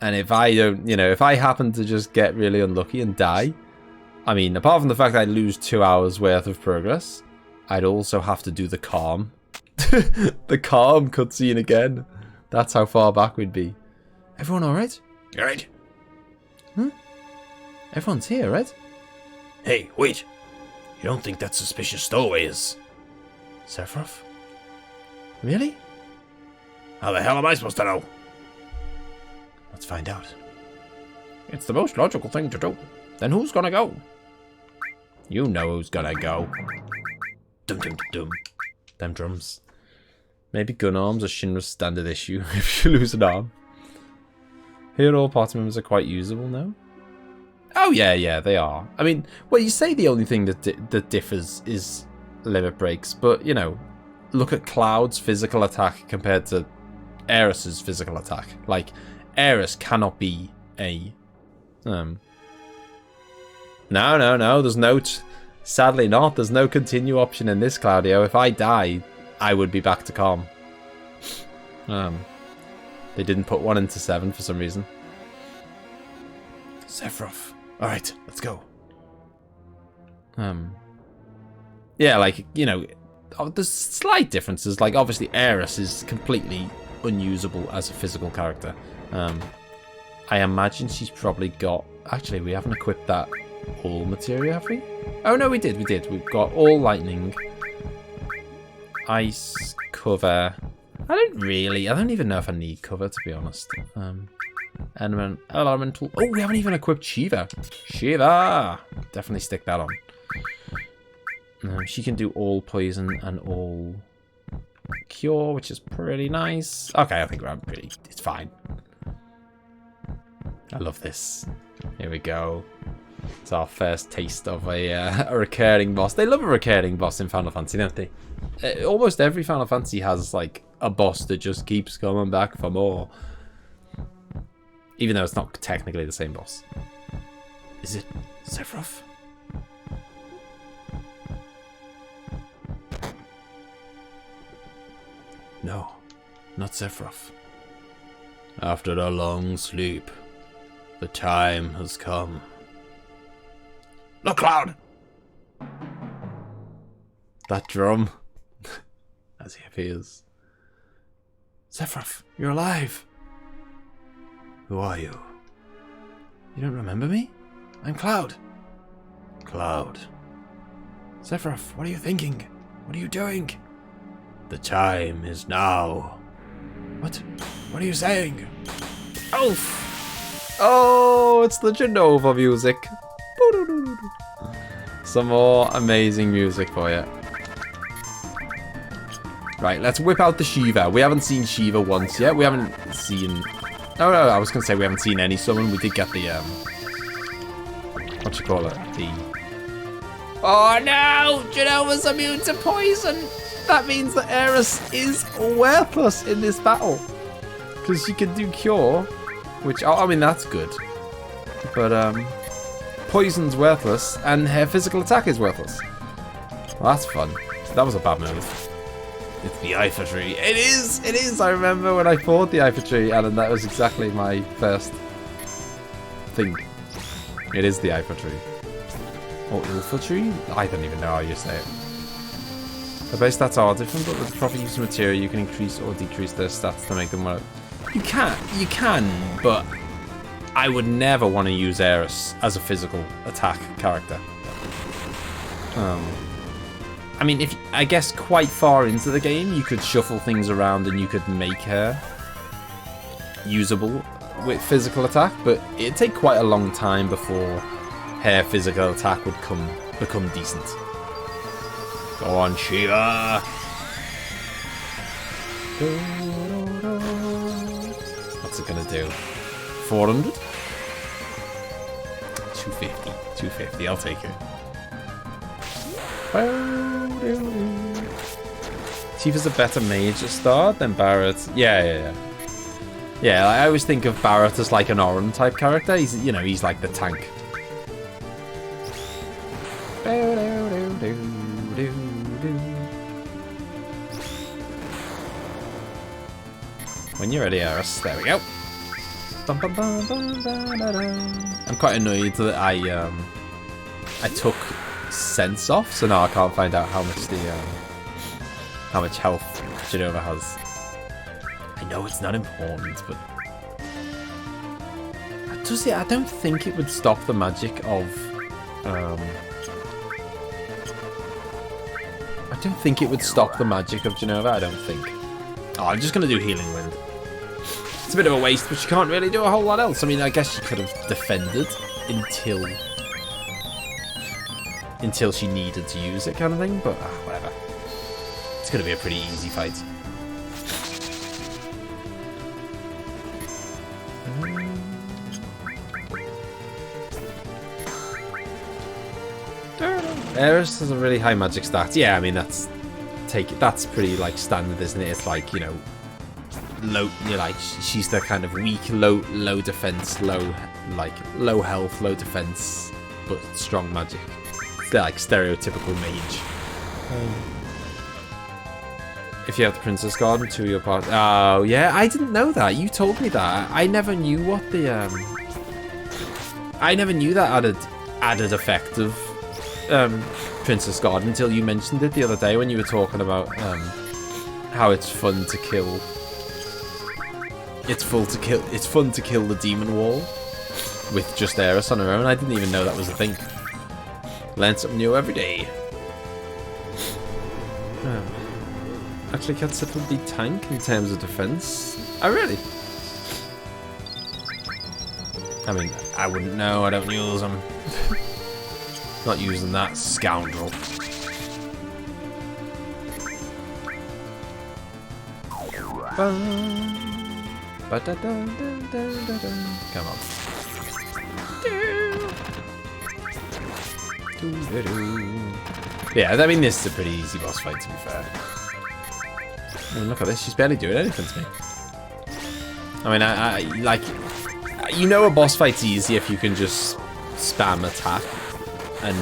And if I don't, if I happen to just get really unlucky and die, I mean, apart from the fact that I lose 2 hours worth of progress, I'd also have to do the calm. The calm cutscene again. That's how far back we'd be. Everyone alright? You alright? Everyone's here, right? Hey, wait. You don't think that suspicious stowaway is Sephiroth? Really? How the hell am I supposed to know? Let's find out. It's the most logical thing to do. Then who's gonna go? You know who's gonna go. Dum dum dum. Them drums. Maybe gun arms are Shinra's standard issue if you lose an arm. Here all party members are quite usable now. Oh yeah, they are. I mean, well, you say the only thing that differs is limit breaks, but look at Cloud's physical attack compared to Aeris's physical attack. Aeris cannot be a No. There's no. Sadly not. There's no continue option in this, Claudio. If I die, I would be back to calm. They didn't put one into 7 for some reason. Sephiroth. Alright, let's go. Yeah, like, you know, there's slight differences. Like, obviously, Aeris is completely unusable as a physical character. I imagine she's probably got... Actually, we haven't equipped that all materia, have we? Oh, no, we did. We've got all lightning, ice, cover. I don't even know if I need cover, to be honest. Elemental. Oh, we haven't even equipped Shiva. Shiva! Definitely stick that on. She can do all poison and all cure, which is pretty nice. Okay, I think it's fine. I love this. Here we go. It's our first taste of a recurring boss. They love a recurring boss in Final Fantasy, don't they? Almost every Final Fantasy has like a boss that just keeps coming back for more. Even though it's not technically the same boss. Is it Sephiroth? No, not Sephiroth. After a long sleep, the time has come. Look, Cloud! That drum. As he appears. Sephiroth, you're alive! Who are you? You don't remember me? I'm Cloud. Cloud. Sephiroth, what are you thinking? What are you doing? The time is now. What? What are you saying? Oh, it's the Genova music. Some more amazing music for you. Right, let's whip out the Shiva. We haven't seen Shiva once yet. We haven't seen... Oh, no, I was going to say we haven't seen any summon. We did get the, what you call it? The... Oh, no! Genova's immune to poison! That means that Aeris is worthless in this battle. Because she can do cure, which, I mean, that's good. But, poison's worthless, and her physical attack is worthless. Well, that's fun. That was a bad move. It's the Ifa Tree. It is! I remember when I fought the Ifa Tree, and that was exactly my first thing. It is the Ifa Tree. Or Ilfa Tree? I don't even know how you say it. The base stats are different, but with the proper use of material, you can increase or decrease their stats to make them work. You can, but I would never want to use Aeris as a physical attack character. I mean, if I guess quite far into the game, you could shuffle things around and you could make her usable with physical attack, but it'd take quite a long time before her physical attack would become decent. Go on, Shiva! What's it gonna do? 400? 250. 250, I'll take it. Tifa's a better mage at start than Barret. Yeah. Yeah, I always think of Barret as like an Orin type character. He's like the tank. When you're ready, Aeris. There we go. I'm quite annoyed that I took sense off, so now I can't find out how much health Genova has. I know it's not important, but I don't think it would stop the magic of I don't think it would stop the magic of Genova. I don't think. Oh, I'm just gonna do Healing Wind. It's a bit of a waste, but she can't really do a whole lot else. I mean, I guess she could have defended until she needed to use it, kind of thing. But whatever. It's gonna be a pretty easy fight. Aeris has a really high magic stat. Yeah, I mean that's pretty like standard, isn't it? It's like, you know, low. She's the kind of weak, low defense, low health, low defense, but strong magic. It's like stereotypical mage. If you have the Princess Garden, 2 of your part. Oh yeah, I didn't know that. You told me that. I never knew what the I never knew that added effect of Princess God until you mentioned it the other day when you were talking about how it's fun to kill. It's fun to kill the demon wall with just Eris on her own. I didn't even know that was a thing. Learn something new every day. Actually, Catsup would be tank in terms of defense. Oh, really? I mean, I wouldn't know. I don't use them. Not using that scoundrel. Come on. Yeah, I mean, this is a pretty easy boss fight, to be fair. I mean, look at this. She's barely doing anything to me. I mean, I like... You know a boss fight's easy if you can just spam attack and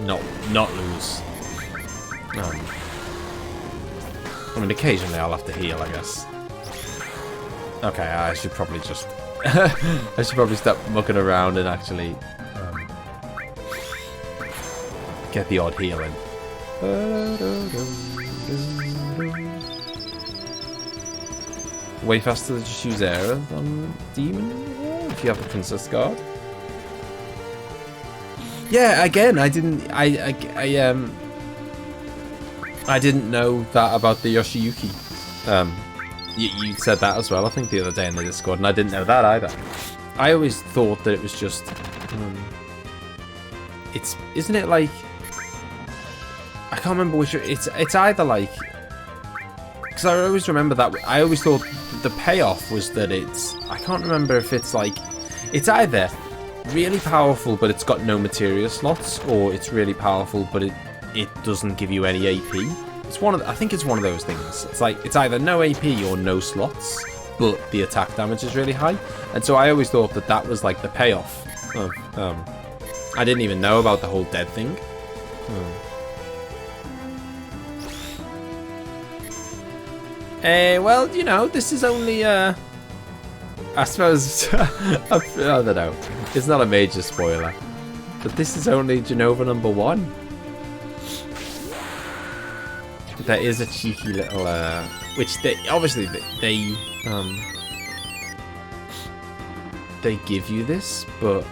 not lose. I mean, occasionally I'll have to heal, I guess. Okay, I should probably just... I should probably stop mucking around and actually get the odd heal in. Way faster to just use air on demon if you have the princess guard. Yeah, again, I didn't know that about the Yoshiyuki. You said that as well, I think, the other day in the Discord, and I didn't know that either. I always thought that it was just isn't it like, I can't remember which, it's either like, because I always remember that, I always thought the payoff was that it's, I can't remember if it's like, it's either really powerful but it's got no materia slots, or it's really powerful but it doesn't give you any AP. It's one of I think it's one of those things. It's like, it's either no AP or no slots, but the attack damage is really high. And so I always thought that that was like the payoff of, I didn't even know about the whole dead thing. Well, you know, this is only, I suppose, I don't know, it's not a major spoiler, but this is only Jenova number 1. There is a cheeky little, which they, obviously, they give you this, but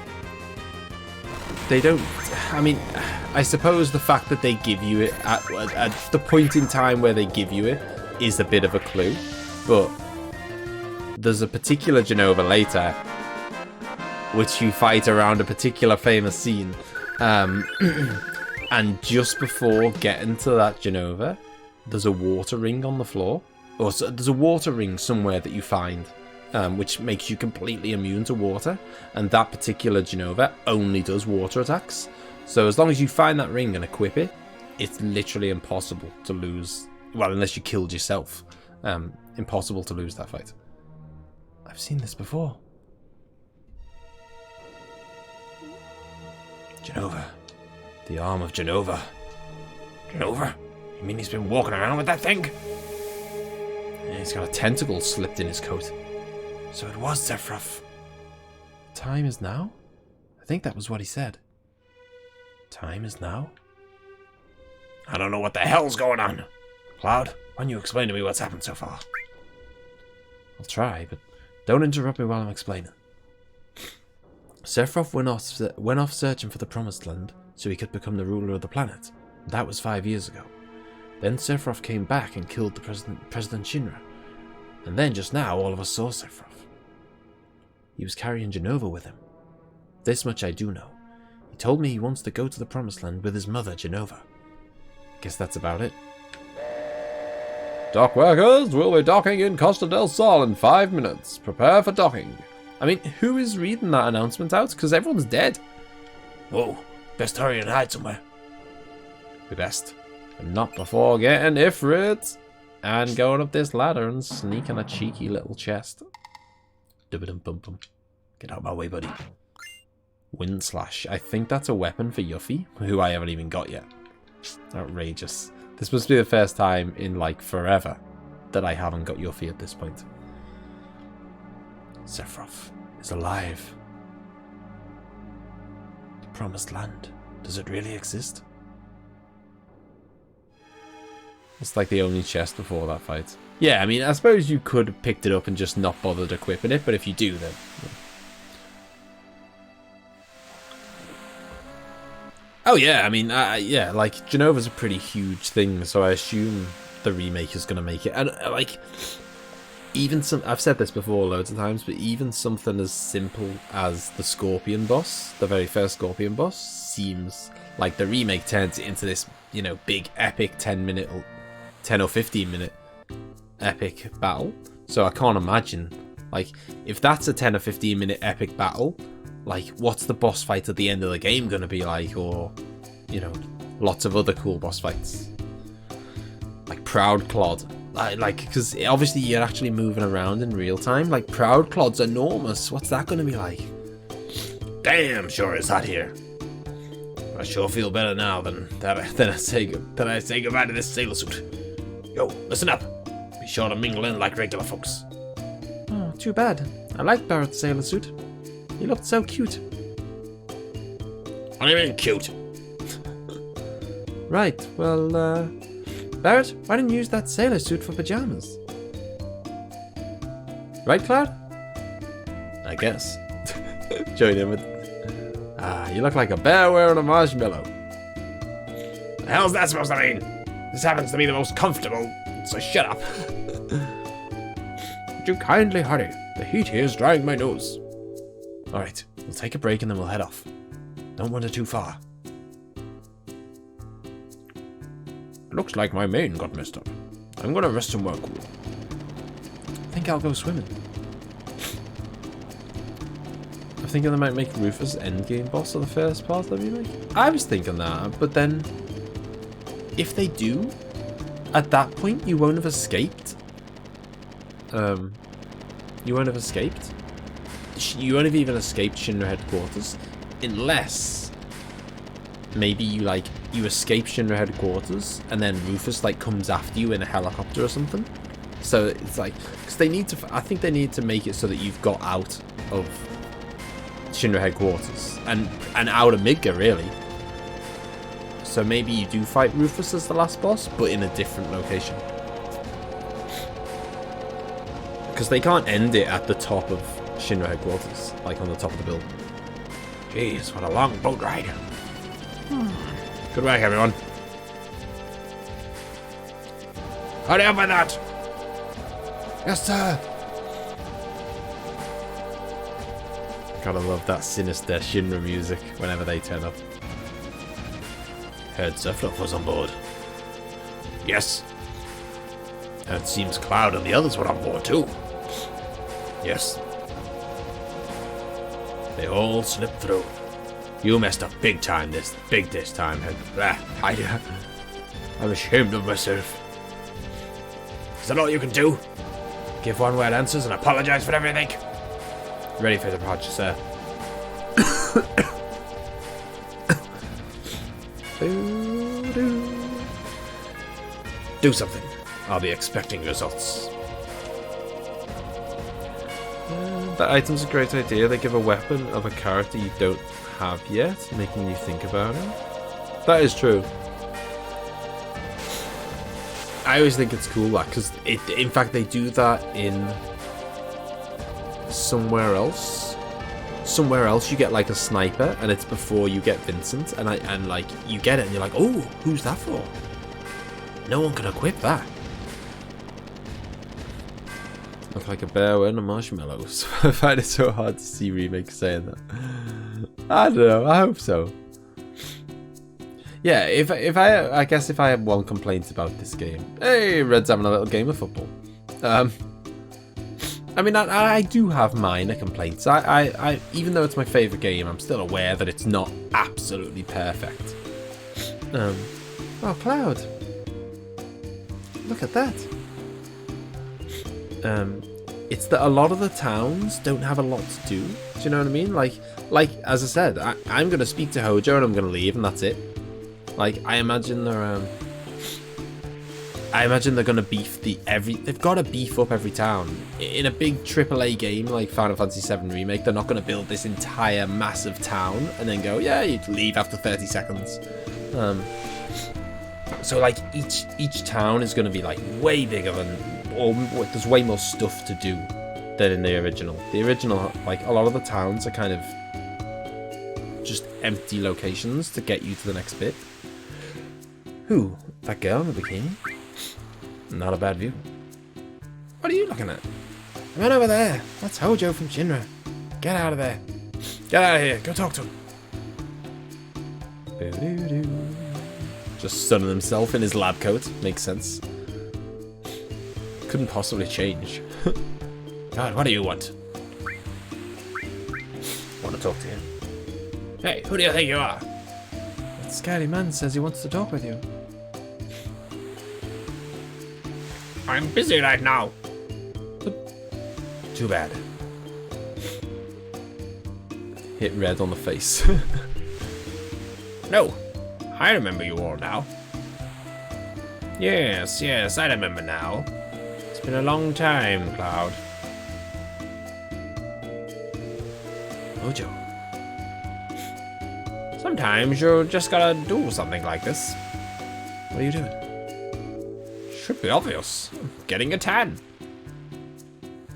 they don't, I mean, I suppose the fact that they give you it at the point in time where they give you it is a bit of a clue, but there's a particular Jenova later which you fight around a particular famous scene, and just before getting to that Jenova, there's a water ring on the floor, or so, there's a water ring somewhere that you find, which makes you completely immune to water, and that particular Jenova only does water attacks. So as long as you find that ring and equip it, it's literally impossible to lose. Well, unless you killed yourself. Impossible to lose that fight. I've seen this before. Jenova. The arm of Jenova. Jenova? You mean he's been walking around with that thing? Yeah, he's got a tentacle slipped in his coat. So it was Sephiroth. Time is now? I think that was what he said. Time is now? I don't know what the hell's going on. Cloud, why don't you explain to me what's happened so far? I'll try, but don't interrupt me while I'm explaining. Sephiroth went off searching for the Promised Land so he could become the ruler of the planet. That was 5 years ago. Then Sephiroth came back and killed the President Shinra. And then just now all of us saw Sephiroth. He was carrying Jenova with him. This much I do know. He told me he wants to go to the Promised Land with his mother, Jenova. Guess that's about it. Dock workers will be docking in Costa del Sol in 5 minutes. Prepare for docking. I mean, who is reading that announcement out? Because everyone's dead. Whoa, best hurry and hide somewhere. Be best. And not before getting Ifrit. And going up this ladder and sneaking a cheeky little chest. Dub-a-dum-bum-bum. Get out of my way, buddy. Wind Slash. I think that's a weapon for Yuffie, who I haven't even got yet. Outrageous. This must be the first time in, like, forever that I haven't got Yuffie at this point. Sephiroth is alive. promised land. Does it really exist? It's like the only chest before that fight. Yeah, I mean, I suppose you could have picked it up and just not bothered equipping it, but if you do, then... Oh yeah, I mean, yeah, like, Genova's a pretty huge thing, so I assume the remake is going to make it. And, like, even some... I've said this before loads of times, but even something as simple as the Scorpion boss, the very first Scorpion boss, seems like the remake turns it into this, you know, big, epic 10 or 15 minute epic battle. So I can't imagine, like, if that's a 10 or 15 minute epic battle, like, what's the boss fight at the end of the game gonna be like? Or, you know, lots of other cool boss fights, like Proud Clod, like, because obviously you're actually moving around in real time. Like, Proud Clod's enormous. What's that gonna be like? Damn, sure is hot here. I sure feel better now than I say goodbye to this sailor suit. Yo, listen up. Be sure to mingle in like regular folks. Oh, too bad. I liked Barrett's sailor suit. He looked so cute. What do you mean cute? Right, well, Barrett, why didn't you use that sailor suit for pajamas? Right, Cloud? I guess. Join in with... you look like a bear wearing a marshmallow. The hell's that supposed to mean? This happens to be the most comfortable, so shut up. Would you kindly hurry? The heat here is drying my nose. Alright, we'll take a break and then we'll head off. Don't wander too far. Looks like my mane got messed up. I'm gonna rest and work. I think I'll go swimming. I'm thinking they might make Rufus endgame boss of the first part of the remake. I was thinking that, but then if they do, at that point you won't have escaped. You won't have escaped. You won't have even escaped Shinra headquarters, unless maybe you escape Shinra headquarters and then Rufus like comes after you in a helicopter or something. So it's like, because they need to, I think they need to make it so that you've got out of Shinra headquarters and out of MIDGAR really. So maybe you do fight Rufus as the last boss, but in a different location. Because they can't end it at the top of Shinra headquarters, like on the top of the building. Jeez, what a long boat ride. Good work, everyone. Hurry up with that. Yes, sir. Gotta love that sinister Shinra music whenever they turn up. Heard Sir Fluff was on board. Yes. And it seems Cloud and the others were on board too. Yes. They all slipped through. You messed up big this time. I'm ashamed of myself. Is that all you can do? Give one-word answers and apologize for everything? Ready for departure, sir. Do something. I'll be expecting results. That item's a great idea. They give a weapon of a character you don't have yet, making you think about it. That is true. I always think it's cool, because in fact they do that in somewhere else. Somewhere else you get like a sniper, and it's before you get Vincent, and like you get it, and you're like, oh, who's that for? No one can equip that. Look like a bear wearing a marshmallow. So I find it so hard to see remakes saying that. I don't know. I hope so. Yeah, I guess if I have one complaint about this game, hey, Red's having a little game of football. I mean, I do have minor complaints. I even though it's my favorite game, I'm still aware that it's not absolutely perfect. Oh, Cloud. Look at that. It's that a lot of the towns don't have a lot to do. Do you know what I mean? Like as I said, I'm gonna speak to Hojo and I'm gonna leave, and that's it. Like, I imagine there I imagine they're gonna beef they've got to beef up every town. In a big AAA game like Final Fantasy VII Remake, they're not gonna build this entire massive town and then go, yeah, you'd leave after 30 seconds. So like each town is gonna be like way bigger than, or there's way more stuff to do than in the original. The original, like a lot of the towns are kind of just empty locations to get you to the next bit. Who? That girl in the bikini? Not a bad view. What are you looking at? Run over there. That's Hojo from Shinra. Get out of there. Get out of here. Go talk to him. Just sunning himself in his lab coat. Makes sense. Couldn't possibly change. God, what do you want? Want to talk to him. Hey, who do you think you are? That scary man says he wants to talk with you. I'm busy right now. Too bad. Hit red on the face. No, I remember you all now. Yes, I remember now. It's been a long time, Cloud. Hojo. Sometimes you just gotta do something like this. What are you doing? Should be obvious. Getting a tan.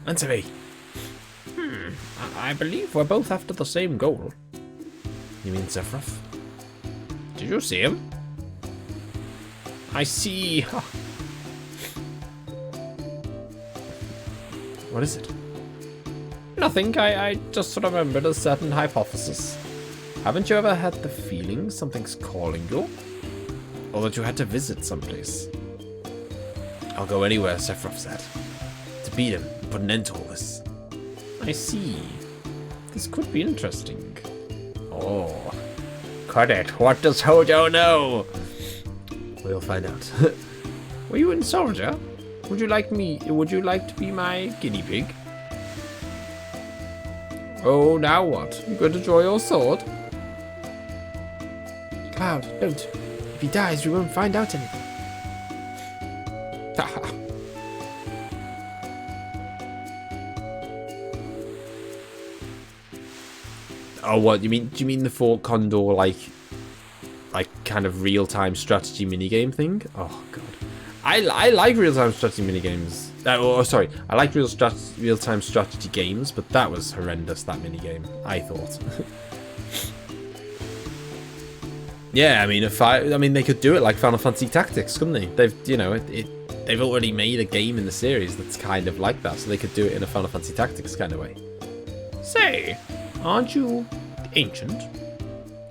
Answer me. I believe we're both after the same goal. You mean Sephiroth? Did you see him? I see. What is it? Nothing. I just remembered a certain hypothesis. Haven't you ever had the feeling something's calling you? Or that you had to visit someplace? I'll go anywhere, Sephiroth said. To beat him and put an end to all this. I see. This could be interesting. Oh. Could it? What does Hojo know? We'll find out. Were you in Soldier? Would you like to be my guinea pig? Oh, now what? You going to draw your sword? Cloud, don't. If he dies, we won't find out anything. Oh, what? Do you mean the Fort Condor, like kind of real-time strategy minigame thing? Oh, God. I like real-time strategy minigames. Sorry. I like real-time strategy games, but that was horrendous, that minigame, I thought. Yeah, I mean, they could do it like Final Fantasy Tactics, couldn't they? They've already made a game in the series that's kind of like that, so they could do it in a Final Fantasy Tactics kind of way. Say, aren't you ancient?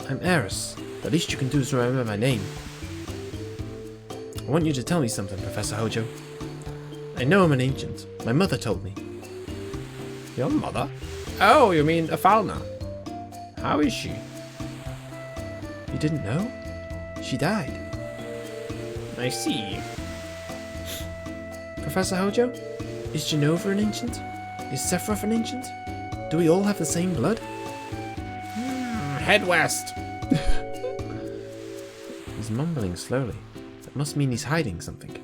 I'm Eris. The least you can do is remember my name. I want you to tell me something, Professor Hojo. I know I'm an ancient. My mother told me. Your mother? Oh, you mean Afalna. How is she? You didn't know? She died. I see. Professor Hojo, is Genova an ancient? Is Sephiroth an ancient? Do we all have the same blood? Head west. He's mumbling slowly. That must mean he's hiding something.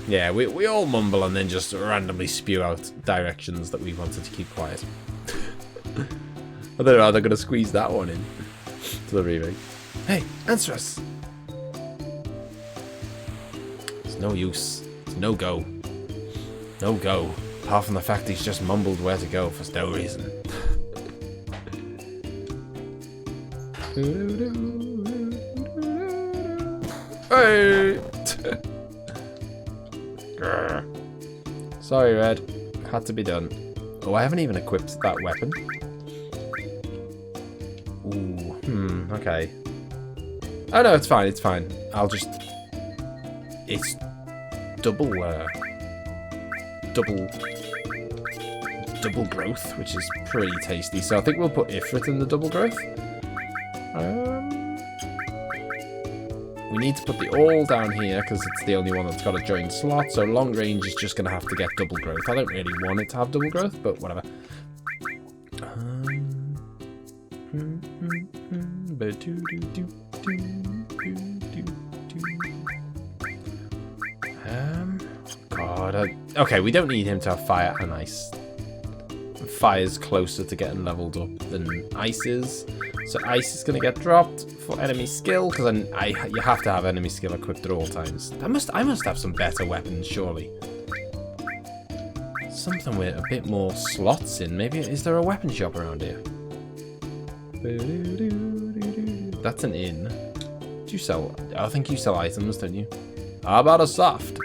Yeah, we all mumble and then just randomly spew out directions that we wanted to keep quiet. I don't know how they're going to squeeze that one in to the remake. Hey, answer us! It's no use. It's no go. No go. Apart from the fact he's just mumbled where to go for no reason. Hey! Sorry, Red. Had to be done. Oh, I haven't even equipped that weapon. Ooh, okay. Oh no, it's fine, it's fine. I'll just... It's double growth, which is pretty tasty. So I think we'll put Ifrit in the double growth. We need to put the all down here because it's the only one that's got a joint slot. So long range is just going to have to get double growth. I don't really want it to have double growth, but whatever. God. Okay, we don't need him to have fire and ice. Fire's closer to getting leveled up than ice is. So ice is going to get dropped for enemy skill, because you have to have enemy skill equipped at all times. I must have some better weapons, surely. Something with a bit more slots in. Maybe, is there a weapon shop around here? That's an inn. Do you sell? I think you sell items, don't you? How about a soft?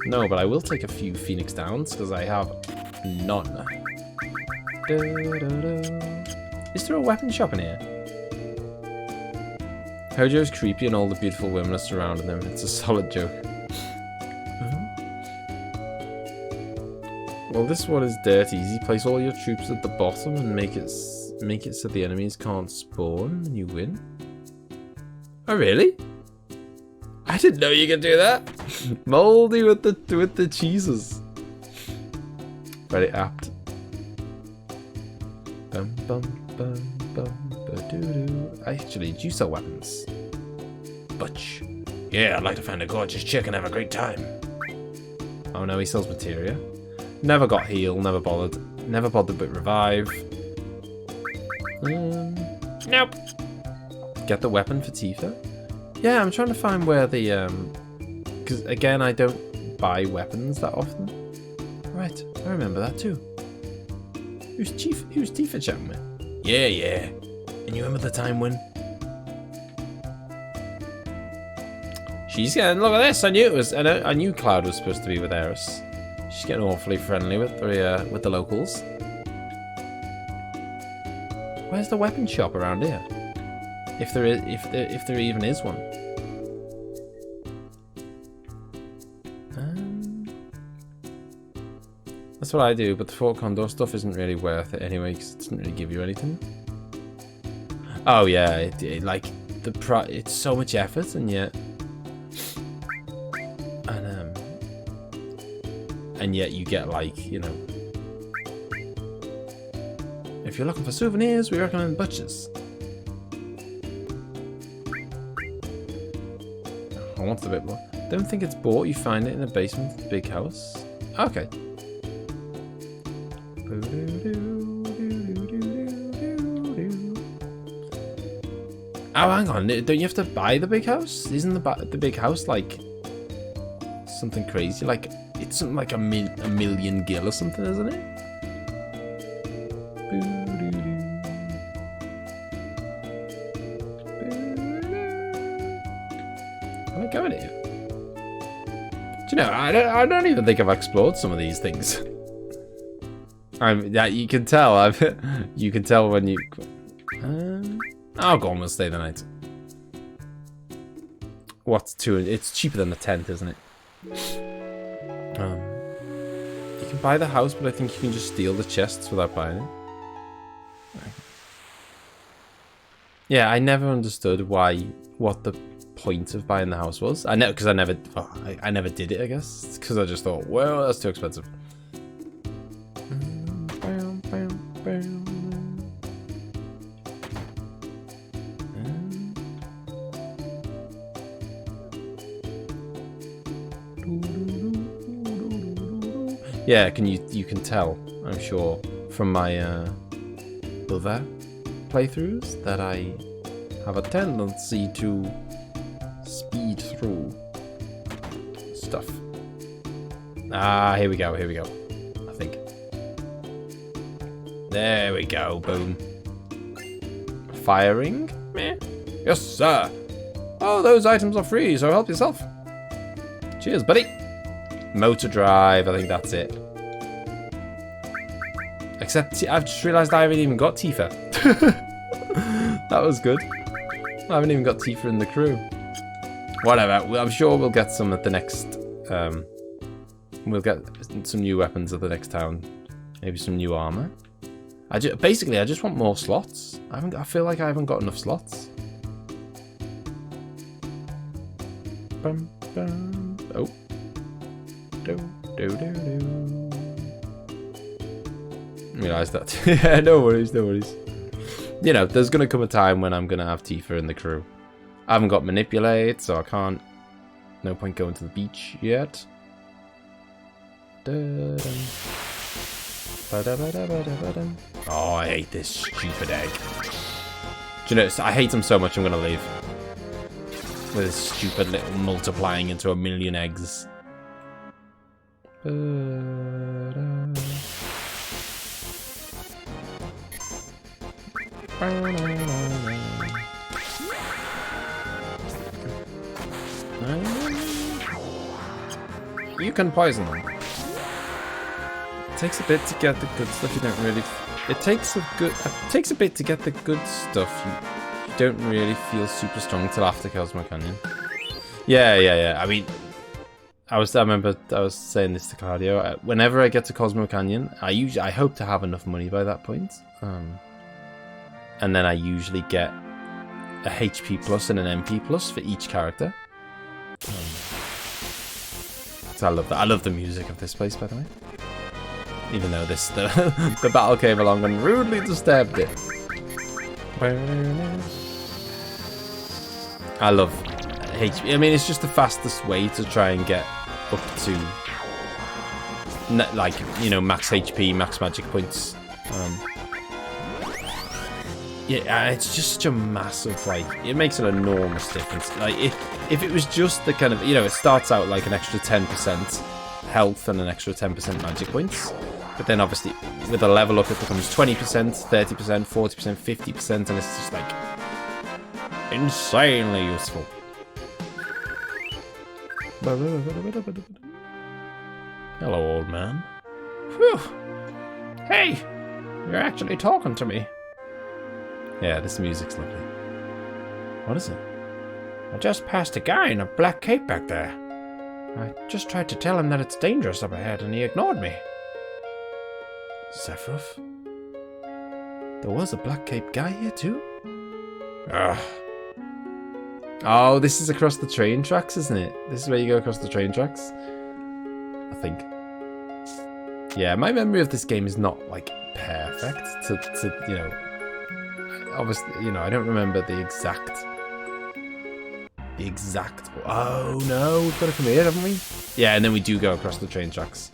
No, but I will take a few Phoenix Downs because I have none. Is there a weapon shop in here? Hojo's creepy and all the beautiful women are surrounding him. It's a solid joke. Well, this one is dirt easy. Place all your troops at the bottom and make it so the enemies can't spawn and you win. Oh, really? I didn't know you could do that. Moldy with the cheeses. Very apt. Bum bum bum bum ba-doo-doo. Actually, do you sell weapons? Butch. Yeah, I'd like to find a gorgeous chick and have a great time. Oh no, he sells materia. Never got heal, never bothered with revive. Nope. Get the weapon for Tifa? Yeah, I'm trying to find where the because again I don't buy weapons that often. Right, I remember that too. Who's Tifa chatting with? Yeah. And you remember the time when? She's getting, look at this, I knew Cloud was supposed to be with Eris. She's getting awfully friendly with the locals. Where's the weapon shop around here? If there even is one. That's what I do, but the Fort Condor stuff isn't really worth it anyway, because it doesn't really give you anything. Oh yeah, it's so much effort, and yet, and yet you get, like, you know, if you're looking for souvenirs, we recommend Butch's. I want a bit more. Don't think it's bought. You find it in the basement of the big house. Okay. Oh, hang on. Don't you have to buy the big house? Isn't the big house like something crazy? Like, it's something like a million gil or something, isn't it? Am I going here? Do you know, I don't even think I've explored some of these things. You can tell. You can tell when you. I'll go on. We'll stay the night. What's two? It's cheaper than a tent, isn't it? You can buy the house, but I think you can just steal the chests without buying it. Yeah, I never understood what the point of buying the house was. I never did it. I guess it's because I just thought, well, that's too expensive. Yeah, you can tell, I'm sure, from my other playthroughs that I have a tendency to speed through stuff. Ah, here we go, I think. There we go, boom. Firing? Meh. Yes, sir. Oh, those items are free, so help yourself. Cheers, buddy. Motor drive, I think that's it. Except I've just realised I haven't even got Tifa. That was good. I haven't even got Tifa in the crew. Whatever, I'm sure we'll get some at the next... we'll get some new weapons at the next town. Maybe some new armour. Basically, I just want more slots. I feel like I haven't got enough slots. Bum, bum. Oh. Realise that. Yeah, no worries. You know, there's gonna come a time when I'm gonna have Tifa in the crew. I haven't got manipulate, so I can't No point going to the beach yet. Oh, I hate this stupid egg. Do you know, I hate him so much I'm gonna leave. With his stupid little multiplying into a million eggs. You can poison them. It takes a bit to get the good stuff. You don't really. It takes a bit to get the good stuff. You don't really feel super strong till after Cosmo Canyon. Yeah. I mean, I remember I was saying this to Claudio. Whenever I get to Cosmo Canyon, I hope to have enough money by that point. And then I usually get a HP plus and an MP plus for each character. So I love that. I love the music of this place, by the way. Even though the battle came along and rudely disturbed it. I love HP. I mean, it's just the fastest way to try and get up to, like, you know, max HP, max magic points. Yeah, it's just such a massive, like, it makes an enormous difference. Like, if it was just the kind of, you know, it starts out like an extra 10% health and an extra 10% magic points. But then obviously with a level up it becomes 20%, 30%, 40%, 50%, and it's just like insanely useful. Hello, old man. Whew. Hey, you're actually talking to me. Yeah, this music's lovely. What is it? I just passed a guy in a black cape back there. I just tried to tell him that it's dangerous up ahead and he ignored me. Sephiroth? There was a black cape guy here too? Ugh. Oh, this is across the train tracks, isn't it? This is where you go across the train tracks? I think. Yeah, my memory of this game is not, like, perfect to you know... Obviously, you know, I don't remember the exact... Oh, no, we've got to come here, haven't we? Yeah, and then we do go across the train tracks.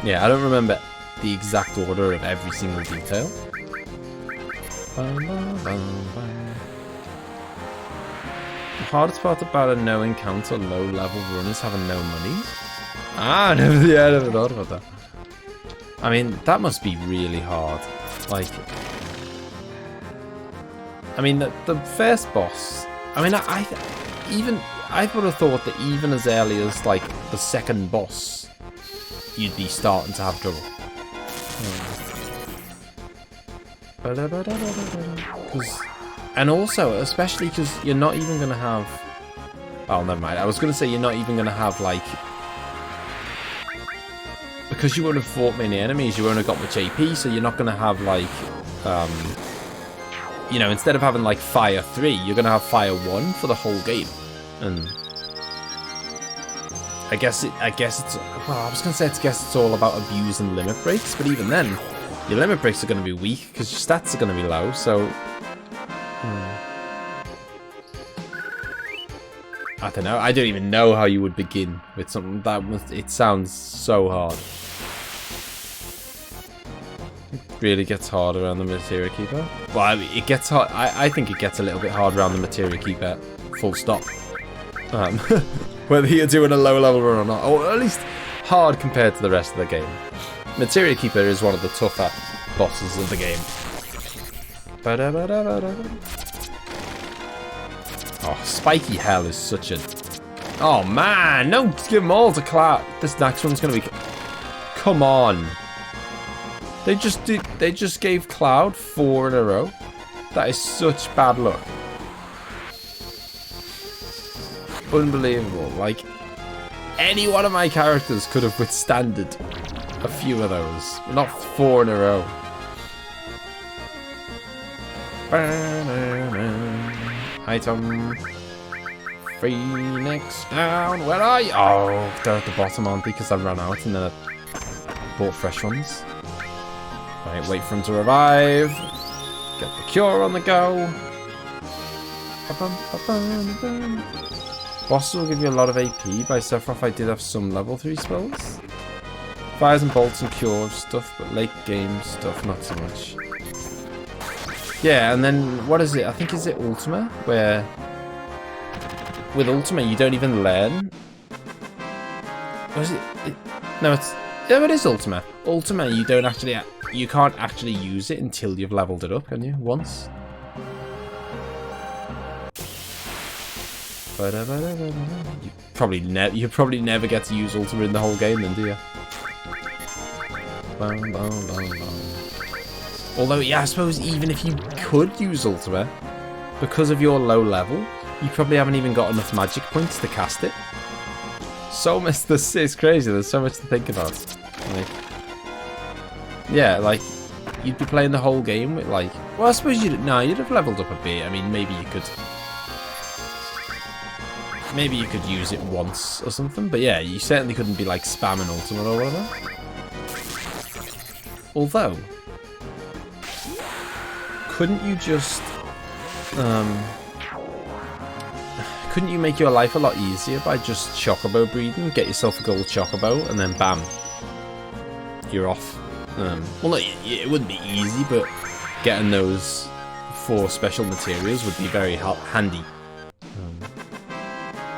Yeah, I don't remember the exact order of every single detail. The hardest part about a no encounter low-level run is having no money. I never thought about that. I mean, that must be really hard. Like... I mean, the first boss... I mean, I would have thought that even as early as, like, the second boss, you'd be starting to have trouble. And also, especially because you're not even going to have... Oh, never mind. I was going to say you're not even going to have, like... Because you won't have fought many enemies, you won't have got much AP, so you're not going to have, like... You know, instead of having, like, Fire 3, you're going to have Fire 1 for the whole game. And... I guess it's... Well, I was going to say, it's all about abusing limit breaks, but even then, your limit breaks are going to be weak, because your stats are going to be low, so... I don't know. I don't even know how you would begin with something that must... It sounds so hard. Really gets hard around the Materia Keeper. Well, I mean, it gets hard. I think it gets a little bit hard around the Materia Keeper. Full stop. Whether you're doing a low level run or not, or at least hard compared to the rest of the game. Materia Keeper is one of the tougher bosses of the game. Oh, Spiky Hell is such a... Oh man, don't give them all to Cloud. This next one's gonna be... Come on. They just gave Cloud 4 in a row. That is such bad luck. Unbelievable. Like, any one of my characters could have withstanded a few of those. Not 4 in a row. Item. Phoenix down. Where are you? Oh, they're at the bottom, aren't they? Because I ran out and then I bought fresh ones. Right, wait for him to revive. Get the cure on the go. Bosses will give you a lot of AP. By Sephiroth, I did have some level 3 spells. Fires and bolts and cure stuff, but late game stuff, not so much. Yeah, and then, what is it? I think, is it Ultima? Where, with Ultima, you don't even learn. Or is it? No, it's, yeah, it is Ultima. Ultima, you don't actually, you can't actually use it until you've leveled it up, can you? Once. You probably never get to use Ultima in the whole game, then, do you? Although, yeah, I suppose even if you could use Ultima, because of your low level, you probably haven't even got enough magic points to cast it. So much. This is crazy. There's so much to think about. Like, yeah, like you'd be playing the whole game with like. Well, I suppose you'd have leveled up a bit. I mean, maybe you could. Maybe you could use it once or something, but yeah, you certainly couldn't be like spamming Ultimate or whatever. Although, couldn't you just, couldn't you make your life a lot easier by just chocobo breeding, get yourself a gold chocobo, and then bam, you're off. Well, no, it wouldn't be easy, but getting those 4 special materials would be very handy.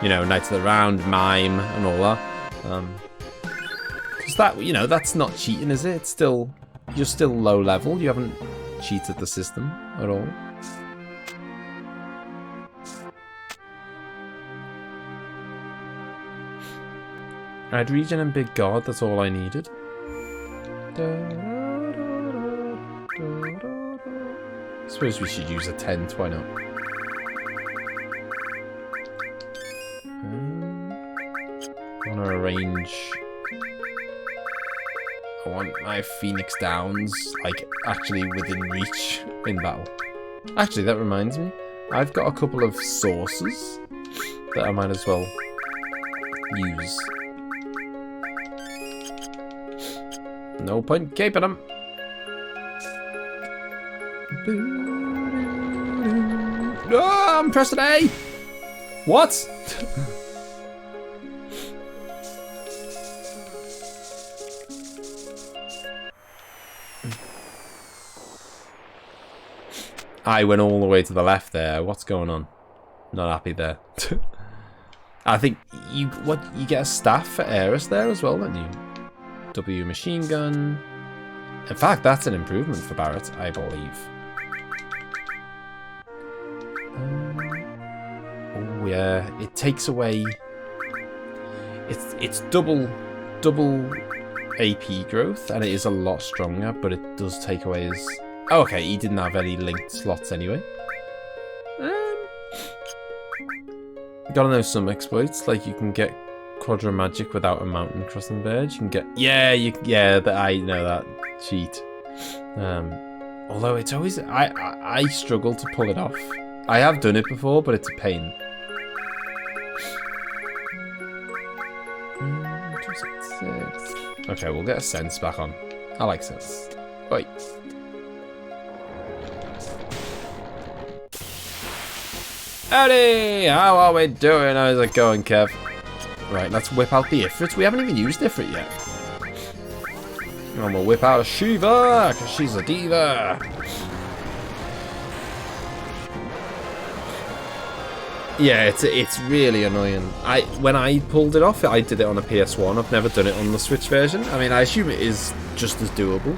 You know, Knights of the Round, Mime, and all that. Because that, you know, that's not cheating, is it? It's still, you're still low level. You haven't cheated the system at all. I had regen and big guard. That's all I needed. Suppose we should use a 10. Why not? I want to arrange. I want my Phoenix Downs like actually within reach in battle. Actually, that reminds me. I've got a couple of sources that I might as well use. No point keeping them. Oh, I'm pressing A. What? I went all the way to the left there. What's going on? Not happy there. I think you get a staff for Aeris there as well, don't you? W machine gun. In fact, that's an improvement for Barrett, I believe. Oh yeah, it takes away. It's double AP growth, and it is a lot stronger, but it does take away his. Oh, okay, he didn't have any linked slots anyway. Gotta know some exploits, like you can get Quadra Magic without a mountain crossing badge. You can get I know that cheat. Although it's always I struggle to pull it off. I have done it before, but it's a pain. Okay, we'll get a sense back on. I like sense. Oi. Howdy! How are we doing? How's it going, Kev? Right, let's whip out the Ifrit. We haven't even used Ifrit yet. And we'll whip out Shiva, because she's a diva. Yeah, it's really annoying. When I pulled it off, I did it on a PS1. I've never done it on the Switch version. I mean, I assume it is just as doable.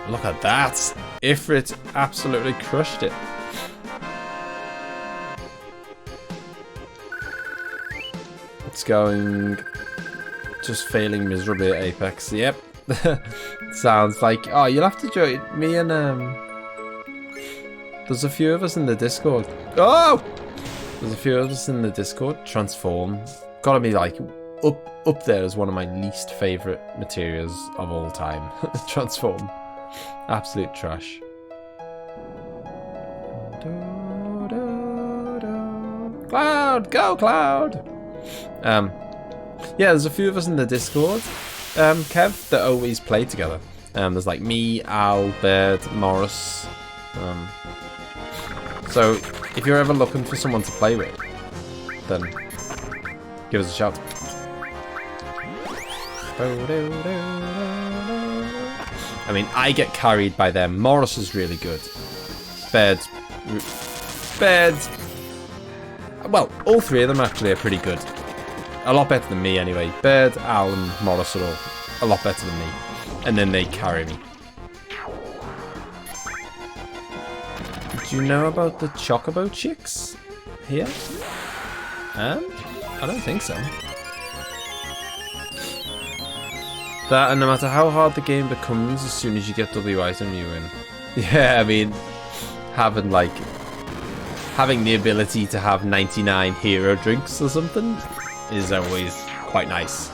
Look at that. Ifrit absolutely crushed it. It's going... just failing miserably at Apex. Yep. Sounds like... Oh, you'll have to join me and... There's a few of us in the Discord. Oh! There's a few of us in the Discord. Transform. Gotta be like... Up there as one of my least favourite materials of all time. Transform. Absolute trash. Cloud! Go, Cloud! Yeah, there's a few of us in the Discord, Kev, that always play together. There's like me, Al, Baird, Morris. So if you're ever looking for someone to play with, then give us a shout. I mean, I get carried by them. Morris is really good. Birds. Well, all three of them actually are pretty good. A lot better than me anyway. Bird, Al, and Morris are all a lot better than me. And then they carry me. Do you know about the Chocobo chicks here? I don't think so. That, and no matter how hard the game becomes, as soon as you get W item, you win. Yeah, I mean, having the ability to have 99 hero drinks or something is always quite nice.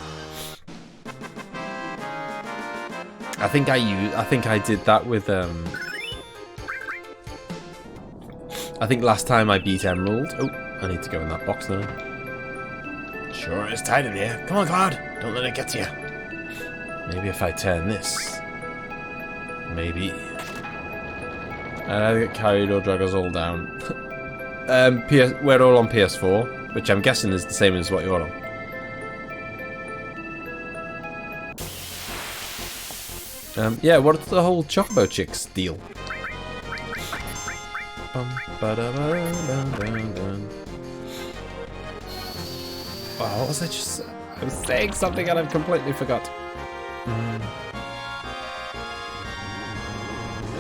I think I did that with I think last time I beat Emerald. Oh, I need to go in that box now. Sure is tight in here. Come on, Cloud. Don't let it get to you. Maybe if I turn this. Maybe. I get carried or drag us all down. We're all on PS4, which I'm guessing is the same as what you're on. Yeah, what's the whole Chocobo Chicks deal? Wow, what was I just... I was saying something and I've completely forgot. There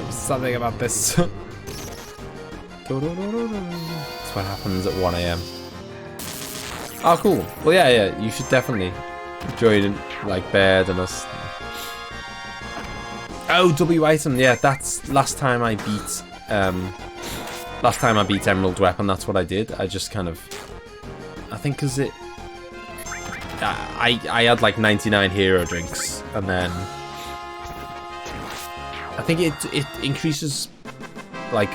was something about this. That's what happens at 1 AM. Oh, cool. Well, yeah, you should definitely join, like, Baird and us. Oh, W item, yeah, that's last time I beat Emerald Weapon, that's what I did. I just kind of, I think because I had like 99 hero drinks, and then I think it increases like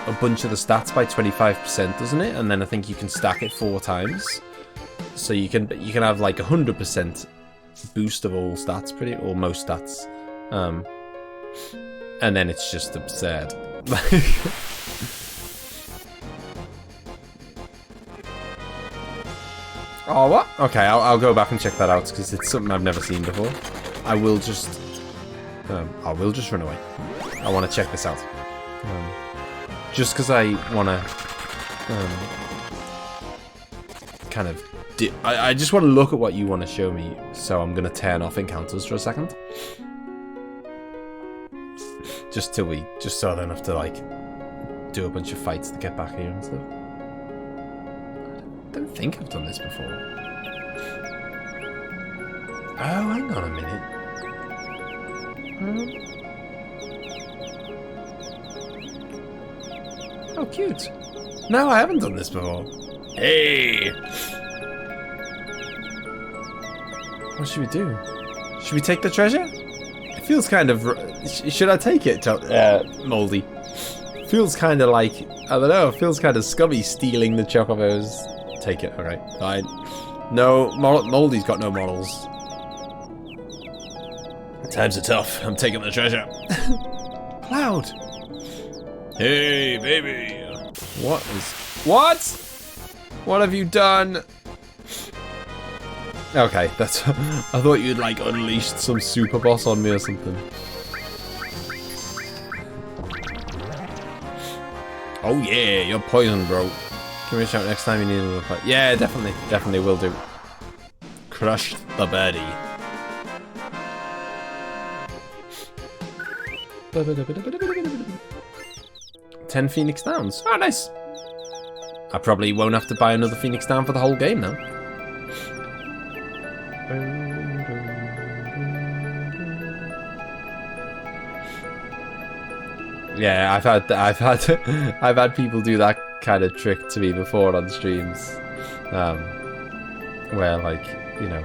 a bunch of the stats by 25%, doesn't it? And then I think you can stack it 4 times, so you can have like 100% boost of all stats, or most stats. And then it's just absurd. Oh, what? Okay, I'll go back and check that out because it's something I've never seen before. I will just run away. I want to check this out. Just because I want to kind of... I just want to look at what you want to show me, so I'm going to turn off encounters for a second. Just so I don't have to, like, do a bunch of fights to get back here and stuff. I don't think I've done this before. Oh, hang on a minute. Oh, cute. No, I haven't done this before. Hey! What should we do? Should we take the treasure? It feels kind of... Should I take it, Moldy? Feels kind of like... I don't know, it feels kind of scummy stealing the chocobos. Take it, alright, fine. No, Moldy's got no morals. Times are tough. I'm taking the treasure. Cloud! Hey, baby! What? What have you done? Okay, that's... I thought you'd, like, unleashed some super boss on me or something. Oh yeah, you're poisoned, bro. Give me a shout next time you need another fight. Yeah, definitely will do. Crushed the birdie. 10 Phoenix Downs. Oh, nice. I probably won't have to buy another Phoenix Down for the whole game now. Yeah, I've had people do that kind of trick to me before on streams, where, like, you know,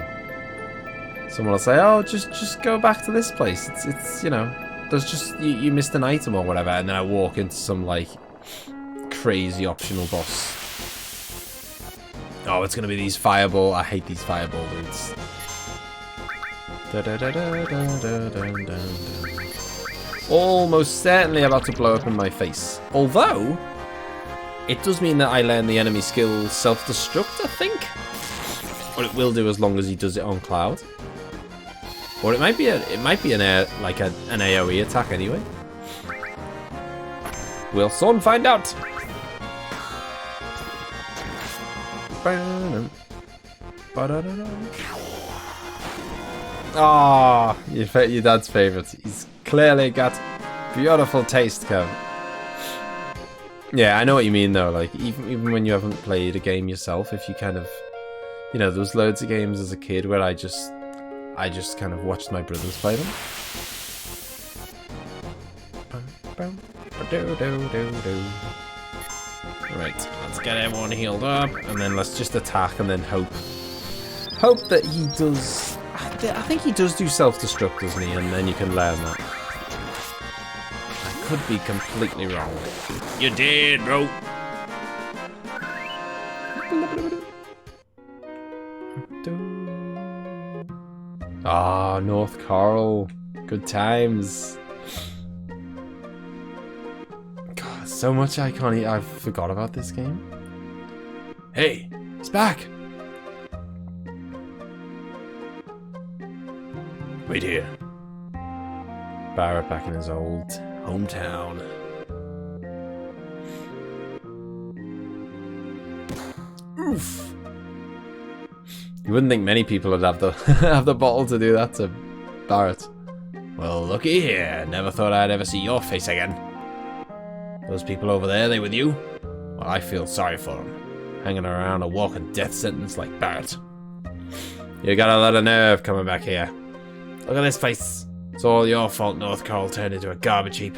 someone will say, "Oh, just go back to this place. It's you know, there's just you missed an item or whatever," and then I walk into some like crazy optional boss. Oh, it's gonna be these fireball. I hate these fireball dudes. Almost certainly about to blow up in my face. Although, It does mean that I learn the enemy skill self-destruct, I think. Or it will do as long as he does it on Cloud. Or it might be an AoE attack anyway. We'll soon find out. Ah, your dad's favourite. He's clearly got beautiful taste, Kev. Yeah, I know what you mean though. Like even when you haven't played a game yourself, if you kind of, you know, there was loads of games as a kid where I just kind of watched my brothers play them. Right, let's get everyone healed up, and then let's just attack, and then hope that he does. I think he does do self-destruct, doesn't he? And then you can learn that. I could be completely wrong. You did, bro. Ah, North Coral. Good times. God, so much I forgot about this game. Hey, it's back. Wait here. Barrett back in his old hometown. Oof. You wouldn't think many people would have the have the bottle to do that to Barrett. Well, looky here. Never thought I'd ever see your face again. Those people over there, they with you? Well, I feel sorry for them. Hanging around a walking death sentence like Barrett. You got a lot of nerve coming back here. Look at this place. It's all your fault North Coral turned into a garbage heap.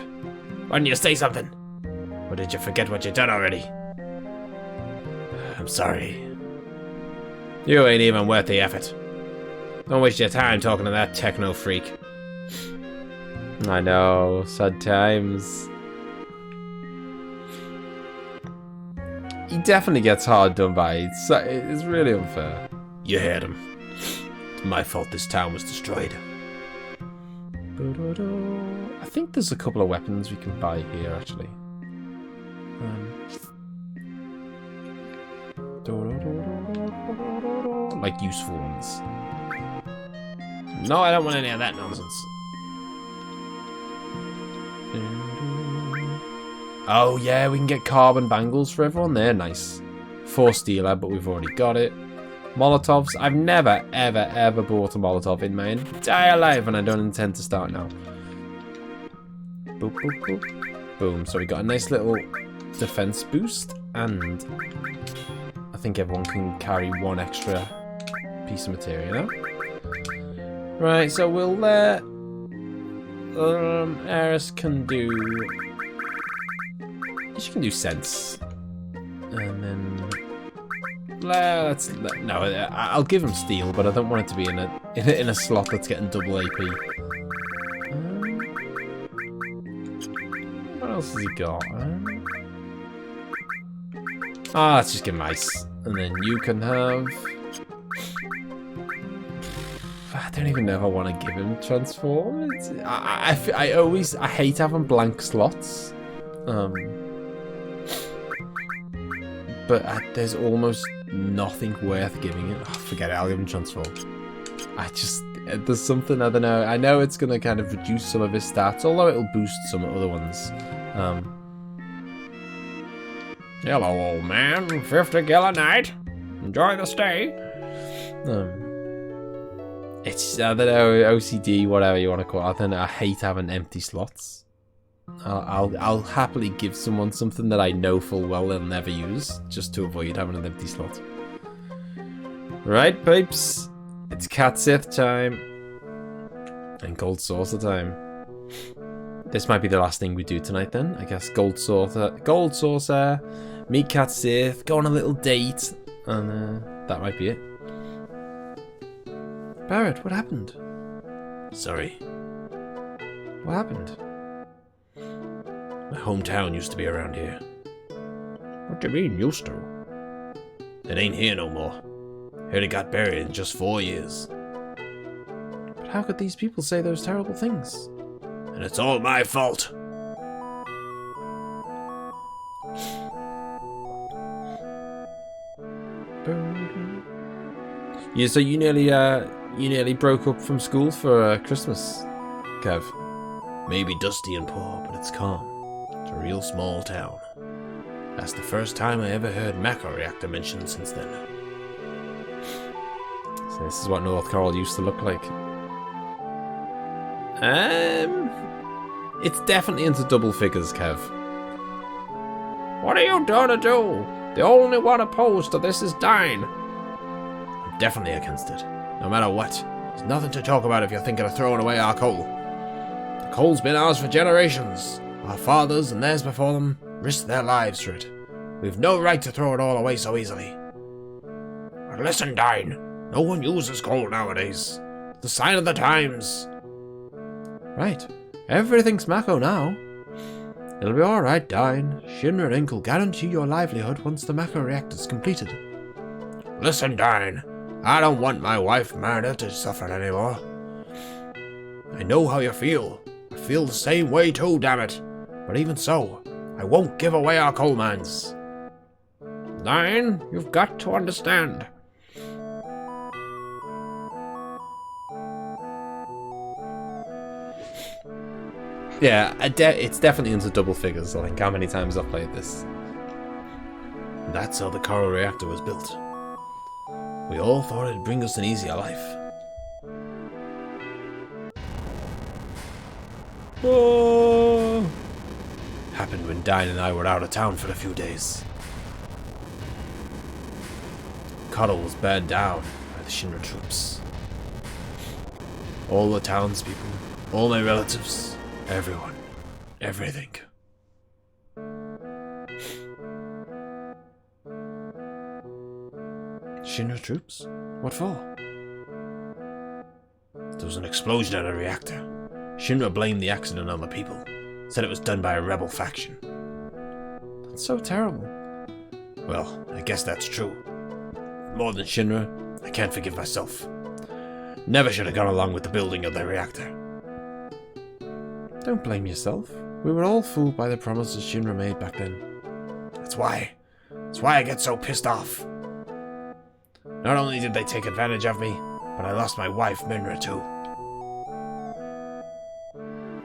Why didn't you say something? Or did you forget what you've done already? I'm sorry. You ain't even worth the effort. Don't waste your time talking to that techno freak. I know, sad times. He definitely gets hard done by. It's really unfair. You heard him. It's my fault this town was destroyed. I think there's a couple of weapons we can buy here, actually. Like useful ones. No, I don't want any of that nonsense. Oh yeah, we can get carbon bangles for everyone. They're nice. 4 Steeler, but we've already got it. Molotovs. I've never, ever, ever bought a Molotov in my entire life, and I don't intend to start now. Boop, boop, boop. Boom. So we got a nice little defense boost, and I think everyone can carry 1 extra piece of material now. Right, so we'll let Eris can do. She can do sense, and then I'll give him steel, but I don't want it to be in a slot that's getting double AP. What else has he got? Let's just give him ice, and then you can have. I don't even know if I want to give him transform. I hate having blank slots. But there's almost nothing worth giving it. Oh, forget it, I'll give him transform. There's something, I don't know. I know it's going to kind of reduce some of his stats, although it'll boost some other ones. Hello, old man. 50 gil a night. Enjoy the stay. It's, I don't know, OCD, whatever you want to call it. I hate having empty slots. I'll happily give someone something that I know full well they'll never use, just to avoid having an empty slot. Right, peeps, it's Cat Sith time and Gold Saucer time. This might be the last thing we do tonight, then. I guess Gold Saucer, meet Cat Sith, go on a little date, and that might be it. Barrett, what happened? Sorry. What happened? My hometown used to be around here. What do you mean, used to? It ain't here no more. Heard it got buried in just 4 years. But how could these people say those terrible things? And it's all my fault. So you nearly broke up from school for Christmas, Kev. Maybe dusty and poor, but it's calm. It's a real small town. That's the first time I ever heard MIDGAR reactor mentioned since then. So this is what North Coral used to look like. It's definitely into double figures, Kev. What are you going to do? The only one opposed to this is Dine. I'm definitely against it. No matter what. There's nothing to talk about if you're thinking of throwing away our coal. The coal's been ours for generations. Our fathers and theirs before them risked their lives for it. We've no right to throw it all away so easily. But listen, Dine. No one uses coal nowadays. It's the sign of the times. Right. Everything's Mako now. It'll be alright, Dine. Shinra Inc. will guarantee your livelihood once the Mako reactor's completed. Listen, Dine. I don't want my wife Marta to suffer anymore. I know how you feel. I feel the same way too, damn it. But even so, I won't give away our coal mines. Dine, you've got to understand. Yeah, it's definitely into double figures. I think how many times I've played this. That's how the coral reactor was built. We all thought it'd bring us an easier life. Oh. Happened when Dine and I were out of town for a few days. Coral was burned down by the Shinra troops. All the townspeople, all my relatives, everyone, everything. Shinra troops? What for? There was an explosion at a reactor. Shinra blamed the accident on the people. Said it was done by a rebel faction. That's so terrible. Well, I guess that's true. More than Shinra, I can't forgive myself. Never should have gone along with the building of the reactor. Don't blame yourself. We were all fooled by the promises Shinra made back then. That's why I get so pissed off. Not only did they take advantage of me, but I lost my wife, Minra, too.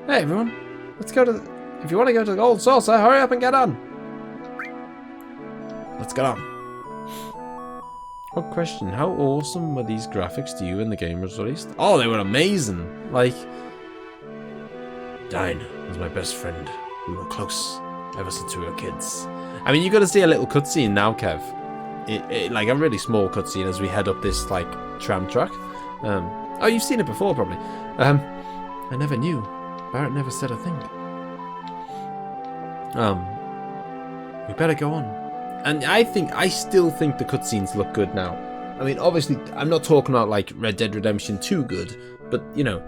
Hey everyone, let's go to if you want to go to the Gold Saucer, hurry up and get on. Let's get on. Quick question, how awesome were these graphics to you when the game was released? Oh, they were amazing. Like, Dine was my best friend. We were close ever since we were kids. I mean, you got to see a little cutscene now, Kev. Like a really small cutscene as we head up this like tram track. Oh, you've seen it before, probably. I never knew. Barrett never said a thing. We better go on. And I still think the cutscenes look good now. I mean, obviously, I'm not talking about like Red Dead Redemption 2 good, but you know,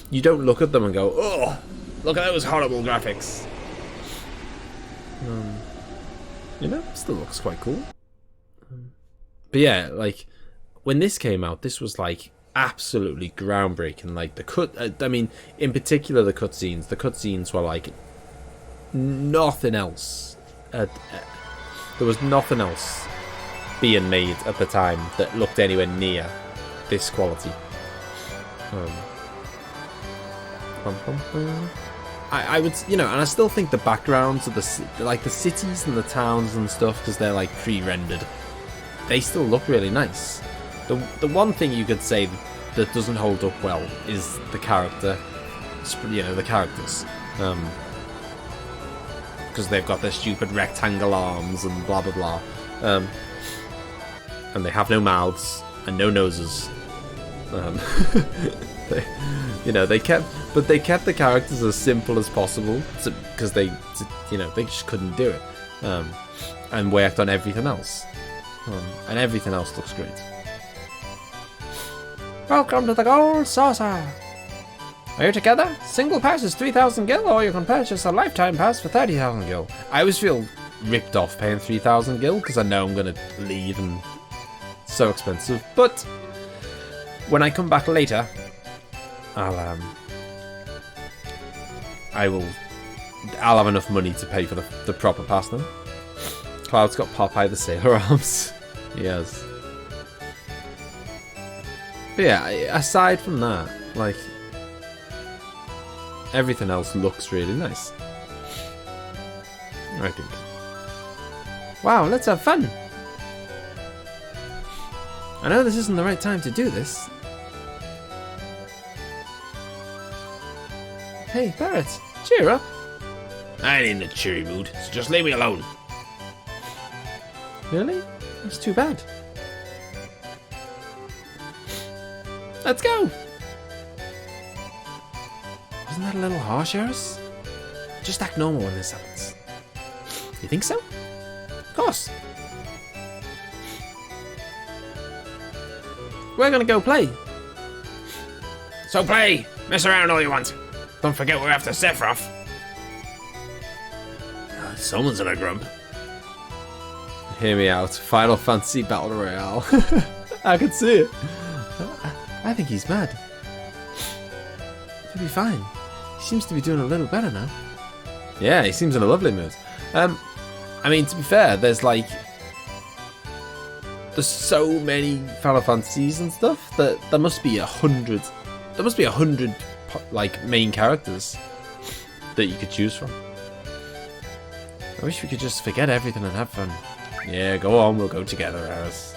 you don't look at them and go, "Oh, look at those horrible graphics." You know, still looks quite cool. But yeah, like when this came out, this was like absolutely groundbreaking. Like I mean, in particular the cutscenes. The cutscenes were like nothing else. There was nothing else being made at the time that looked anywhere near this quality. I would, you know, and I still think the backgrounds of the cities and the towns and stuff, because they're like pre-rendered, they still look really nice. The one thing you could say that doesn't hold up well is the characters, because they've got their stupid rectangle arms and blah blah blah, and they have no mouths and no noses. They kept the characters as simple as possible because they just couldn't do it, and worked on everything else, and everything else looks great. Welcome to the Gold Saucer. Are you together? Single pass is 3,000 gil, or you can purchase a lifetime pass for 30,000 gil. I always feel ripped off paying 3,000 gil because I know I'm going to leave and it's so expensive. But when I come back later, I'll have enough money to pay for the proper pass then. Cloud's got Popeye the Sailor Arms. He has. But yeah, aside from that, like, everything else looks really nice. I think. Wow, let's have fun. I know this isn't the right time to do this. Hey, Barrett, cheer up. I ain't in a cheery mood, so just leave me alone. Really? That's too bad. Let's go! Wasn't that a little harsh, Eris? Just act normal when this happens. You think so? Of course. We're gonna go play. So play! Mess around all you want. Don't forget we're after Sephiroth. Someone's in a grump. Hear me out. Final Fantasy Battle Royale. I can see it. I think he's mad. He'll be fine. He seems to be doing a little better now. Yeah, he seems in a lovely mood. I mean, to be fair, there's so many Final Fantasies and stuff that there must be 100. There must be 100 like main characters that you could choose from. I wish we could just forget everything and have fun. Yeah, go on, we'll go together, Eris.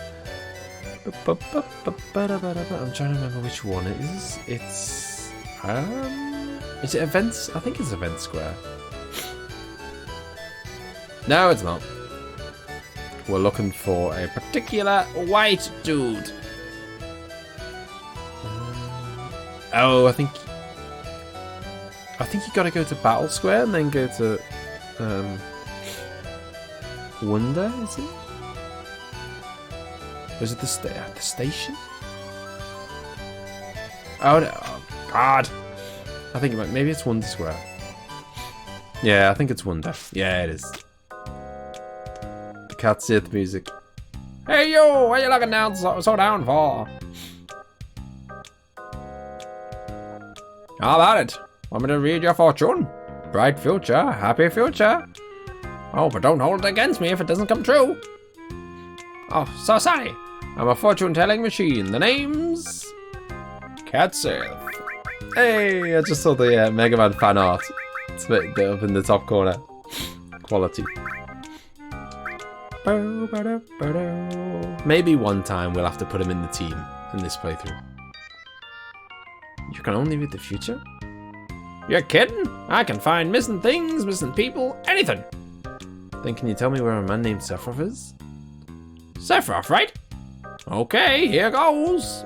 I'm trying to remember which one it is. Is it Events? I think it's Event Square. No, it's not. We're looking for a particular white dude. Oh, I think you gotta go to Battle Square and then go to Wonder, is it? Was it the station? Oh, no. Oh, God. I think maybe it's Wonder Square. Yeah, I think it's Wonder. Yeah, it is. The cats hear the music. Hey, yo! What are you looking down so down for? How about it? Want me to read your fortune? Bright future, happy future. Oh, but don't hold it against me if it doesn't come true. Oh, so sorry. I'm a fortune-telling machine. The name's... Katsith. Hey, I just saw the Mega Man fan art. It's up in the top corner. Quality. Maybe one time we'll have to put him in the team in this playthrough. You can only read the future? You're kidding? I can find missing things, missing people, anything. Then can you tell me where a man named Sephiroth is? Sephiroth, right? Okay, here goes.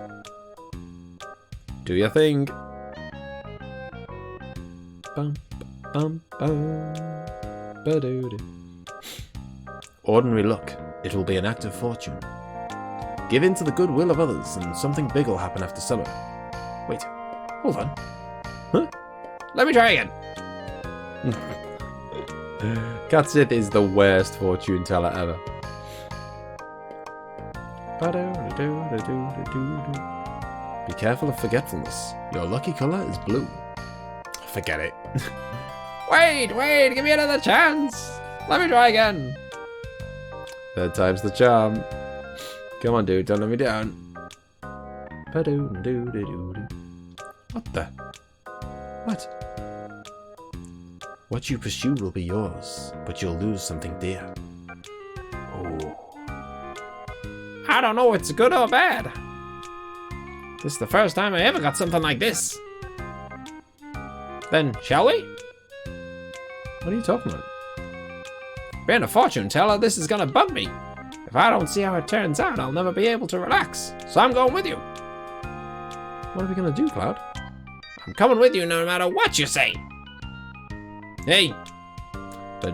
Do your thing. Bum, bum, bum, ba-doo-doo. Ordinary luck. It will be an act of fortune. Give in to the goodwill of others, and something big will happen after summer. Wait, hold on. Huh? Let me try again. Katsith is the worst fortune teller ever. Be careful of forgetfulness. Your lucky colour is blue. Forget it. Wait, give me another chance. Let me try again. Third time's the charm. Come on, dude, don't let me down. What the? What? What you pursue will be yours, but you'll lose something dear. Oh. I don't know if it's good or bad. This is the first time I ever got something like this. Then, shall we? What are you talking about? Being a fortune teller, this is gonna bug me. If I don't see how it turns out, I'll never be able to relax. So I'm going with you. What are we gonna do, Cloud? I'm coming with you no matter what you say. Hey. I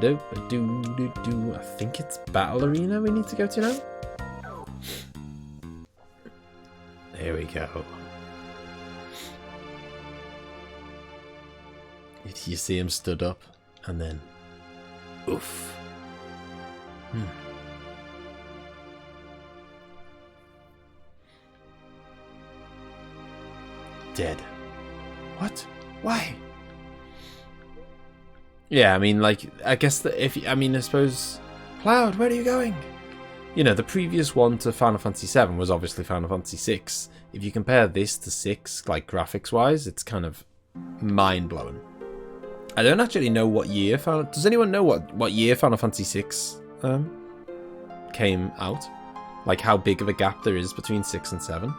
think it's Battle Arena we need to go to now. There we go. You see him stood up, and then... Oof. Dead. What? Why? Yeah, I mean, like, I guess that I suppose... Cloud, where are you going? you know, the previous one to Final Fantasy VII was obviously Final Fantasy VI. If you compare this to 6, like graphics-wise, it's kind of mind-blowing. I don't actually know what year does anyone know what year Final Fantasy VI came out? Like how big of a gap there is between 6 and 7?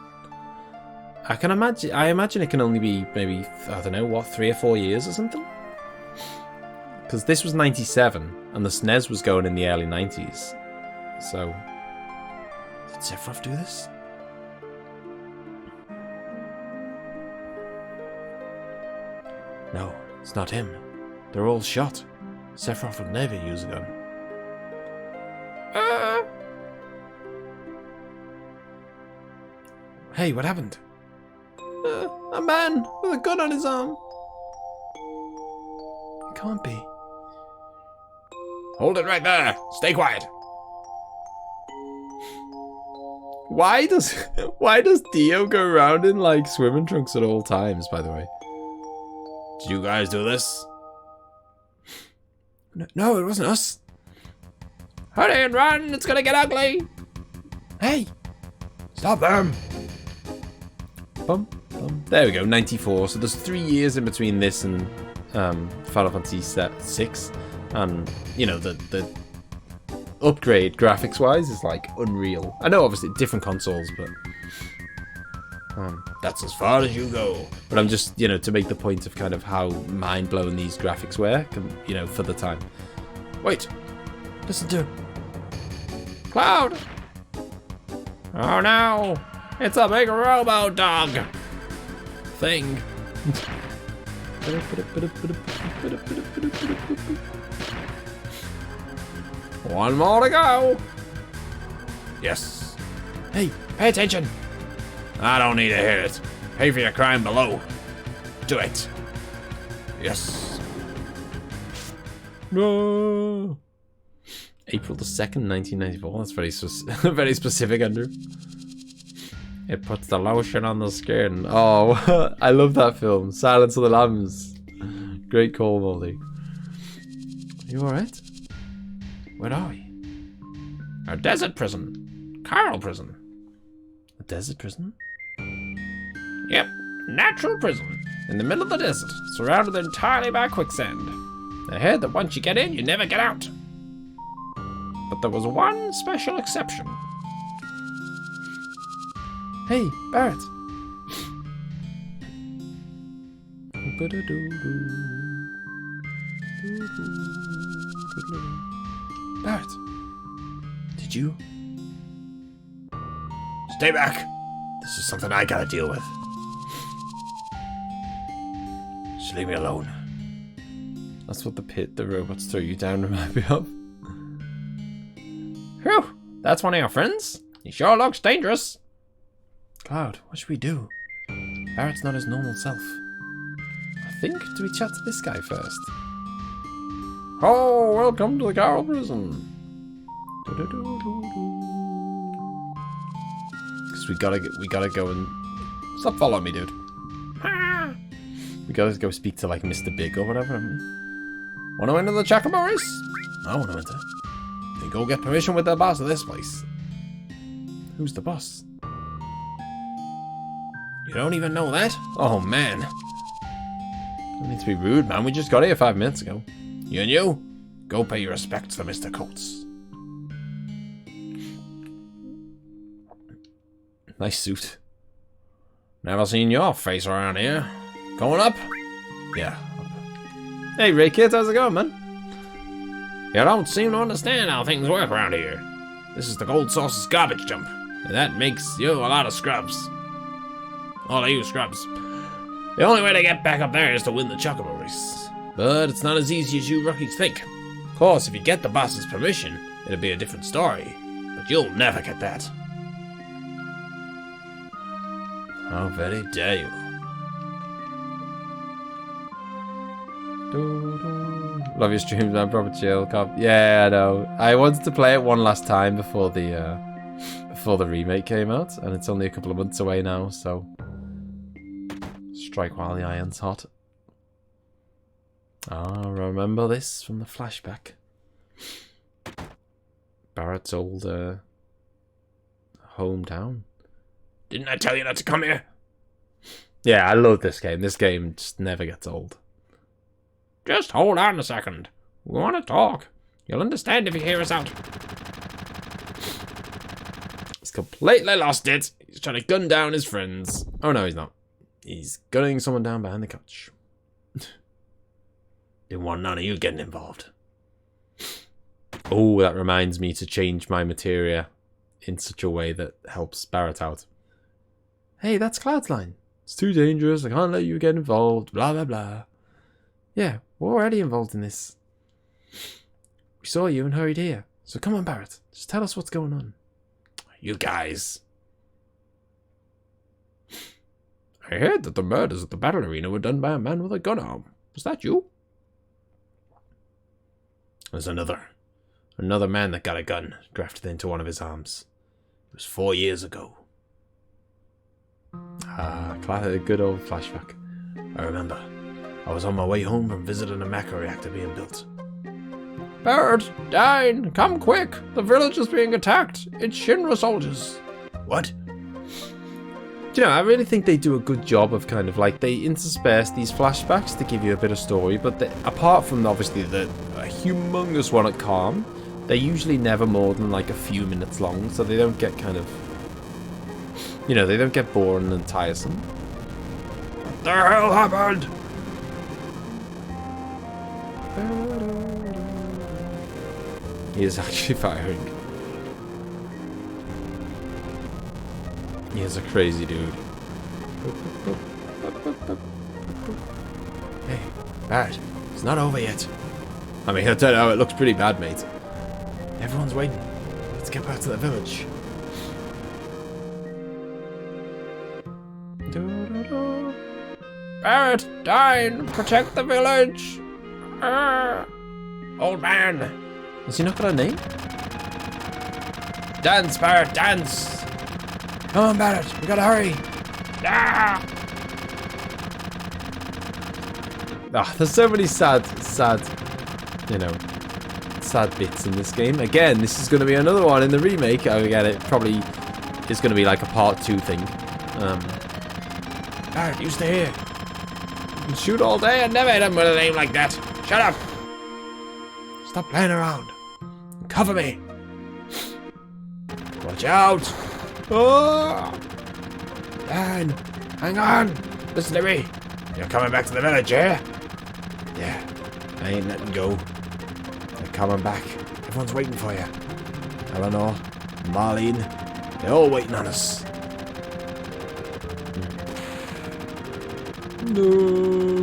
I imagine it can only be maybe, I don't know, what, 3 or 4 years or something? Because this was 97 and the SNES was going in the early 90s. So, did Sephiroth do this? No, it's not him. They're all shot. Sephiroth would never use a gun. Hey, what happened? A man with a gun on his arm. It can't be. Hold it right there. Stay quiet. Why does Dio go around in like swimming trunks at all times, by the way? Did you guys do this? No, it wasn't us. Hurry and run, it's gonna get ugly. Hey, Stop them. bum, bum. There we go, 94. So there's 3 years in between this and Final Fantasy VI, and you know the upgrade graphics-wise is like unreal. I know obviously different consoles, but That's as far as you go. I'm just, you know, to make the point of kind of how mind-blowing these graphics were, you know, for the time. Wait. Listen to him. Cloud! Oh no! It's a big robo dog thing. One more to go. Yes. Hey, pay attention. I don't need to hear it. Pay for your crime below. Do it. Yes. No. April the 2nd, 1994. That's very very specific, Andrew. It puts the lotion on the skin. Oh, I love that film. Silence of the Lambs. Great call, Molly. You alright? Where are we? A desert prison. Coral prison. A desert prison? Yep. Natural prison. In the middle of the desert. Surrounded entirely by quicksand. I heard that once you get in, you never get out. But there was one special exception. Hey, Barrett. Barrett. Did you? Stay back. This is something I gotta deal with. Just leave me alone. That's what the pit the robots throw you down remind me of. Whew. That's one of your friends? He sure looks dangerous. Cloud, what should we do? Barrett's not his normal self. I think, do we chat to this guy first? Oh, welcome to the Coral prison. Because we gotta go and Stop following me, dude. we gotta go speak to like Mr. Big or whatever. Haven't we? Wanna enter the Chocoboris? I wanna enter. Then go get permission with the boss of this place. Who's the boss? You don't even know that? Oh, man. Don't need to be rude, man. We just got here 5 minutes ago. You and you, go pay your respects to Mr. Coates. Nice suit. Never seen your face around here. Going up? Yeah. Hey, Ray Kids, how's it going, man? You don't seem to understand how things work around here. This is the Gold Sauce's garbage dump, and that makes you a lot of scrubs. All of you scrubs. The only way to get back up there is to win the Chocobo race. But it's not as easy as you rookies think. Of course, if you get the boss's permission, it'll be a different story. But you'll never get that. How very dare you. Love your streams, man. Proper chill. Yeah, I know. I wanted to play it one last time before the remake came out, and it's only a couple of months away now, so strike while the iron's hot. Ah, remember this from the flashback. Barrett's old hometown. Didn't I tell you not to come here? Yeah, I love this game. This game just never gets old. Just hold on a second. We want to talk. You'll understand if you hear us out. He's completely lost it. He's trying to gun down his friends. Oh, no, he's not. He's gunning someone down behind the couch. Didn't want none of you getting involved. Oh, that reminds me to change my materia in such a way that helps Barrett out. Hey, that's Cloud's line. It's too dangerous. I can't let you get involved. Blah, blah, blah. Yeah, we're already involved in this. We saw you and hurried here. So come on, Barrett. Just tell us what's going on. You guys. I heard that the murders at the battle arena were done by a man with a gun arm. Was that you? There's another man that got a gun grafted into one of his arms. It was 4 years ago. Ah, classic, good old flashback. I remember. I was on my way home from visiting a macro reactor being built. Barrett, Dine, come quick. The village is being attacked. It's Shinra soldiers. What? Do you know, I really think they do a good job of kind of like, they intersperse these flashbacks to give you a bit of story, but apart from obviously the humongous one at Calm, they're usually never more than like a few minutes long, so they don't get kind of, you know, they don't get boring and tiresome. What the hell happened? He is actually firing. He is a crazy dude. Hey, Barrett, it's not over yet. I mean, I don't know, it looks pretty bad, mate. Everyone's waiting. Let's get back to the village. Barrett, Dine, protect the village. Old man. Has he not got a name? Dance, Barrett, dance. Come on, Barrett, we gotta hurry. Ah! Ah, there's so many sad, you know, sad bits in this game. Again, this is going to be another one in the remake. Again, it probably is going to be like a part 2 thing. Barrett, you stay here. You can shoot all day and never hit him with a name like that. Shut up. Stop playing around. Cover me. Watch out. Oh! Dan, hang on. Listen to me. You're coming back to the village, yeah? Yeah, I ain't letting go. They're coming back. Everyone's waiting for you. Eleanor, Malin, they're all waiting on us. No.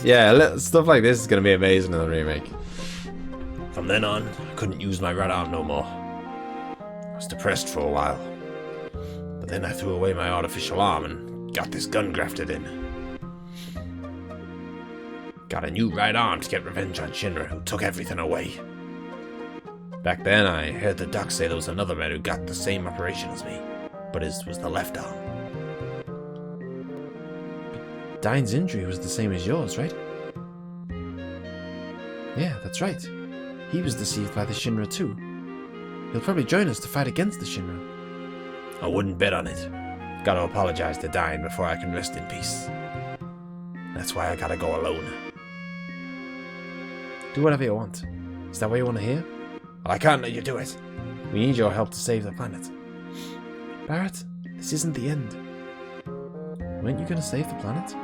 Yeah, stuff like this is going to be amazing in the remake. From then on, I couldn't use my right arm no more. I was depressed for a while. But then I threw away my artificial arm and got this gun grafted in. Got a new right arm to get revenge on Shinra, who took everything away. Back then, I heard the doc say there was another man who got the same operation as me, but his was the left arm. Dine's injury was the same as yours, right? Yeah, that's right. He was deceived by the Shinra too. He'll probably join us to fight against the Shinra. I wouldn't bet on it. Gotta apologize to Dine before I can rest in peace. That's why I gotta go alone. Do whatever you want. Is that what you want to hear? Well, I can't let you do it. We need your help to save the planet. Barrett, this isn't the end. Weren't you going to save the planet?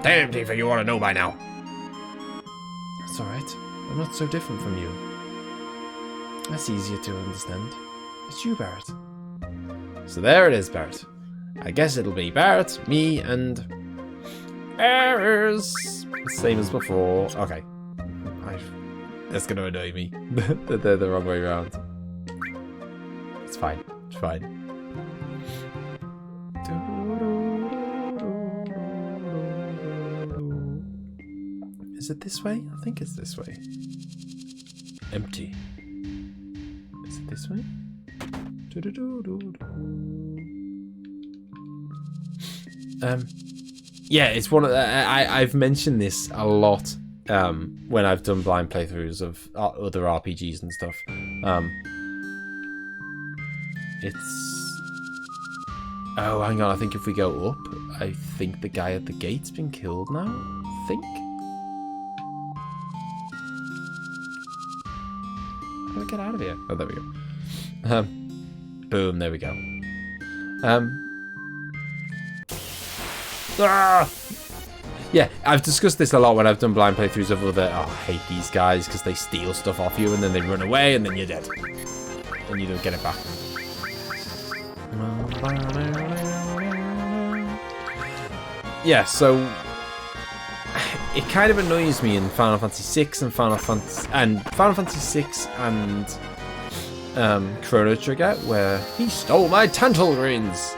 Damn, Tifa, you ought to know by now. That's alright. I'm not so different from you. That's easier to understand. It's you, Barrett. So there it is, Barrett. I guess it'll be Barrett, me, and... errors! Same as before. Okay. That's gonna annoy me. They're the wrong way around. It's fine. It's fine. Is it this way? I think it's this way. Empty. Is it this way? Yeah, it's one of the, I've mentioned this a lot when I've done blind playthroughs of other RPGs and stuff. It's... Oh, hang on, I think if we go up, I think the guy at the gate's been killed now, I think? How do I get out of here? Oh, there we go. Boom, there we go. Yeah, I've discussed this a lot when I've done blind playthroughs of other... Oh, I hate these guys because they steal stuff off you and then they run away and then you're dead. And you don't get it back. Yeah, so... It kind of annoys me in Final Fantasy VI and Final Fantasy VI and Chrono Trigger, where he stole my Tantal Greens,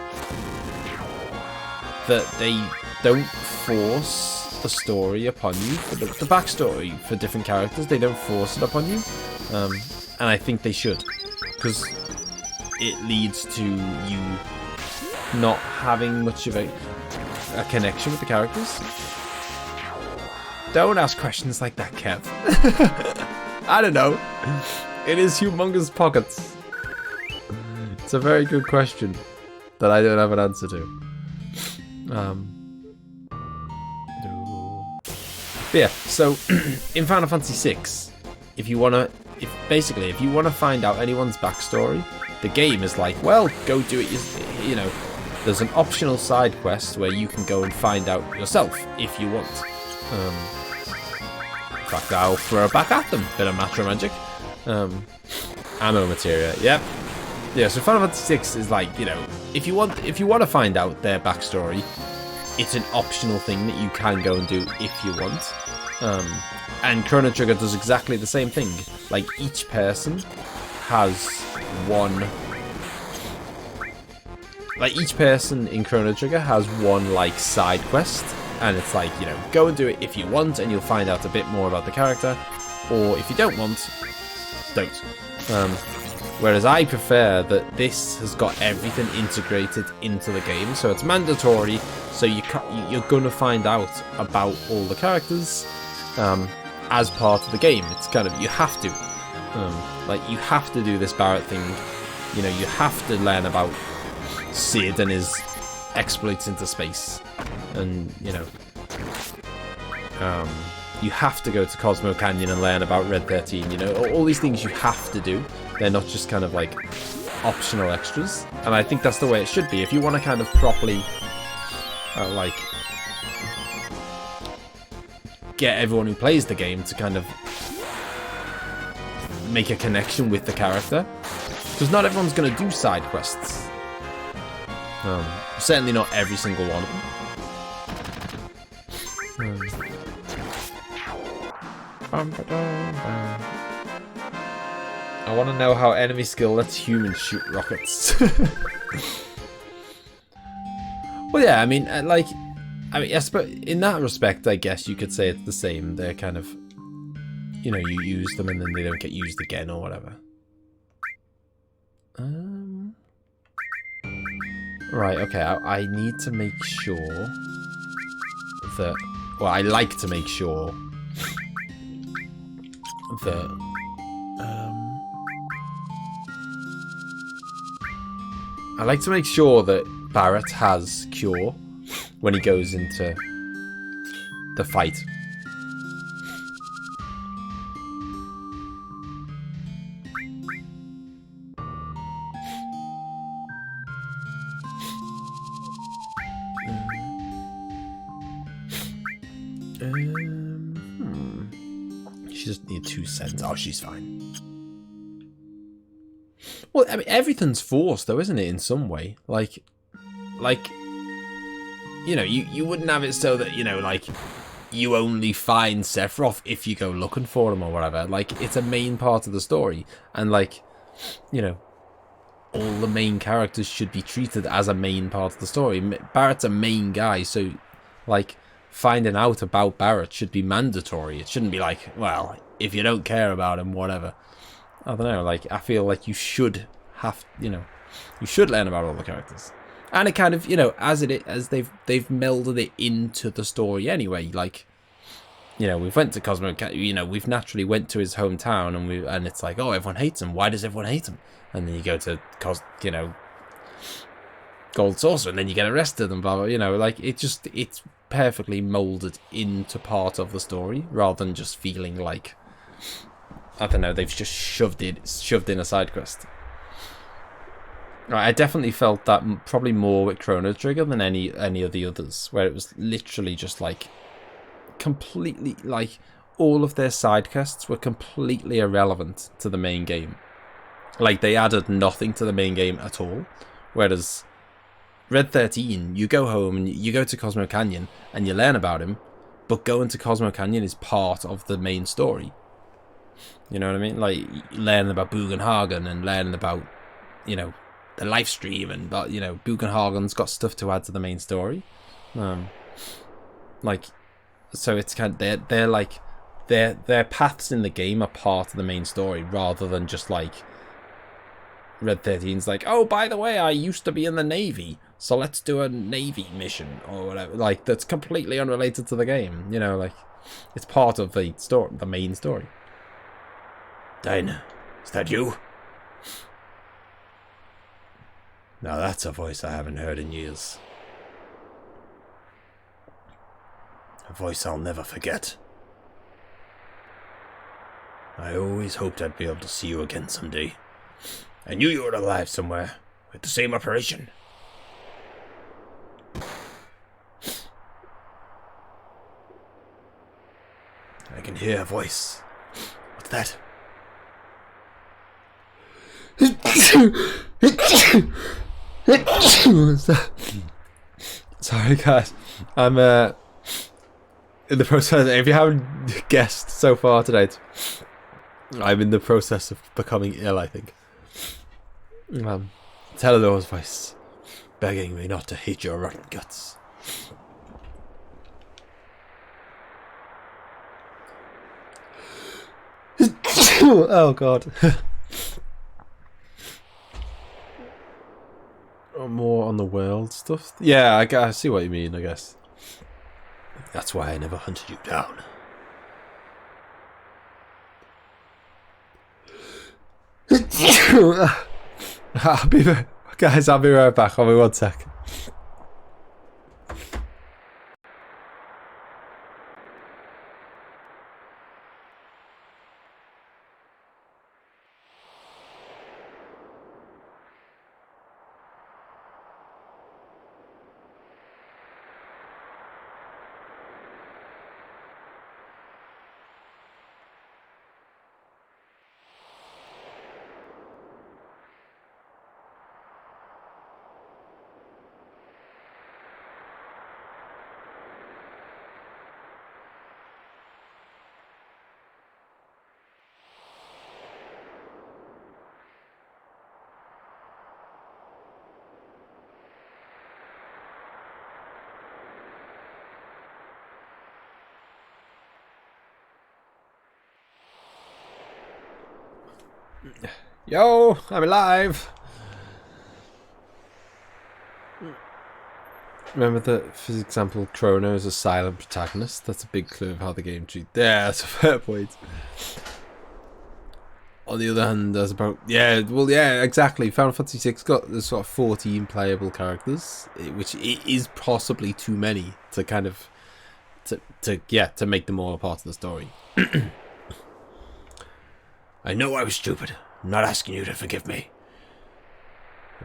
that they don't force the story upon you, the backstory for different characters. They don't force it upon you, and I think they should, because it leads to you not having much of a connection with the characters. Don't ask questions like that, Kev. I don't know. It is humongous pockets. It's a very good question that I don't have an answer to. But yeah, so in Final Fantasy VI, if you wanna find out anyone's backstory, the game is like, well, go do it. You know, there's an optional side quest where you can go and find out yourself if you want. In fact, I'll throw it back at them. Bit of Matra magic. Ammo materia. Yep. Yeah. So Final Fantasy VI is like, you know, if you want to find out their backstory, it's an optional thing that you can go and do if you want. And Chrono Trigger does exactly the same thing. Like, each person has one. Like, each person in Chrono Trigger has one, like, side quest. And it's like, you know, go and do it if you want, and you'll find out a bit more about the character. Or if you don't want, don't. Whereas I prefer that this has got everything integrated into the game, so it's mandatory. So you're gonna find out about all the characters as part of the game. It's kind of, you have to, like, you have to do this Barrett thing. You know, you have to learn about Sid and his exploits into space, and you know, you have to go to Cosmo Canyon and learn about Red 13. You know, all these things you have to do. They're not just kind of like optional extras, and I think that's the way it should be. If you want to kind of properly like get everyone who plays the game to kind of make a connection with the character, because not everyone's going to do side quests. Certainly not every single one of them. I want to know how enemy skill lets humans shoot rockets. Well, yeah, I mean, in that respect, I guess you could say it's the same. They're kind of, you know, you use them and then they don't get used again or whatever. Right, okay, I need to make sure that... Well, I like to make sure that... I like to make sure that Barrett has Cure when he goes into the fight. She just needs 2 cents. Oh, she's fine. Well, I mean, everything's forced, though, isn't it, in some way? Like, you know, you wouldn't have it so that, you know, like, you only find Sephiroth if you go looking for him or whatever. Like, it's a main part of the story. And, like, you know, all the main characters should be treated as a main part of the story. Barrett's a main guy, so, like, finding out about Barrett should be mandatory. It shouldn't be like, well, if you don't care about him, whatever. I don't know, like, I feel like you should have, you know, you should learn about all the characters. And it kind of, you know, as they've melded it into the story anyway, like, you know, we've went to Cosmo, you know, we've naturally went to his hometown, and it's like, oh, everyone hates him. Why does everyone hate him? And then you go to, you know, Gold Saucer, and then you get arrested and blah, blah, you know, like, it's perfectly molded into part of the story, rather than just feeling like, I don't know, they've just shoved in a side quest. I definitely felt that probably more with Chrono Trigger than any of the others, where it was literally just like completely, like, all of their side quests were completely irrelevant to the main game. Like, they added nothing to the main game at all. Whereas Red 13, you go home and you go to Cosmo Canyon and you learn about him, but going to Cosmo Canyon is part of the main story. You know what I mean? Like, learning about Bugenhagen and learning about, you know, the live stream, and, you know, Bugenhagen's got stuff to add to the main story. Like, so it's kind of, they're like, their paths in the game are part of the main story, rather than just like Red 13's like, oh, by the way, I used to be in the Navy, so let's do a Navy mission or whatever. Like, that's completely unrelated to the game. You know, like, it's part of the story, the main story. Dane, is that you? Now that's a voice I haven't heard in years. A voice I'll never forget. I always hoped I'd be able to see you again someday. I knew you were alive somewhere, with the same operation. I can hear a voice. What's that? Sorry, guys. I'm in the process. If you haven't guessed so far today, I'm in the process of becoming ill, I think. Telenor's voice, begging me not to hate your rotten guts. Oh, God. More on the world stuff. Yeah, I see what you mean, I guess. That's why I never hunted you down. Guys, I'll be right back. I'll be 1 sec. Yo, I'm alive. Remember that, for example, Chrono is a silent protagonist. That's a big clue of how the game treats. Yeah, that's a fair point. On the other hand, there's about exactly. Final Fantasy VI got this sort of 14 playable characters, which is possibly too many to kind of to make them all a part of the story. I know I was stupid. I'm not asking you to forgive me.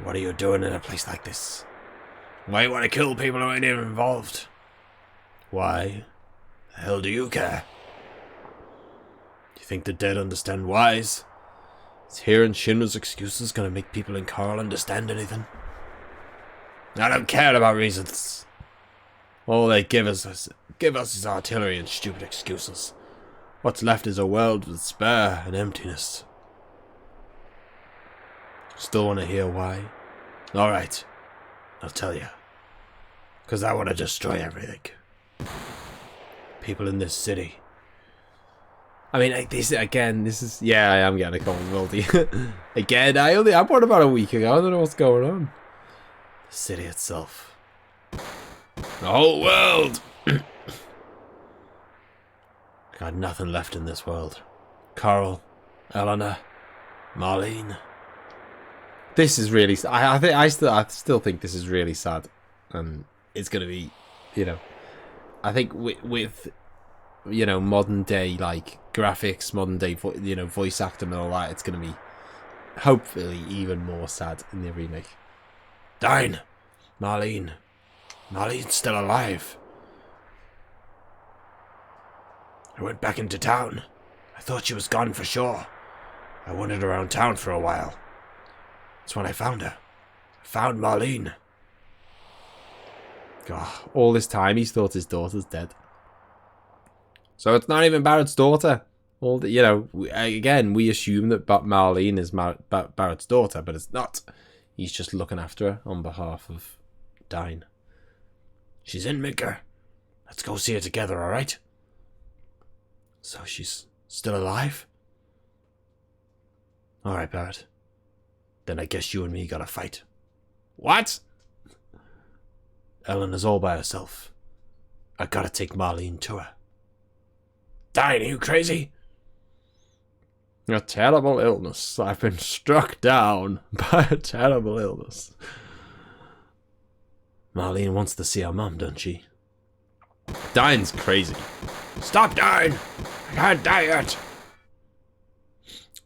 What are you doing in a place like this? Why you want to kill people who ain't even involved? Why the hell do you care? You think the dead understand whys? Is hearing Shinra's excuses gonna make people in Carl understand anything? I don't care about reasons. All they give us is artillery and stupid excuses. What's left is a world with despair and emptiness. Still want to hear why? Alright, I'll tell you. Because I want to destroy everything. People in this city. I mean, like, this is... Yeah, I am getting a cold multi. Again, I'm on about a week ago. I don't know what's going on. The city itself. The whole world! got nothing left in this world. Carl, Eleanor, Marlene. This is really. I still think this is really sad, and it's gonna be, you know. I think with you know, modern day like graphics, modern day voice acting and all that, it's gonna be hopefully even more sad in the remake. Dine, Marlene's still alive. I went back into town. I thought she was gone for sure. I wandered around town for a while. That's when I found her. I found Marlene. God, all this time he's thought his daughter's dead. So it's not even Barrett's daughter. All the, you know, again, we assume that Marlene is Barrett's daughter, but it's not. He's just looking after her on behalf of Dine. She's in MIDGAR. Let's go see her together, alright? So she's still alive? Alright, Barrett. Then I guess you and me gotta fight. What? Eleanor's all by herself. I gotta take Marlene to her. Dine, are you crazy? A terrible illness. I've been struck down by a terrible illness. Marlene wants to see her mum, doesn't she? Dine's crazy. Stop, Dine! I can't die yet!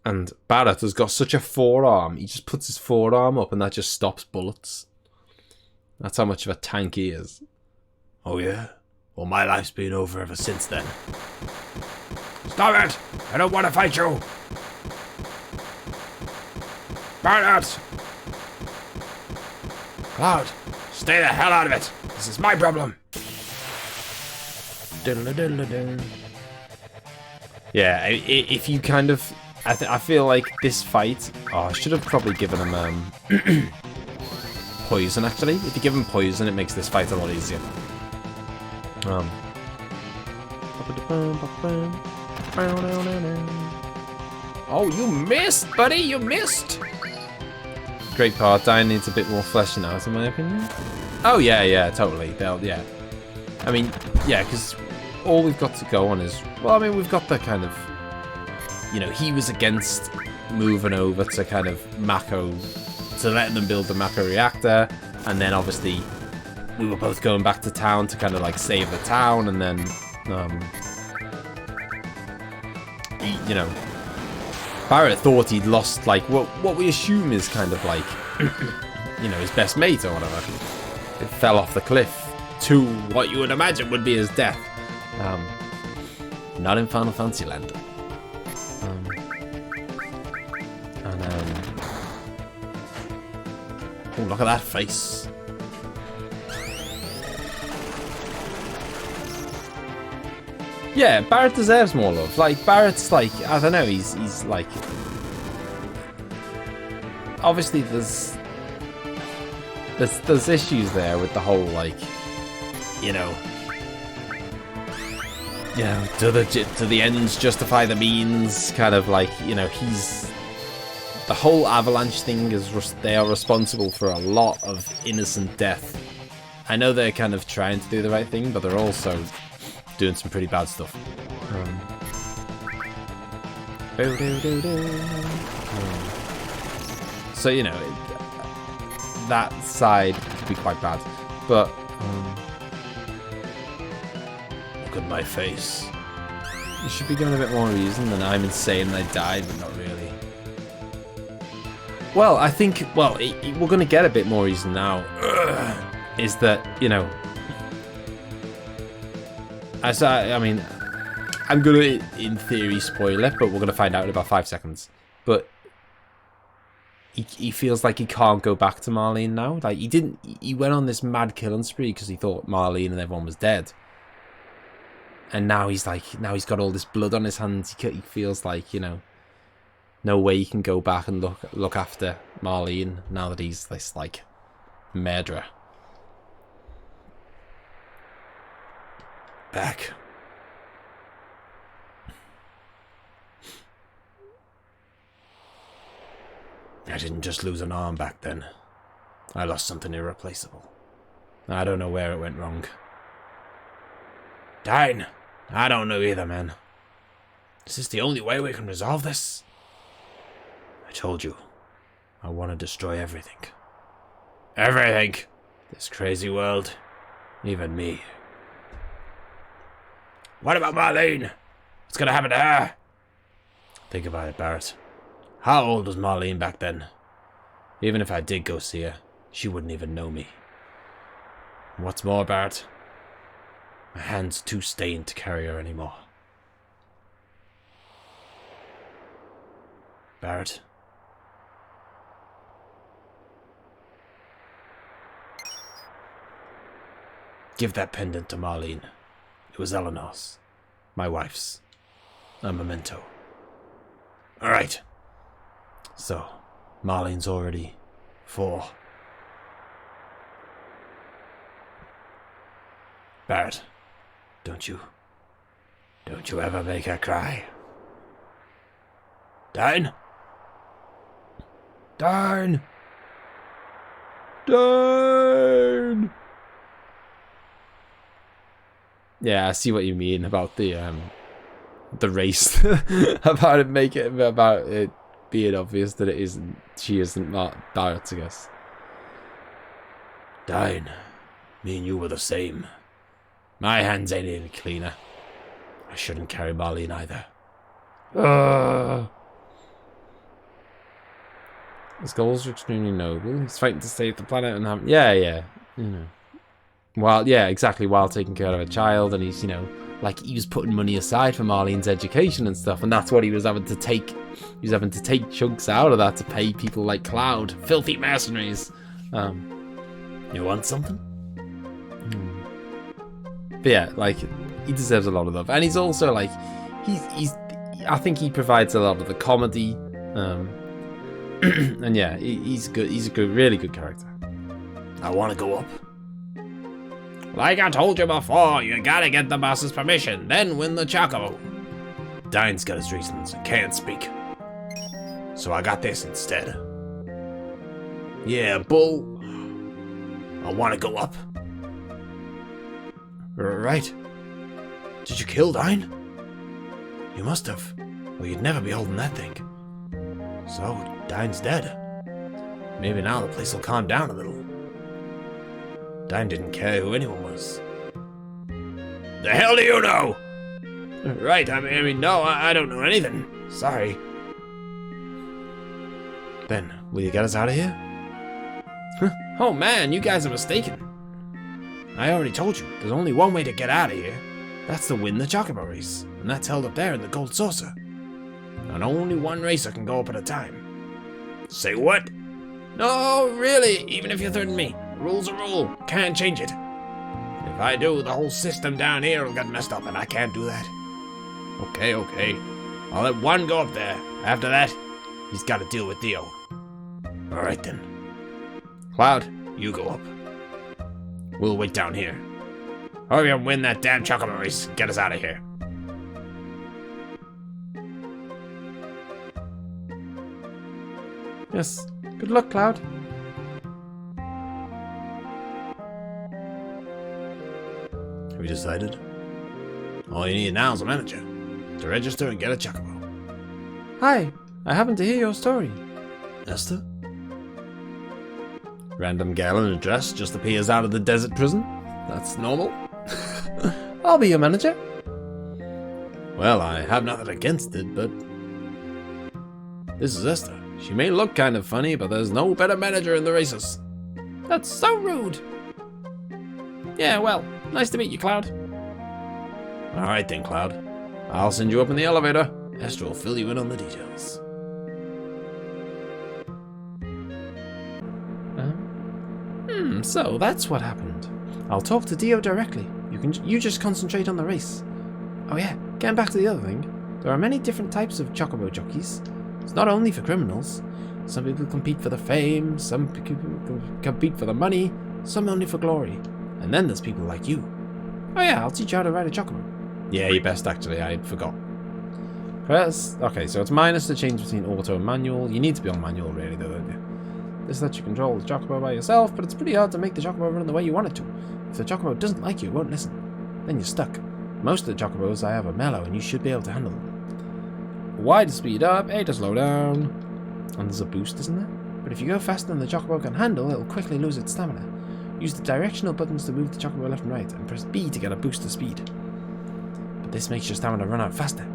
And Barrett has got such a forearm. He just puts his forearm up and that just stops bullets. That's how much of a tank he is. Oh yeah? Well, my life's been over ever since then. Stop it! I don't want to fight you! Barrett! Cloud, stay the hell out of it! This is my problem! Yeah, if you kind of... I feel like this fight... Oh, I should have probably given him poison, actually. If you give him poison, it makes this fight a lot easier. Oh, you missed, buddy! You missed! Great part. Dine needs a bit more fleshing out, in my opinion. Oh, yeah, totally. Yeah. I mean, yeah, because all we've got to go on is... Well, I mean, we've got the kind of... You know, he was against moving over to kind of Mako... To letting them build the Mako reactor. And then, obviously, we were both going back to town to kind of, like, save the town. And then, you know... Barrett thought he'd lost, like, what we assume is kind of, like, you know, his best mate or whatever. It fell off the cliff to what you would imagine would be his death. Not in Final Fantasy Land. Oh, look at that face. Yeah, Barrett deserves more love. Like, Barrett's like, I don't know, he's like... Obviously, there's issues there with the whole, like, you know... Yeah, do the ends justify the means? Kind of like, you know, he's... The whole Avalanche thing is... They are responsible for a lot of innocent death. I know they're kind of trying to do the right thing, but they're also... doing some pretty bad stuff. So, you know, that side could be quite bad. But, look at my face. you should be given a bit more reason than I'm insane and I died, but not really. Well, I think, well, we're going to get a bit more reason now. Is that, you know... I mean, I'm going to, in theory, spoil it, but we're going to find out in about 5 seconds. But he feels like he can't go back to Marlene now. Like, he went on this mad killing spree because he thought Marlene and everyone was dead. And now he's like, now he's got all this blood on his hands. He feels like, you know, no way he can go back and look after Marlene now that he's this, like, murderer. Back. I didn't just lose an arm back then. I lost something irreplaceable. I don't know where it went wrong. Dine, I don't know either, man. Is this the only way we can resolve this? I told you. I want to destroy everything. Everything! This crazy world. Even me. What about Marlene? What's gonna happen to her? Think about it, Barrett. How old was Marlene back then? Even if I did go see her, she wouldn't even know me. And what's more, Barrett? My hand's too stained to carry her anymore. Barrett? Give that pendant to Marlene. It was Eleanor's. My wife's. A memento. Alright. So, Marlene's already 4. Barrett, don't you ever make her cry. Dine? Dine! Darn! Yeah, I see what you mean about the race. about it being obvious that she isn't Barrett, I guess. Dine, me and you were the same. My hands ain't any cleaner. I shouldn't carry Marlene either. His goals are extremely noble. He's fighting to save the planet and have... Yeah, you know. While taking care of a child, and he's, he was putting money aside for Marlene's education and stuff, and that's what he was having to take. He was having to take chunks out of that to pay people like Cloud, filthy mercenaries. You want something? But yeah, he deserves a lot of love, and he's also he's. I think he provides a lot of the comedy, and yeah, he's good. He's a really good character. I want to go up. Like I told you before, you gotta get the boss's permission, then win the chocobo. Dine's got his reasons and can't speak. So I got this instead. Yeah, bull. I want to go up. Right. Did you kill Dine? You must have, or you'd never be holding that thing. So, Dine's dead. Maybe now the place will calm down a little. Dine didn't care who anyone was. The hell do you know? Right, I mean, no, I don't know anything. Sorry. Then, will you get us out of here? Oh man, you guys are mistaken. I already told you, there's only one way to get out of here. That's to win the chocobo race, and that's held up there in the gold saucer. And only one racer can go up at a time. Say what? No, really, even if you threaten me. Rule's a rule, can't change it. If I do, the whole system down here will get messed up, and I can't do that. Okay. I'll let one go up there. After that, he's got to deal with Theo. Alright then. Cloud, you go up. We'll wait down here. Hurry up and win that damn chocobo race. Get us out of here. Yes. Good luck, Cloud. Have you decided? All you need now is a manager to register and get a chocobo. Hi. I happened to hear your story. Esther? Random gal in a dress just appears out of the desert prison. That's normal. I'll be your manager. Well, I have nothing against it, but... This is Esther. She may look kind of funny, but there's no better manager in the races. That's so rude. Yeah, well, nice to meet you, Cloud. Alright then, Cloud. I'll send you up in the elevator. Esther will fill you in on the details. So that's what happened. I'll talk to Dio directly. You just concentrate on the race. Oh yeah, getting back to the other thing. There are many different types of chocobo jockeys. It's not only for criminals. Some people compete for the fame, some people compete for the money, some only for glory. And then there's people like you. Oh yeah, I'll teach you how to ride a chocobo. Yeah, you best actually, I forgot. Press. Okay, so it's minus the change between auto and manual. You need to be on manual really though, don't you? This lets you control the chocobo by yourself, but it's pretty hard to make the chocobo run the way you want it to. If the chocobo doesn't like you, it won't listen. Then you're stuck. Most of the chocobos I have are mellow, and you should be able to handle them. Y to speed up, A to slow down. And there's a boost, isn't there? But if you go faster than the chocobo can handle, it'll quickly lose its stamina. Use the directional buttons to move the chocobo left and right, and press B to get a boost of speed. But this makes your stamina run out faster.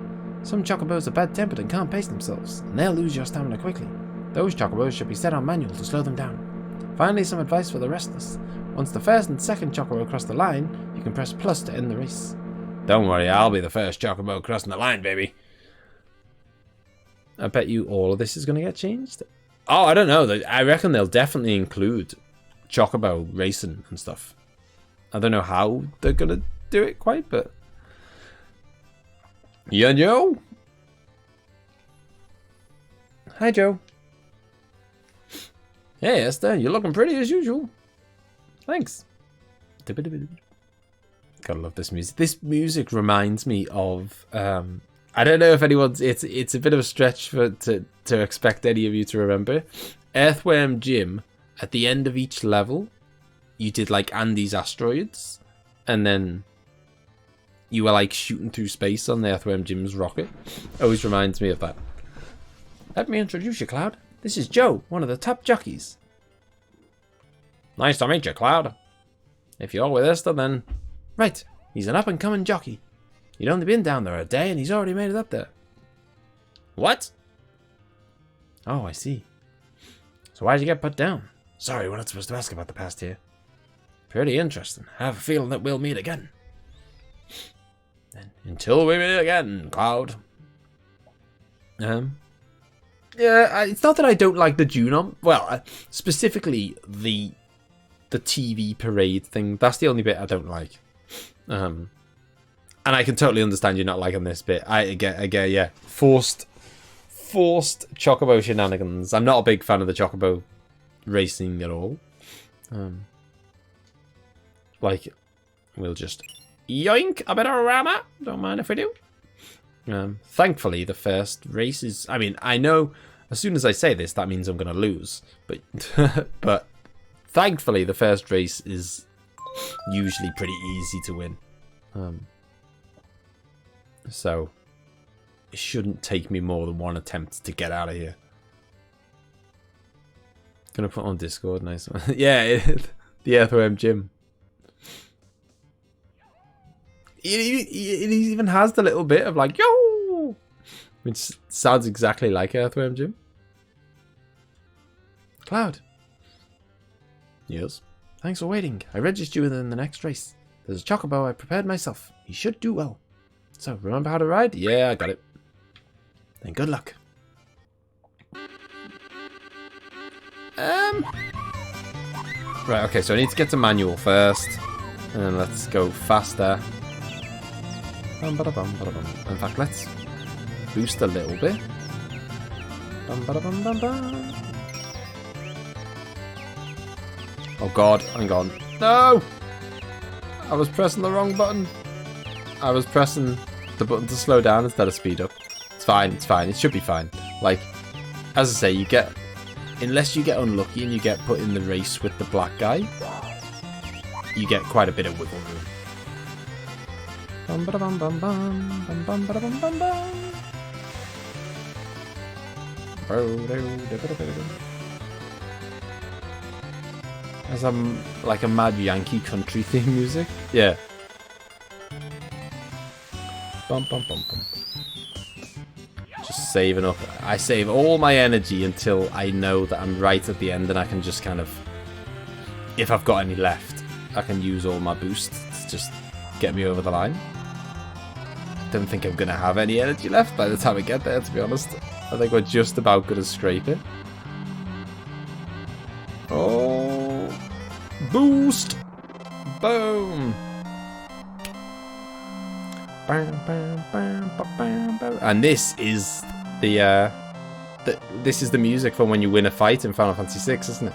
Some chocobos are bad-tempered and can't pace themselves, and they'll lose your stamina quickly. Those chocobos should be set on manual to slow them down. Finally, some advice for the restless. Once the first and second chocobo cross the line, you can press plus to end the race. Don't worry, I'll be the first chocobo crossing the line, baby. I bet you all of this is going to get changed. Oh, I don't know. I reckon they'll definitely include chocobo racing and stuff. I don't know how they're going to do it quite, but... Yeah, Joe? Hi, Joe. Hey, Esther, you're looking pretty as usual. Thanks. Gotta love this music. This music reminds me of... I don't know if anyone's... It's a bit of a stretch to expect any of you to remember. Earthworm Jim, at the end of each level, you did like Andy's Asteroids, and then you were like shooting through space on the Earthworm Jim's rocket. Always reminds me of that. Let me introduce you, Cloud. This is Joe, one of the top jockeys. Nice to meet you, Cloud. If you're with Esther, then... Right, he's an up-and-coming jockey. He'd only been down there a day, and he's already made it up there. What? Oh, I see. So why'd you get put down? Sorry, we're not supposed to ask about the past here. Pretty interesting. I have a feeling that we'll meet again. And until we meet again, Cloud. Yeah, it's not that I don't like the Junon. Well, specifically the TV parade thing. That's the only bit I don't like. And I can totally understand you not liking this bit. I get, yeah. Forced chocobo shenanigans. I'm not a big fan of the chocobo racing at all. Like, we'll just yoink a bit of rama. Don't mind if we do. Thankfully, the first race is... I mean, I know as soon as I say this, that means I'm going to lose. But, but thankfully, the first race is usually pretty easy to win. So, it shouldn't take me more than one attempt to get out of here. Gonna put on Discord, nice one. Yeah, the Earthworm Jim. It even has the little bit of like, yo! Which sounds exactly like Earthworm Jim. Cloud. Yes? Thanks for waiting. I registered you in the next race. There's a chocobo I prepared myself. He should do well. So, remember how to ride? Yeah, I got it. Then good luck. Right, okay, so I need to get to manual first. And then let's go faster. In fact, let's boost a little bit. Oh god, hang on. No! I was pressing the wrong button. I was pressing the button to slow down instead of speed up. It's fine, it should be fine. Like, as I say, you get... Unless you get unlucky and you get put in the race with the black guy, you get quite a bit of wiggle room. There's like a Mad Yankee country theme music. Yeah. Just saving up. I save all my energy until I know that I'm right at the end and I can just kind of, if I've got any left, I can use all my boosts to just get me over the line. Don't think I'm going to have any energy left by the time I get there, to be honest. I think we're just about going to scrape it. Oh, boost! Boom! And this is the music from when you win a fight in Final Fantasy VI, isn't it?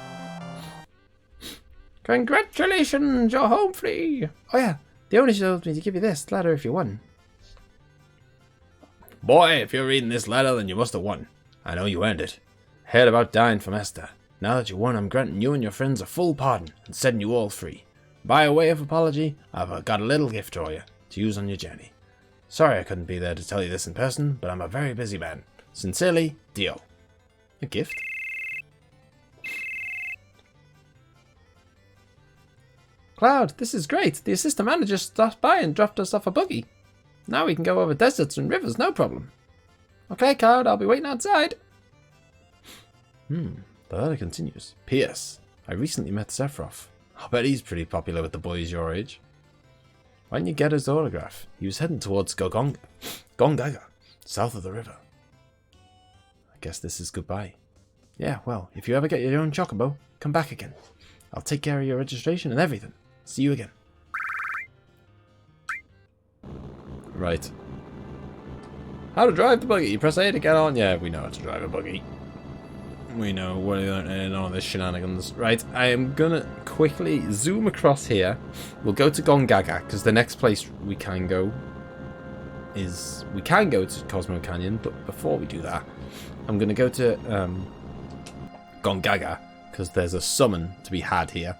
Congratulations, you're home free. Oh yeah, the owner told me to give you this letter if you won. Boy, if you're reading this letter, then you must have won. I know you earned it. Heard about dying from Esther. Now that you won, I'm granting you and your friends a full pardon and setting you all free. By way of apology, I've got a little gift for you to use on your journey. Sorry I couldn't be there to tell you this in person, but I'm a very busy man. Sincerely, Dio. A gift? Cloud, this is great. The assistant manager stopped by and dropped us off a buggy. Now we can go over deserts and rivers, no problem. Okay, Cloud, I'll be waiting outside. The letter continues. P.S. I recently met Sephiroth. I bet he's pretty popular with the boys your age. Why didn't you get his autograph? He was heading towards Gongaga, south of the river. I guess this is goodbye. Yeah, well, if you ever get your own chocobo, come back again. I'll take care of your registration and everything. See you again. Right. How to drive the buggy. You press A to get on. Yeah, we know how to drive a buggy. We know what all this shenanigans. Right, I am gonna quickly zoom across here. We'll go to Gongaga, because the next place we can go is... We can go to Cosmo Canyon, but before we do that, I'm gonna go to Gongaga, because there's a summon to be had here.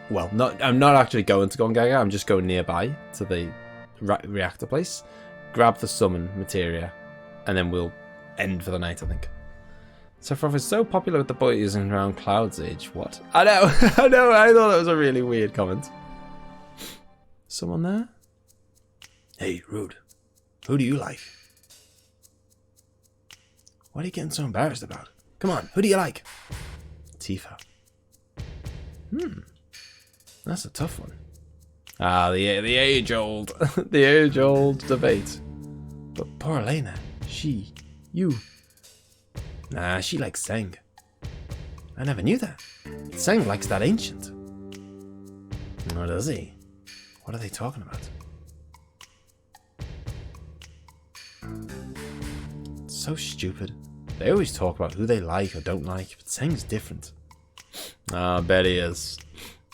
Well, I'm not actually going to Gongaga, I'm just going nearby to the reactor place. Grab the summon materia, and then we'll end for the night, I think. Sephiroth is so popular with the boys and around Cloud's age. What? I know, I know, I thought that was a really weird comment. Someone there? Hey, Rude. Who do you like? What are you getting so embarrassed about? Come on, who do you like? Tifa. That's a tough one. Ah, the age-old, the age-old debate. But poor Elena, you. Nah, she likes Seng. I never knew that. Seng likes that ancient. Oh, does he? What are they talking about? It's so stupid. They always talk about who they like or don't like, but Seng's different. Ah, I bet he is.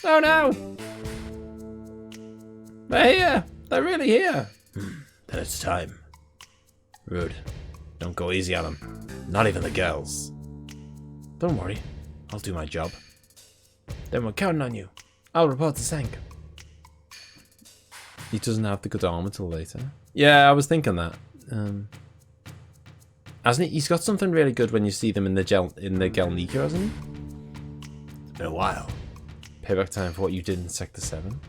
Oh no! They're here! They're really here! Then it's time. Rude. Don't go easy on them. Not even the girls. Don't worry. I'll do my job. Then we're counting on you. I'll report to Seng. He doesn't have the good armor till later. Yeah, I was thinking that. Hasn't he? He's got something really good when you see them in the Gelnika, hasn't he? It's been a while. Payback time for what you did in Sector 7.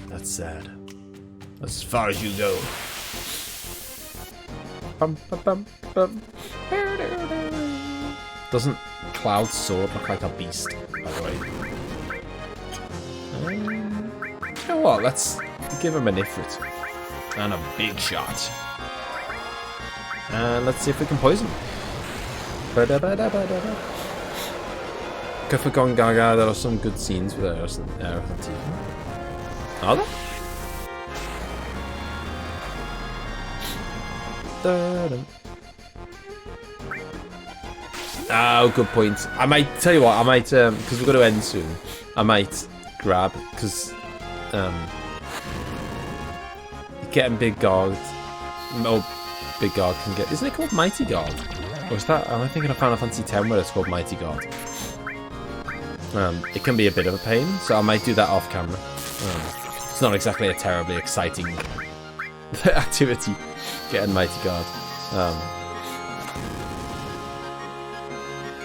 That's sad. That's as far as you go. Bum, bum, bum, bum. Doesn't Cloud's sword look like a beast, by the way? You know what? Let's give him an Ifrit. And a big shot. And let's see if we can poison him. Go for Gongaga. There are some good scenes with Tifa. Are there? Oh, good point. I might tell you what. I might because we're going to end soon. I might grab because getting Big Guard. Oh, Big Guard can get. Isn't it called Mighty Guard? Or is that? Am I thinking of Final Fantasy X where it's called Mighty Guard? It can be a bit of a pain, so I might do that off camera. It's not exactly a terribly exciting activity, getting Mighty Guard.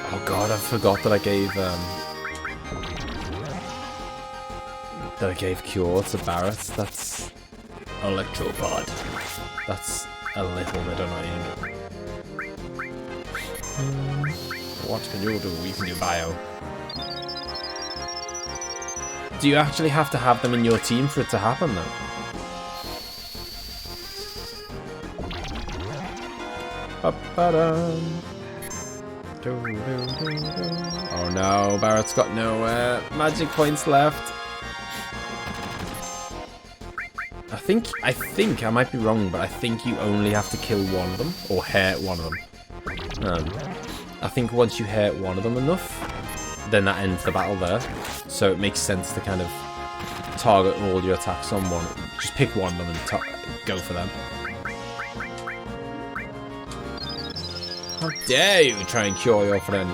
Oh god, I forgot that I gave Cure to Barret. That's Electropod. That's a little bit annoying. What can you do? You can do Bio. Do you actually have to have them in your team for it to happen, though? Oh no, Barrett's got no magic points left. I think I might be wrong, but I think you only have to kill one of them or hurt one of them. I think once you hurt one of them enough, then that ends the battle there. So it makes sense to kind of target all your attacks on one. Just pick one of them and go for them. How dare you try and cure your friend?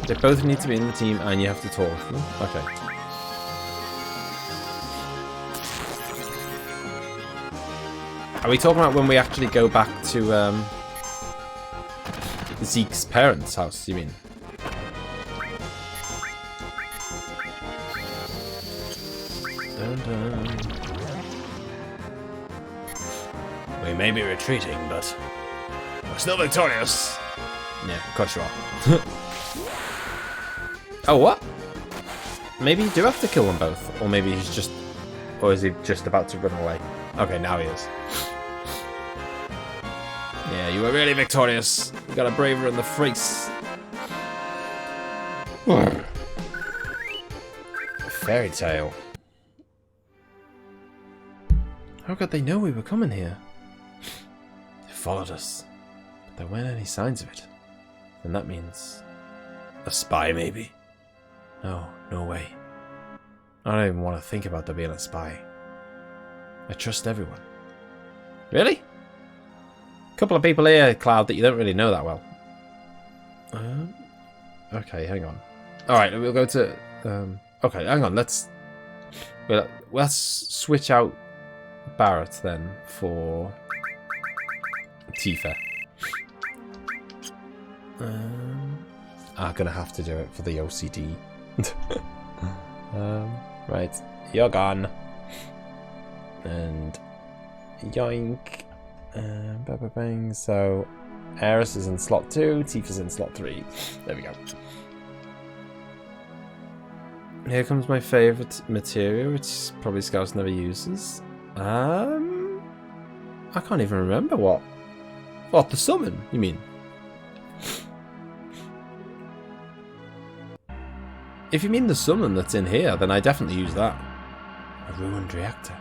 They both need to be in the team and you have to talk to them. Okay. Are we talking about when we actually go back to Zeke's parents' house, you mean? Dun, dun. We may be retreating, but we're still victorious. Yeah, of course you are. Oh, what? Maybe you do have to kill them both. Or maybe he's just... Or is he just about to run away? Okay, now he is. Yeah, you were really victorious. You got a braver in the face. Fairy tale. How could they know we were coming here? They followed us. But there weren't any signs of it. And that means... a spy, maybe? No, no way. I don't even want to think about there being a spy. I trust everyone. Really? A couple of people here, Cloud, that you don't really know that well. Okay, hang on. Alright, we'll go to... okay, hang on, let's switch out Barrett then for Tifa. I'm gonna have to do it for the OCD. Right, you're gone. And yoink. Bang, bang. So Aeris is in slot 2, Tifa's in slot 3. There we go. Here comes my favourite materia, which probably Scouse never uses. I can't even remember what. What, the summon, you mean? If you mean the summon that's in here, then I definitely use that. A ruined reactor.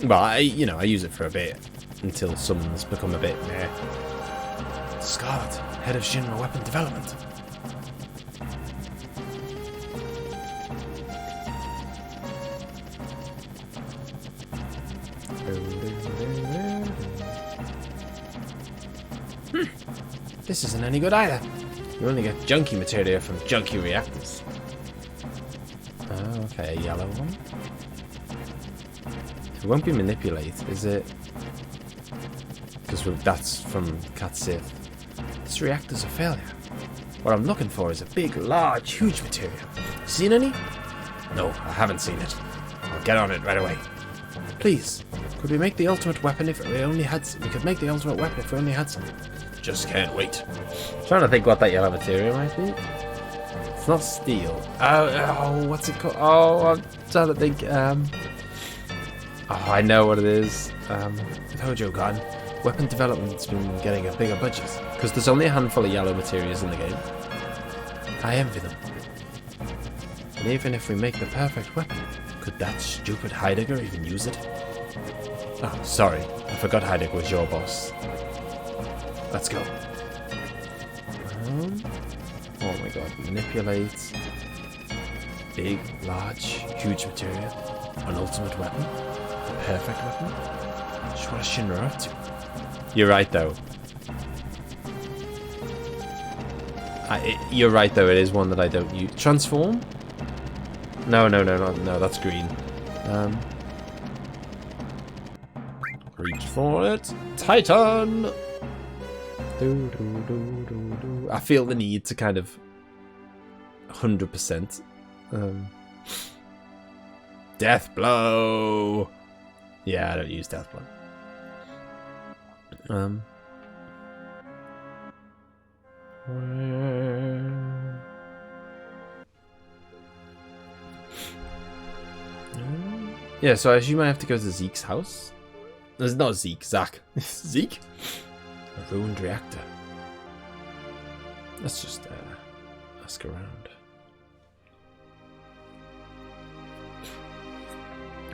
Well, I use it for a bit until summons become a bit meh. Scarlet, head of Shinra weapon development. This isn't any good either. You only get junky materia from junky reactors. Oh, okay, a yellow one. It won't be manipulate, is it? Because that's from Cat Sith. This reactor's a failure. What I'm looking for is a big, large, huge materia. Seen any? No, I haven't seen it. I'll get on it right away. Please, could we make the ultimate weapon if we only had... We could make the ultimate weapon if we only had some. Just can't wait. I'm trying to think what that yellow materia might be. It's not steel. Oh, what's it called? Oh, I'm trying to think. Oh, I know what it is. Tojo Gun. Weapon development's been getting a bigger budget. Because there's only a handful of yellow materials in the game. I envy them. And even if we make the perfect weapon, could that stupid Heidegger even use it? Oh, sorry. I forgot Heidegger was your boss. Let's go. Oh my god. Manipulate. Big, large, huge material. An ultimate weapon. A perfect weapon. Just what is Shinra up to? You're right though. You're right though, it is one that I don't use. Transform? No, that's green. Reach for it. Titan! I feel the need to kind of 100%. Death Blow! Yeah, I don't use Death Blow. Yeah, so I assume I have to go to Zeke's house. There's not Zeke, Zach. Zeke? A ruined reactor. Let's just ask around.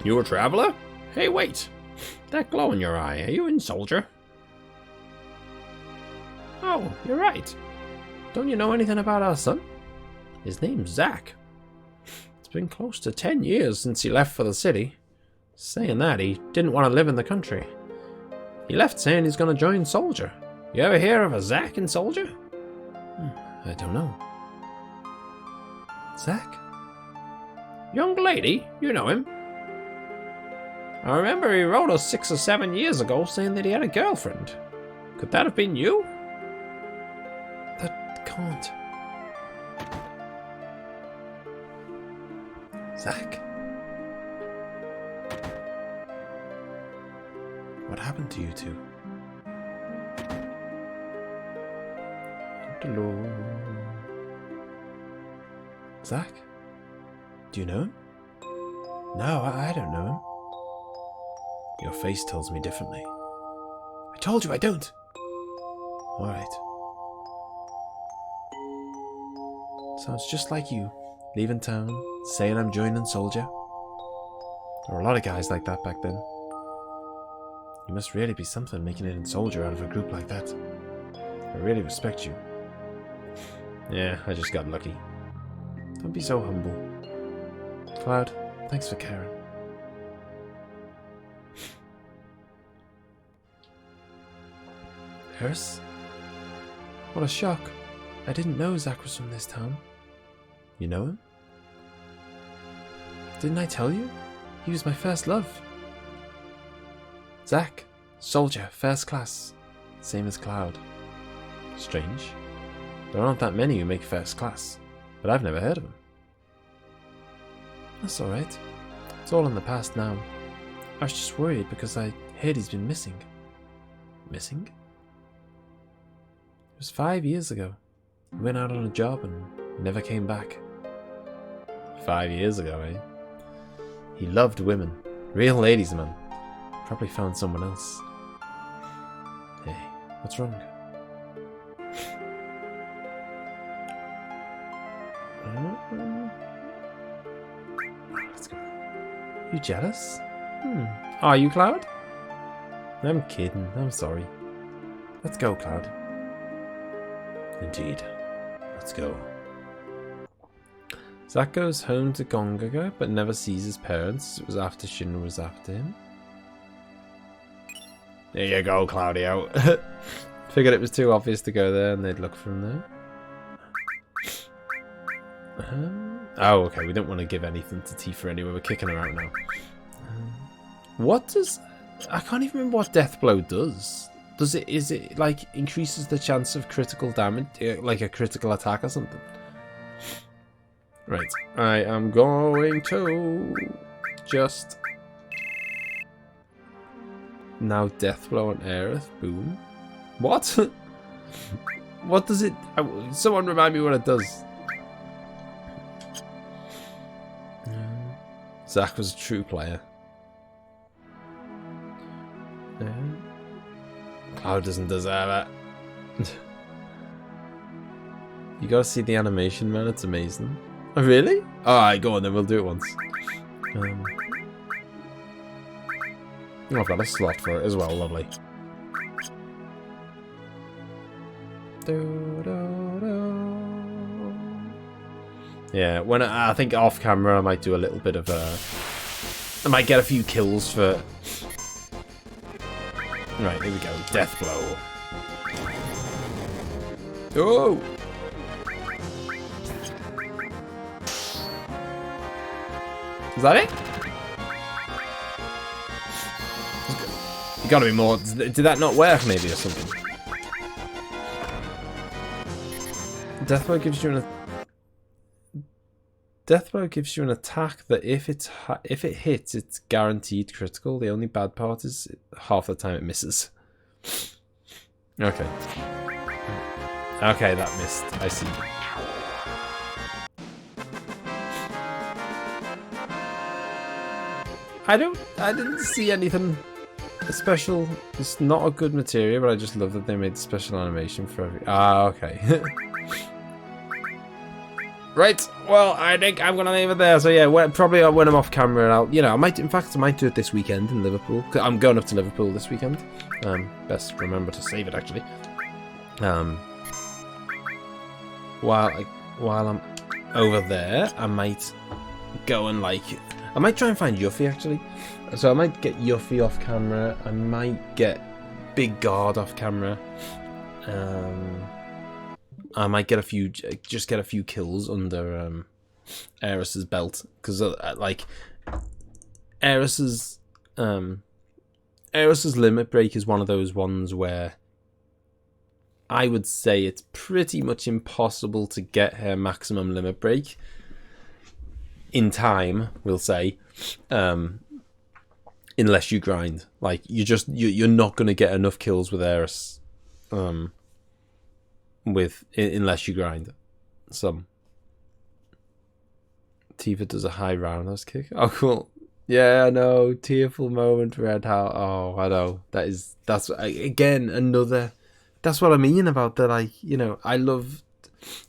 You a traveler? Hey, wait. That glow in your eye, are you in Soldier? Oh, you're right. Don't you know anything about our son? His name's Zach. It's been close to 10 years since he left for the city. Saying that, he didn't want to live in the country. He left saying he's going to join Soldier. You ever hear of a Zach in Soldier? I don't know. Zach? Young lady, you know him. I remember he wrote us 6 or 7 years ago saying that he had a girlfriend. Could that have been you? That can't. Zach? What happened to you two? Hello. Zach? Do you know him? No, I don't know him. Your face tells me differently. I told you I don't. Alright. Sounds just like you. Leaving town, saying I'm joining Soldier. There were a lot of guys like that back then. You must really be something making it in Soldier out of a group like that. I really respect you. Yeah, I just got lucky. Don't be so humble. Cloud, thanks for caring. Harris? What a shock. I didn't know Zach was from this town. You know him? Didn't I tell you? He was my first love. Zach, Soldier, first class. Same as Cloud. Strange. There aren't that many who make first class, but I've never heard of him. That's alright. It's all in the past now. I was just worried because I heard he's been missing. Missing? It was 5 years ago. He went out on a job and never came back. 5 years ago, eh? He loved women. Real ladies, man. Probably found someone else. Hey, what's wrong? Let's go. You jealous? Are you, Cloud? I'm kidding. I'm sorry. Let's go, Cloud. Indeed. Let's go. Zach goes home to Gongaga, but never sees his parents. It was after Shinra was after him. There you go, Claudio. Figured it was too obvious to go there and they'd look for him there. Oh, okay. We don't want to give anything to Tifa anyway. We're kicking her out now. What does... I can't even remember what Death Blow does. Does it... Is it, like, increases the chance of critical damage? Like a critical attack or something? Right. I am going to... Just... Now Death Blow on Aerith. Boom. What? What does it... Someone remind me what it does. Zach was a true player. Cloud doesn't deserve it. You gotta see the animation, man. It's amazing. Oh, really? Alright, go on then. We'll do it once. I've got a slot for it as well. Lovely. Yeah, when I think off camera I might do a little bit of I might get a few kills for... Right, here we go. Death Blow. Oh! Is that it? You gotta be more... Did that not work maybe or something? Death Blow gives you an... Death Blow gives you an attack that if it hits, it's guaranteed critical. The only bad part is half the time it misses. Okay. Okay, that missed. I see. I didn't see anything special. It's not a good material, but I just love that they made the special animation for every... Ah, okay. Right, well, I think I'm gonna leave it there. So yeah, probably when I'm off camera, and I'll, I might do it this weekend in Liverpool. I'm going up to Liverpool this weekend. Best remember to save it actually. While I'm over there, I might go and I might try and find Yuffie actually. So I might get Yuffie off camera. I might get Big Guard off camera. I might get a few, just get a few kills under Eris's belt, because like Eris's limit break is one of those ones where I would say it's pretty much impossible to get her maximum limit break in time, we'll say, unless you grind. Like, you're not going to get enough kills with Eris unless you grind some. Tifa does a high roundhouse kick. Oh, cool. Yeah, I know. Tearful moment, Red Hat. Oh, I know. That's again another. That's what I mean about the, like, you know, I love.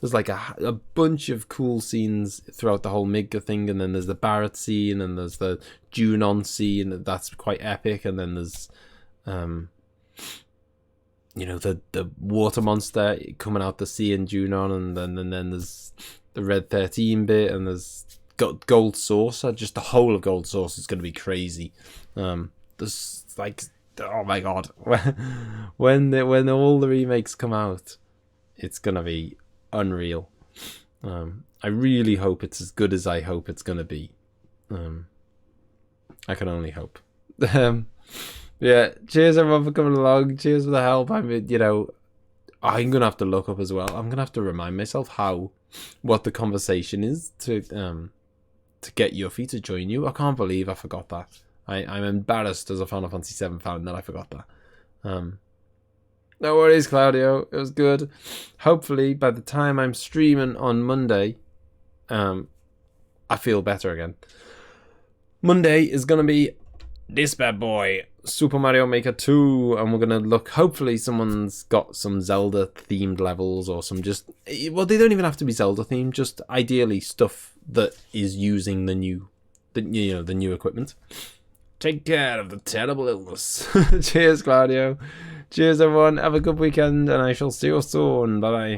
There's like a bunch of cool scenes throughout the whole MIDGAR thing, and then there's the Barrett scene, and there's the Junon scene, that's quite epic, and then there's, you know, the water monster coming out the sea in Junon, and then there's the Red 13 bit, and there's Gold Saucer. Just the whole of Gold Saucer is going to be crazy. There's like, oh my god, when all the remakes come out, it's gonna be unreal. I really hope it's as good as I hope it's gonna be. I can only hope. Yeah, cheers everyone for coming along. Cheers for the help. I mean, you know, I'm gonna have to look up as well. I'm gonna have to remind myself what the conversation is to get Yuffie to join you. I can't believe I forgot that. I'm embarrassed as a Final Fantasy VII fan that I forgot that. No worries, Claudio. It was good. Hopefully, by the time I'm streaming on Monday, I feel better again. Monday is going to be this bad boy, Super Mario Maker 2, and we're going to look, hopefully someone's got some Zelda-themed levels, or some just, well, they don't even have to be Zelda-themed, just ideally stuff that is using the new equipment. Take care of the terrible illness. Cheers, Claudio. Cheers, everyone. Have a good weekend, and I shall see you soon. Bye-bye.